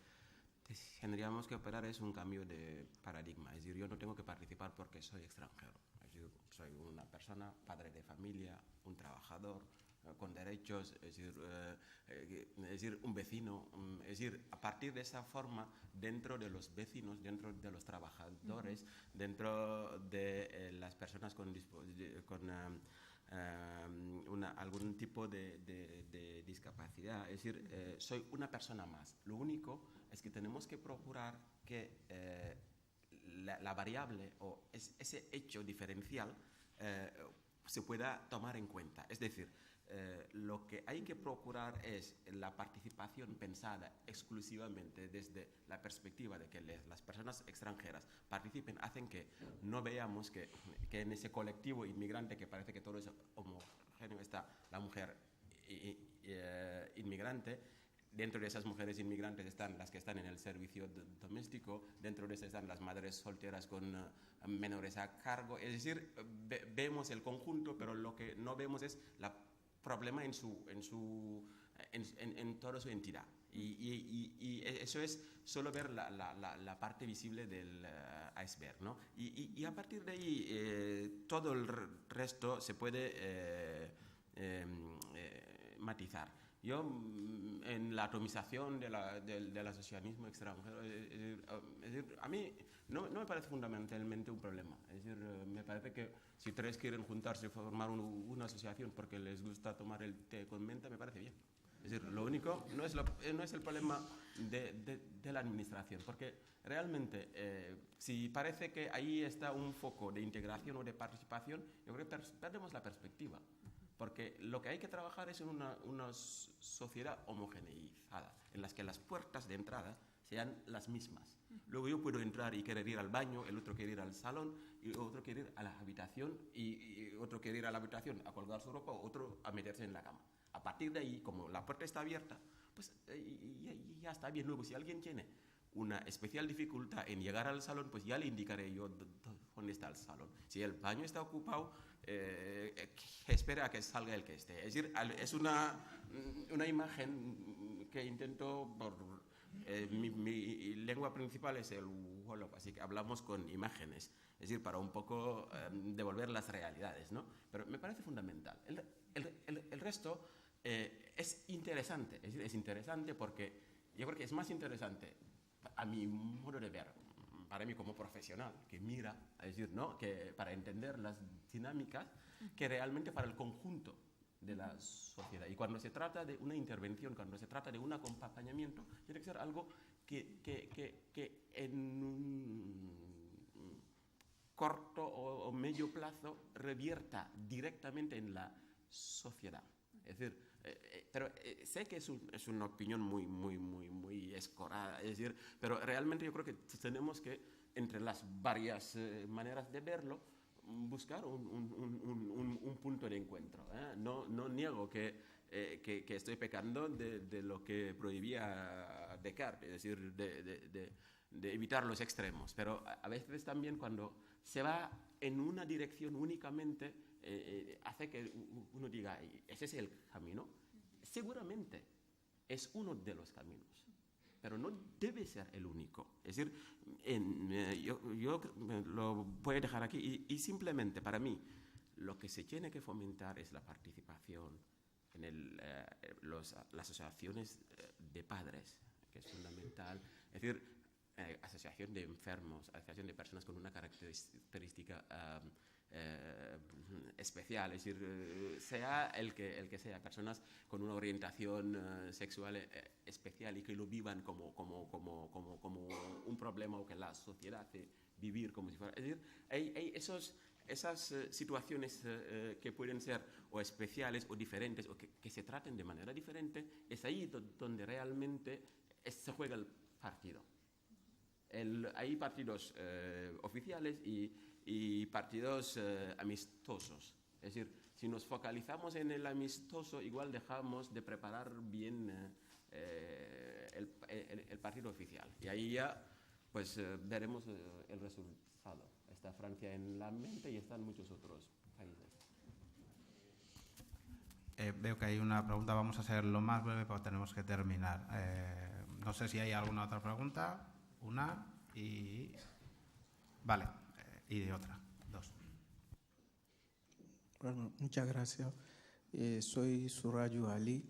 tendríamos que operar es un cambio de paradigma. Es decir, yo no tengo que participar porque soy extranjero. Es decir, soy una persona, padre de familia, un trabajador, con derechos, es decir, un vecino. Es decir, a partir de esa forma, dentro de los vecinos, dentro de los trabajadores, dentro de las personas con algún tipo de discapacidad, es decir, soy una persona más. Lo único es que tenemos que procurar que la variable o ese hecho diferencial se pueda tomar en cuenta. Es decir, lo que hay que procurar es la participación pensada exclusivamente desde la perspectiva de que las personas extranjeras participen, hacen que no veamos que en ese colectivo inmigrante, que parece que todo es homogéneo, está la mujer inmigrante. Dentro de esas mujeres inmigrantes están las que están en el servicio doméstico, dentro de esas están las madres solteras con menores a cargo. Es decir, vemos el conjunto, pero lo que no vemos es el problema en toda su entidad. Y eso es solo ver la parte visible del iceberg, ¿no? Y a partir de ahí todo el resto se puede matizar. Yo, en la atomización del asociacionismo extranjero, es decir, a mí no me parece fundamentalmente un problema. Es decir, me parece que si tres quieren juntarse y formar una asociación porque les gusta tomar el té con menta, me parece bien. Es decir, lo único no es el problema de la administración, porque realmente si parece que ahí está un foco de integración o de participación, yo creo que perdemos la perspectiva. Porque lo que hay que trabajar es en una sociedad homogeneizada, en las que las puertas de entrada sean las mismas. Luego yo puedo entrar y querer ir al baño, el otro quiere ir al salón, y otro quiere ir a la habitación, y otro quiere ir a la habitación a colgar su ropa, otro a meterse en la cama. A partir de ahí, como la puerta está abierta, pues ya está bien. Luego, si alguien tiene una especial dificultad en llegar al salón, pues ya le indicaré yo dónde está el salón. Si el baño está ocupado, espera a que salga el que esté. Es decir, es una imagen que intento, mi lengua principal es el Wolof, así que hablamos con imágenes, es decir, para un poco devolver las realidades, ¿no? Pero me parece fundamental. El resto es interesante, es decir, es interesante porque yo creo que es más interesante, a mi modo de ver, para mí como profesional, que mira, es decir, ¿no?, que para entender las dinámicas, que realmente para el conjunto de la sociedad. Y cuando se trata de una intervención, cuando se trata de un acompañamiento, tiene que ser algo que en un corto o medio plazo revierta directamente en la sociedad. Es decir, pero sé que es una opinión muy escorada, es decir, pero realmente yo creo que tenemos que, entre las varias maneras de verlo, buscar un punto de encuentro. No niego que estoy pecando de lo que prohibía Descartes, es decir, de evitar los extremos, pero a veces también cuando se va en una dirección únicamente, hace que uno diga, ¿ese es el camino? seguramente es uno de los caminos, pero no debe ser el único. Es decir, yo lo voy a dejar aquí y simplemente para mí lo que se tiene que fomentar es la participación en las asociaciones de padres, que es fundamental. Es decir, asociación de enfermos, asociación de personas con una característica especial, es decir, sea el que sea, personas con una orientación sexual especial y que lo vivan como un problema o que la sociedad hace vivir como si fuera. Es decir, hay esas situaciones que pueden ser o especiales o diferentes o que se traten de manera diferente, es ahí donde realmente se juega el partido. Hay partidos oficiales y partidos amistosos. Es decir, si nos focalizamos en el amistoso, igual dejamos de preparar bien el partido oficial. Y ahí ya pues veremos el resultado. Está Francia en la mente y están muchos otros países. Veo que hay una pregunta, vamos a ser lo más breve porque tenemos que terminar. No sé si hay alguna otra pregunta. Una y... Vale, y de otra, dos. Bueno, muchas gracias. Soy Surayu Ali.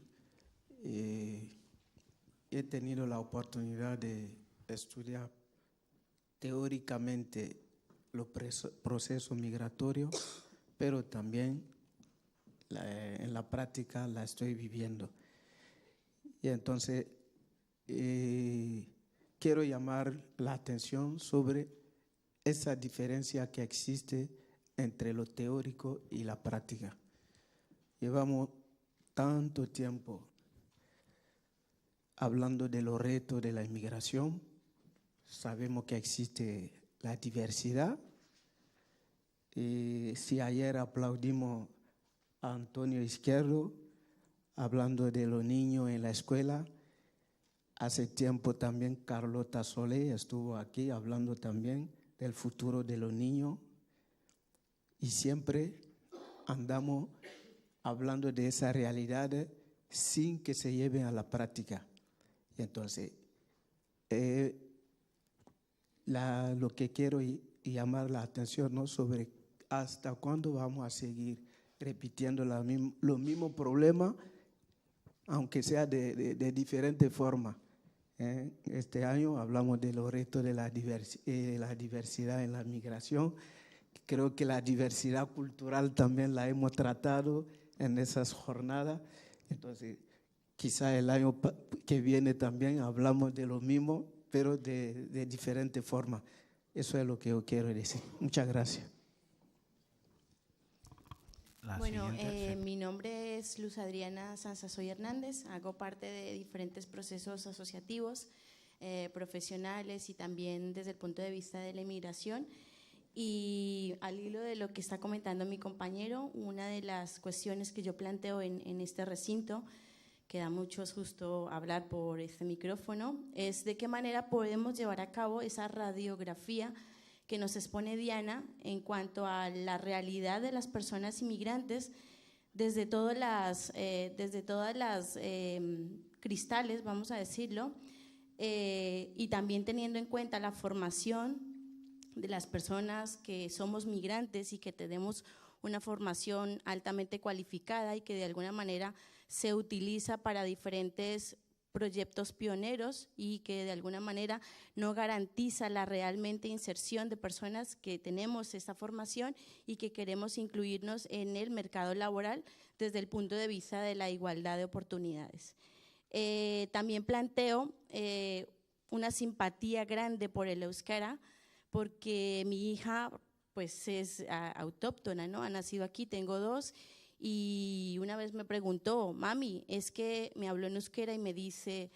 He tenido la oportunidad de estudiar teóricamente los procesos migratorios, pero también en la práctica la estoy viviendo. Y entonces quiero llamar la atención sobre esa diferencia que existe entre lo teórico y la práctica. Llevamos tanto tiempo hablando de los retos de la inmigración, sabemos que existe la diversidad. Si ayer aplaudimos a Antonio Izquierdo hablando de los niños en la escuela, hace tiempo también Carlota Solé estuvo aquí hablando también del futuro de los niños y siempre andamos hablando de esa realidad sin que se lleven a la práctica. Y entonces, lo que quiero llamar la atención, ¿no?, sobre hasta cuándo vamos a seguir repitiendo los mismos problemas, aunque sea de diferente forma. Este año hablamos de los retos de la diversidad en la migración. Creo que la diversidad cultural también la hemos tratado en esas jornadas. Entonces, quizá el año que viene también hablamos de lo mismo, pero de diferente forma. Eso es lo que yo quiero decir. Muchas gracias. Bueno, mi nombre es Luz Adriana Sansasoy Hernández, hago parte de diferentes procesos asociativos, profesionales y también desde el punto de vista de la inmigración. Y al hilo de lo que está comentando mi compañero, una de las cuestiones que yo planteo en este recinto, que da mucho susto hablar por este micrófono, es de qué manera podemos llevar a cabo esa radiografía que nos expone Diana en cuanto a la realidad de las personas inmigrantes desde todas las cristales, vamos a decirlo, y también teniendo en cuenta la formación de las personas que somos migrantes y que tenemos una formación altamente cualificada y que de alguna manera se utiliza para diferentes proyectos pioneros y que de alguna manera no garantiza la realmente inserción de personas que tenemos esta formación y que queremos incluirnos en el mercado laboral desde el punto de vista de la igualdad de oportunidades. También planteo una simpatía grande por el euskera, porque mi hija pues es autóctona, ¿no? Ha nacido aquí, tengo dos. Y una vez me preguntó, mami, es que me habló en euskera y me dice,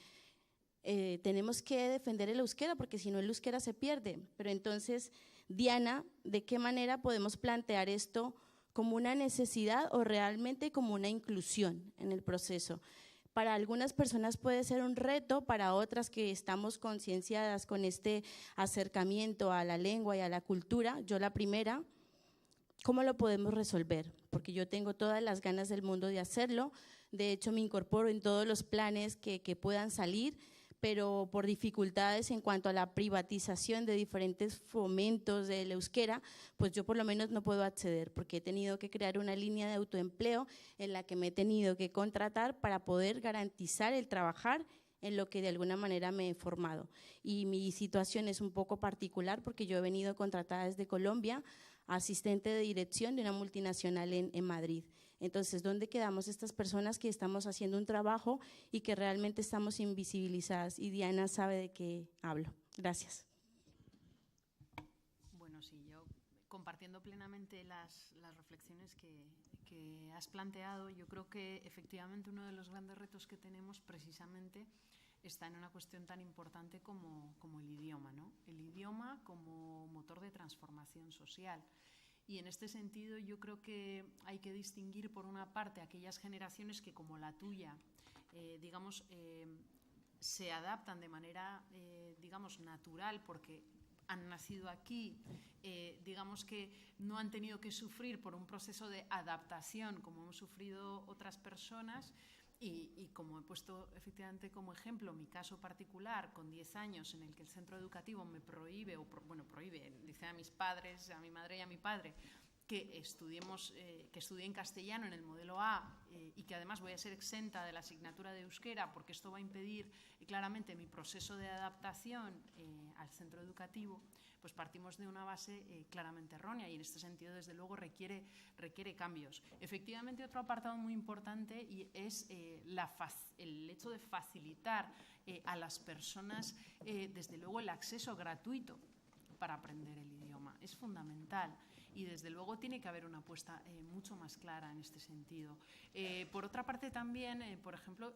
tenemos que defender el euskera porque si no el euskera se pierde. Pero entonces, Diana, ¿de qué manera podemos plantear esto como una necesidad o realmente como una inclusión en el proceso? Para algunas personas puede ser un reto, para otras que estamos concienciadas con este acercamiento a la lengua y a la cultura, yo la primera. ¿Cómo lo podemos resolver? Porque yo tengo todas las ganas del mundo de hacerlo. De hecho, me incorporo en todos los planes que puedan salir, pero por dificultades en cuanto a la privatización de diferentes fomentos del euskera, pues yo por lo menos no puedo acceder, porque he tenido que crear una línea de autoempleo en la que me he tenido que contratar para poder garantizar el trabajar en lo que de alguna manera me he formado. Y mi situación es un poco particular porque yo he venido contratada desde Colombia, asistente de dirección de una multinacional en Madrid. Entonces, ¿dónde quedamos estas personas que estamos haciendo un trabajo y que realmente estamos invisibilizadas? Y Diana sabe de qué hablo. Gracias. Bueno, sí, yo compartiendo plenamente las reflexiones que has planteado, yo creo que efectivamente uno de los grandes retos que tenemos precisamente está en una cuestión tan importante como el idioma, ¿no? El idioma como motor de transformación social. Y en este sentido yo creo que hay que distinguir por una parte aquellas generaciones que como la tuya, se adaptan de manera, natural porque han nacido aquí, digamos que no han tenido que sufrir por un proceso de adaptación como hemos sufrido otras personas. Y como he puesto efectivamente como ejemplo mi caso particular con 10 años en el que el centro educativo me prohíbe, dice a mis padres, a mi madre y a mi padre, que estudie en castellano en el modelo A y que además voy a ser exenta de la asignatura de euskera porque esto va a impedir claramente mi proceso de adaptación al centro educativo, pues partimos de una base claramente errónea y en este sentido desde luego requiere cambios. Efectivamente otro apartado muy importante y es el hecho de facilitar a las personas desde luego el acceso gratuito para aprender el idioma. Es fundamental. Y desde luego tiene que haber una apuesta mucho más clara en este sentido. Por otra parte también, por ejemplo,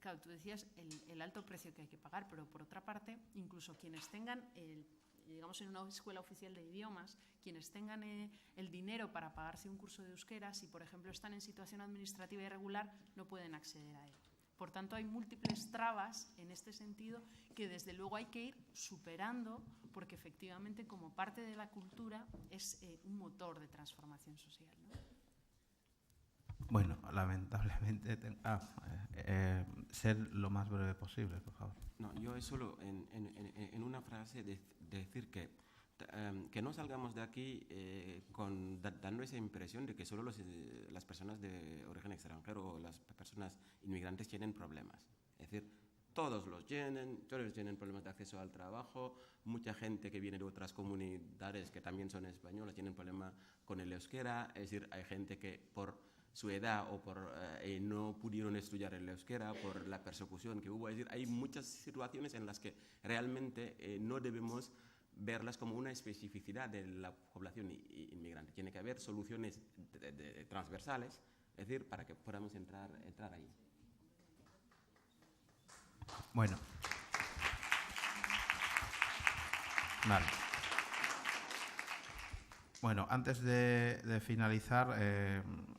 claro, tú decías el alto precio que hay que pagar, pero por otra parte, incluso quienes tengan, digamos en una escuela oficial de idiomas, quienes tengan el dinero para pagarse un curso de euskera, si por ejemplo están en situación administrativa irregular, no pueden acceder a él. Por tanto, hay múltiples trabas en este sentido que desde luego hay que ir superando porque efectivamente como parte de la cultura es un motor de transformación social, ¿no? Bueno, lamentablemente, ser lo más breve posible, por favor. No, yo es solo en una frase decir que no salgamos de aquí dando esa impresión de que solo las personas de origen extranjero o las personas inmigrantes tienen problemas. Es decir, todos tienen problemas de acceso al trabajo, mucha gente que viene de otras comunidades que también son españolas tienen problemas con el euskera, es decir, hay gente que por su edad o por no pudieron estudiar el euskera, por la persecución que hubo, es decir, hay muchas situaciones en las que realmente no debemos verlas como una especificidad de la población inmigrante. Tiene que haber soluciones transversales, es decir, para que podamos entrar ahí. Bueno. Vale. Bueno, antes de finalizar,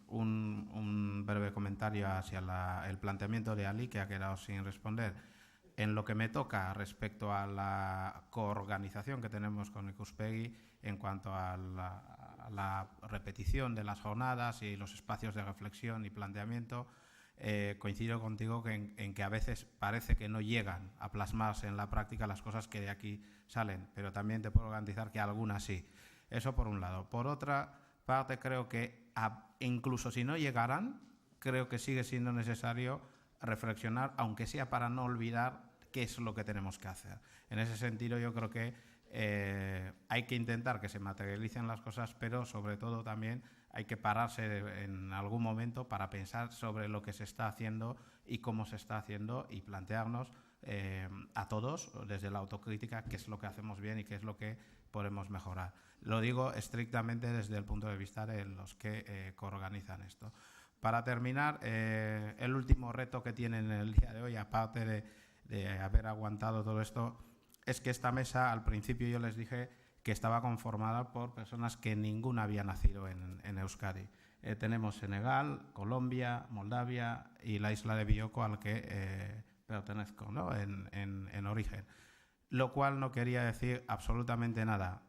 un breve comentario hacia el planteamiento de Ali, que ha quedado sin responder. En lo que me toca respecto a la coorganización que tenemos con Ikuspegi en cuanto a la repetición de las jornadas y los espacios de reflexión y planteamiento, coincido contigo en que a veces parece que no llegan a plasmarse en la práctica las cosas que de aquí salen, pero también te puedo garantizar que algunas sí. Eso por un lado. Por otra parte, creo que incluso si no llegaran, creo que sigue siendo necesario reflexionar, aunque sea para no olvidar qué es lo que tenemos que hacer. En ese sentido, yo creo que hay que intentar que se materialicen las cosas, pero sobre todo también hay que pararse en algún momento para pensar sobre lo que se está haciendo y cómo se está haciendo y plantearnos a todos, desde la autocrítica, qué es lo que hacemos bien y qué es lo que podemos mejorar. Lo digo estrictamente desde el punto de vista de los que coorganizan esto. Para terminar, el último reto que tienen en el día de hoy, aparte de haber aguantado todo esto, es que esta mesa, al principio yo les dije que estaba conformada por personas que ninguna había nacido en Euskadi. Tenemos Senegal, Colombia, Moldavia y la isla de Bioko, al que pertenezco, ¿no? en origen. Lo cual no quería decir absolutamente nada,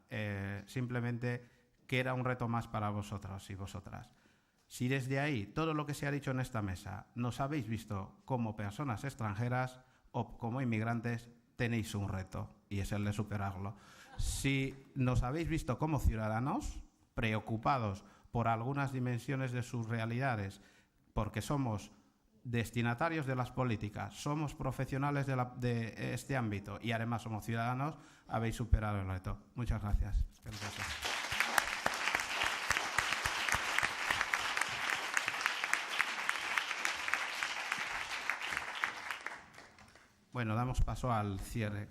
simplemente que era un reto más para vosotros y vosotras. Si desde ahí todo lo que se ha dicho en esta mesa nos habéis visto como personas extranjeras o como inmigrantes, tenéis un reto y es el de superarlo. Si nos habéis visto como ciudadanos preocupados por algunas dimensiones de sus realidades, porque somos destinatarios de las políticas, somos profesionales de este ámbito y además somos ciudadanos, habéis superado el reto. Muchas gracias. Bueno, damos paso al cierre.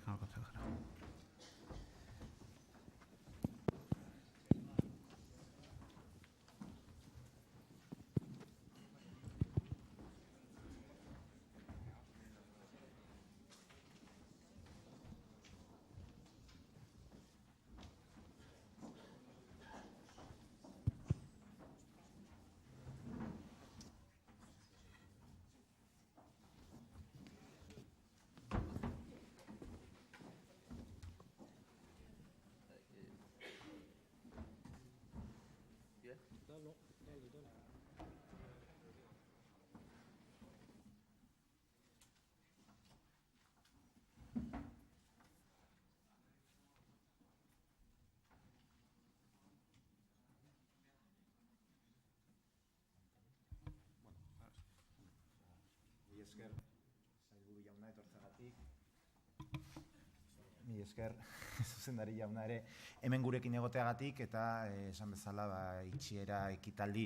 Mi esker, zuzendari jauna ere, hemen gurekin egoteagatik eta esan bezala itxiera ekitaldi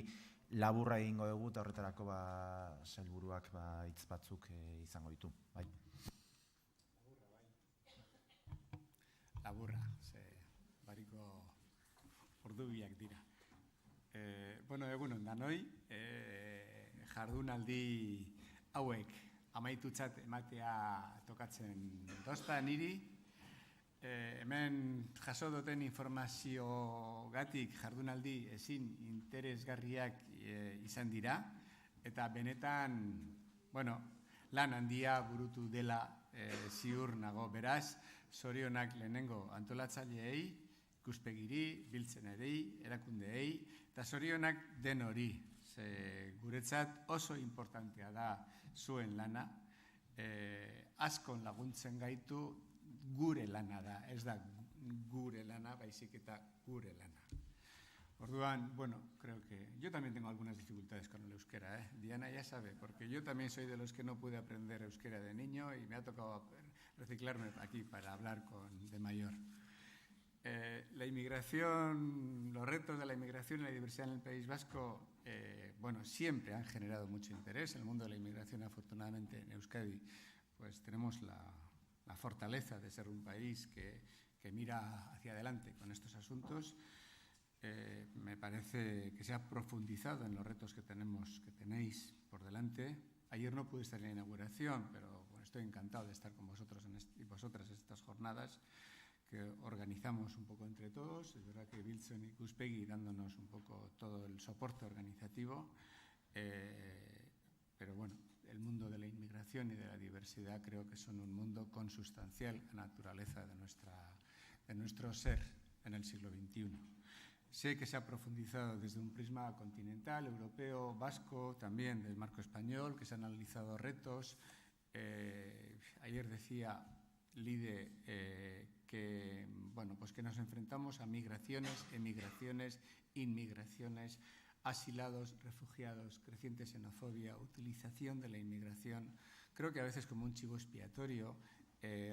laburra egingo dugu eta horretarako sailburuak hitz batzuk izango ditu. Bai. Laburra, ze bariko ordubiak dira. Bueno, egunon danoi, jardunaldi hauek amaitutzat ematea tokatzen dozta niri. Hemen jaso duten informaziogatik jardunaldi ezin interesgarriak izan dira eta benetan, bueno, lan handia burutu dela ziur nago. Beraz, zorionak lehenengo antolatzaileei, ikuspegiri, biltzenei, erakundeei, eta zorionak den hori. Guretzat oso importantea da zuen lana, askon laguntzen gaitu gure lana da, ez da gure lana, baizik eta gure lana. Orduan, bueno, creo que yo también tengo algunas dificultades con el euskera, Diana ya sabe, porque yo también soy de los que no pude aprender euskera de niño y me ha tocado reciclarme aquí para hablar de mayor. La inmigración, los retos de la inmigración y la diversidad en el País Vasco, bueno, siempre han generado mucho interés. En el mundo de la inmigración, afortunadamente, en Euskadi, pues tenemos la fortaleza de ser un país que mira hacia adelante con estos asuntos. Me parece que se ha profundizado en los retos que tenéis por delante. Ayer no pude estar en la inauguración, pero bueno, estoy encantado de estar con vosotros y vosotras en estas jornadas que organizamos un poco entre todos. Es verdad que Biltzen y Ikuspegi dándonos un poco todo el soporte organizativo, pero bueno, el mundo de la inmigración y de la diversidad creo que son un mundo consustancial a la naturaleza de nuestro ser en el siglo XXI. Sé que se ha profundizado desde un prisma continental, europeo, vasco, también del marco español, que se han analizado retos. Ayer decía Lide que, bueno, pues que nos enfrentamos a migraciones, emigraciones, inmigraciones, asilados, refugiados, creciente xenofobia, utilización de la inmigración, creo que a veces como un chivo expiatorio,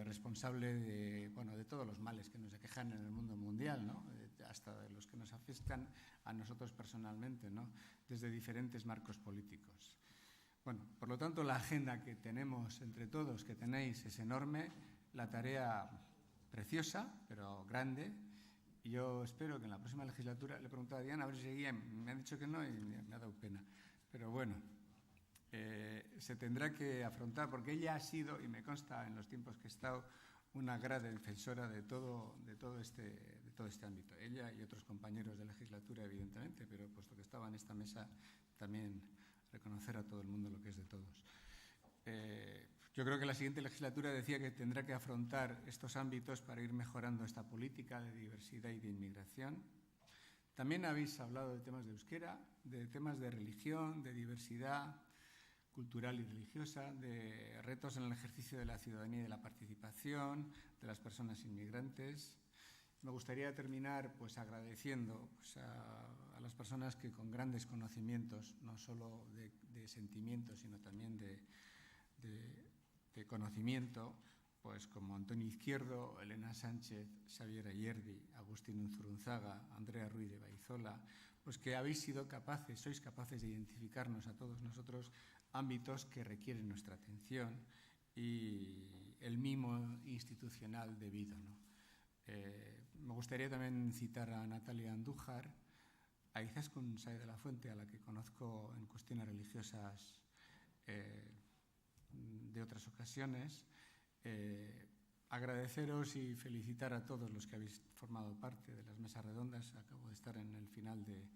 responsable de todos los males que nos aquejan en el mundo mundial, ¿no? Hasta de los que nos afectan a nosotros personalmente, ¿no? Desde diferentes marcos políticos. Bueno, por lo tanto, la agenda que tenemos entre todos, que tenéis, es enorme, la tarea preciosa, pero grande. Y yo espero que en la próxima legislatura, le he preguntado a Diana a ver si seguía, me han dicho que no y me ha dado pena. Pero bueno, se tendrá que afrontar, porque ella ha sido, y me consta en los tiempos que he estado, una gran defensora de todo este ámbito. Ella y otros compañeros de legislatura, evidentemente, pero puesto que estaba en esta mesa, también reconocer a todo el mundo lo que es de todos. Yo creo que la siguiente legislatura decía que tendrá que afrontar estos ámbitos para ir mejorando esta política de diversidad y de inmigración. También habéis hablado de temas de euskera, de temas de religión, de diversidad cultural y religiosa, de retos en el ejercicio de la ciudadanía y de la participación, de las personas inmigrantes. Me gustaría terminar pues, agradeciendo pues, a las personas que con grandes conocimientos, no solo de sentimientos, sino también de conocimiento, pues como Antonio Izquierdo, Elena Sánchez, Xavier Ayerdi, Agustín Unzurunzaga, Andrea Ruiz de Baizola, pues que sois capaces de identificarnos a todos nosotros ámbitos que requieren nuestra atención y el mimo institucional debido, ¿no? Me gustaría también citar a Natalia Andújar, a Izaskun Saez de la Fuente, a la que conozco en cuestiones religiosas de otras ocasiones. Agradeceros y felicitar a todos los que habéis formado parte de las mesas redondas. Acabo de estar en el final de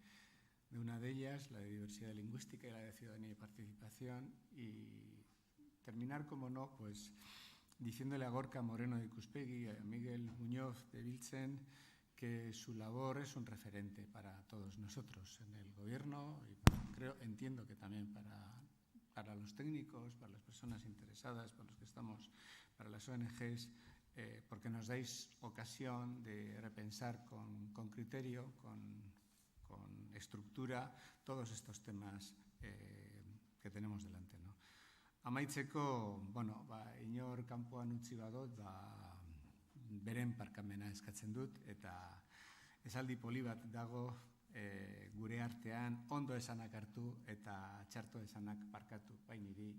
una de ellas, la de diversidad lingüística y la de ciudadanía y participación, y terminar, como no, pues diciéndole a Gorka Moreno de Ikuspegi y a Miguel Muñoz de Biltzen que su labor es un referente para todos nosotros en el gobierno y entiendo que también para los técnicos, para las personas interesadas, para los que estamos, para las ONGs, porque nos dais ocasión de repensar con criterio, con estructura, todos estos temas que tenemos delante, ¿no? Amaitzeko, bueno, inor kanpoan utzi badot, beren parkamena eskatzen dut, eta esaldi poli bat dago gure artean, ondo esanak hartu eta txarto esanak parkatu, bai niri,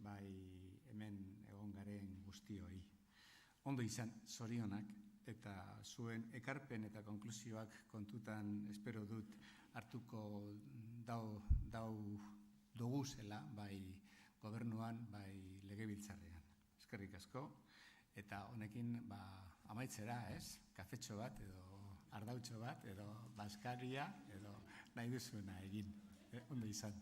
bai hemen egon garen guztioi. Ondo izan, zorionak, eta zuen ekarpen eta konklusioak kontutan espero dut hartuko doguzela, bai gobernuan, bai legebiltzarrean. Eskerrik asko, eta honekin amaitzera, ez? Kafetxo bat, edo ardautxo bat, edo baskaria, edo nahi duzuena egin. Ondo izan.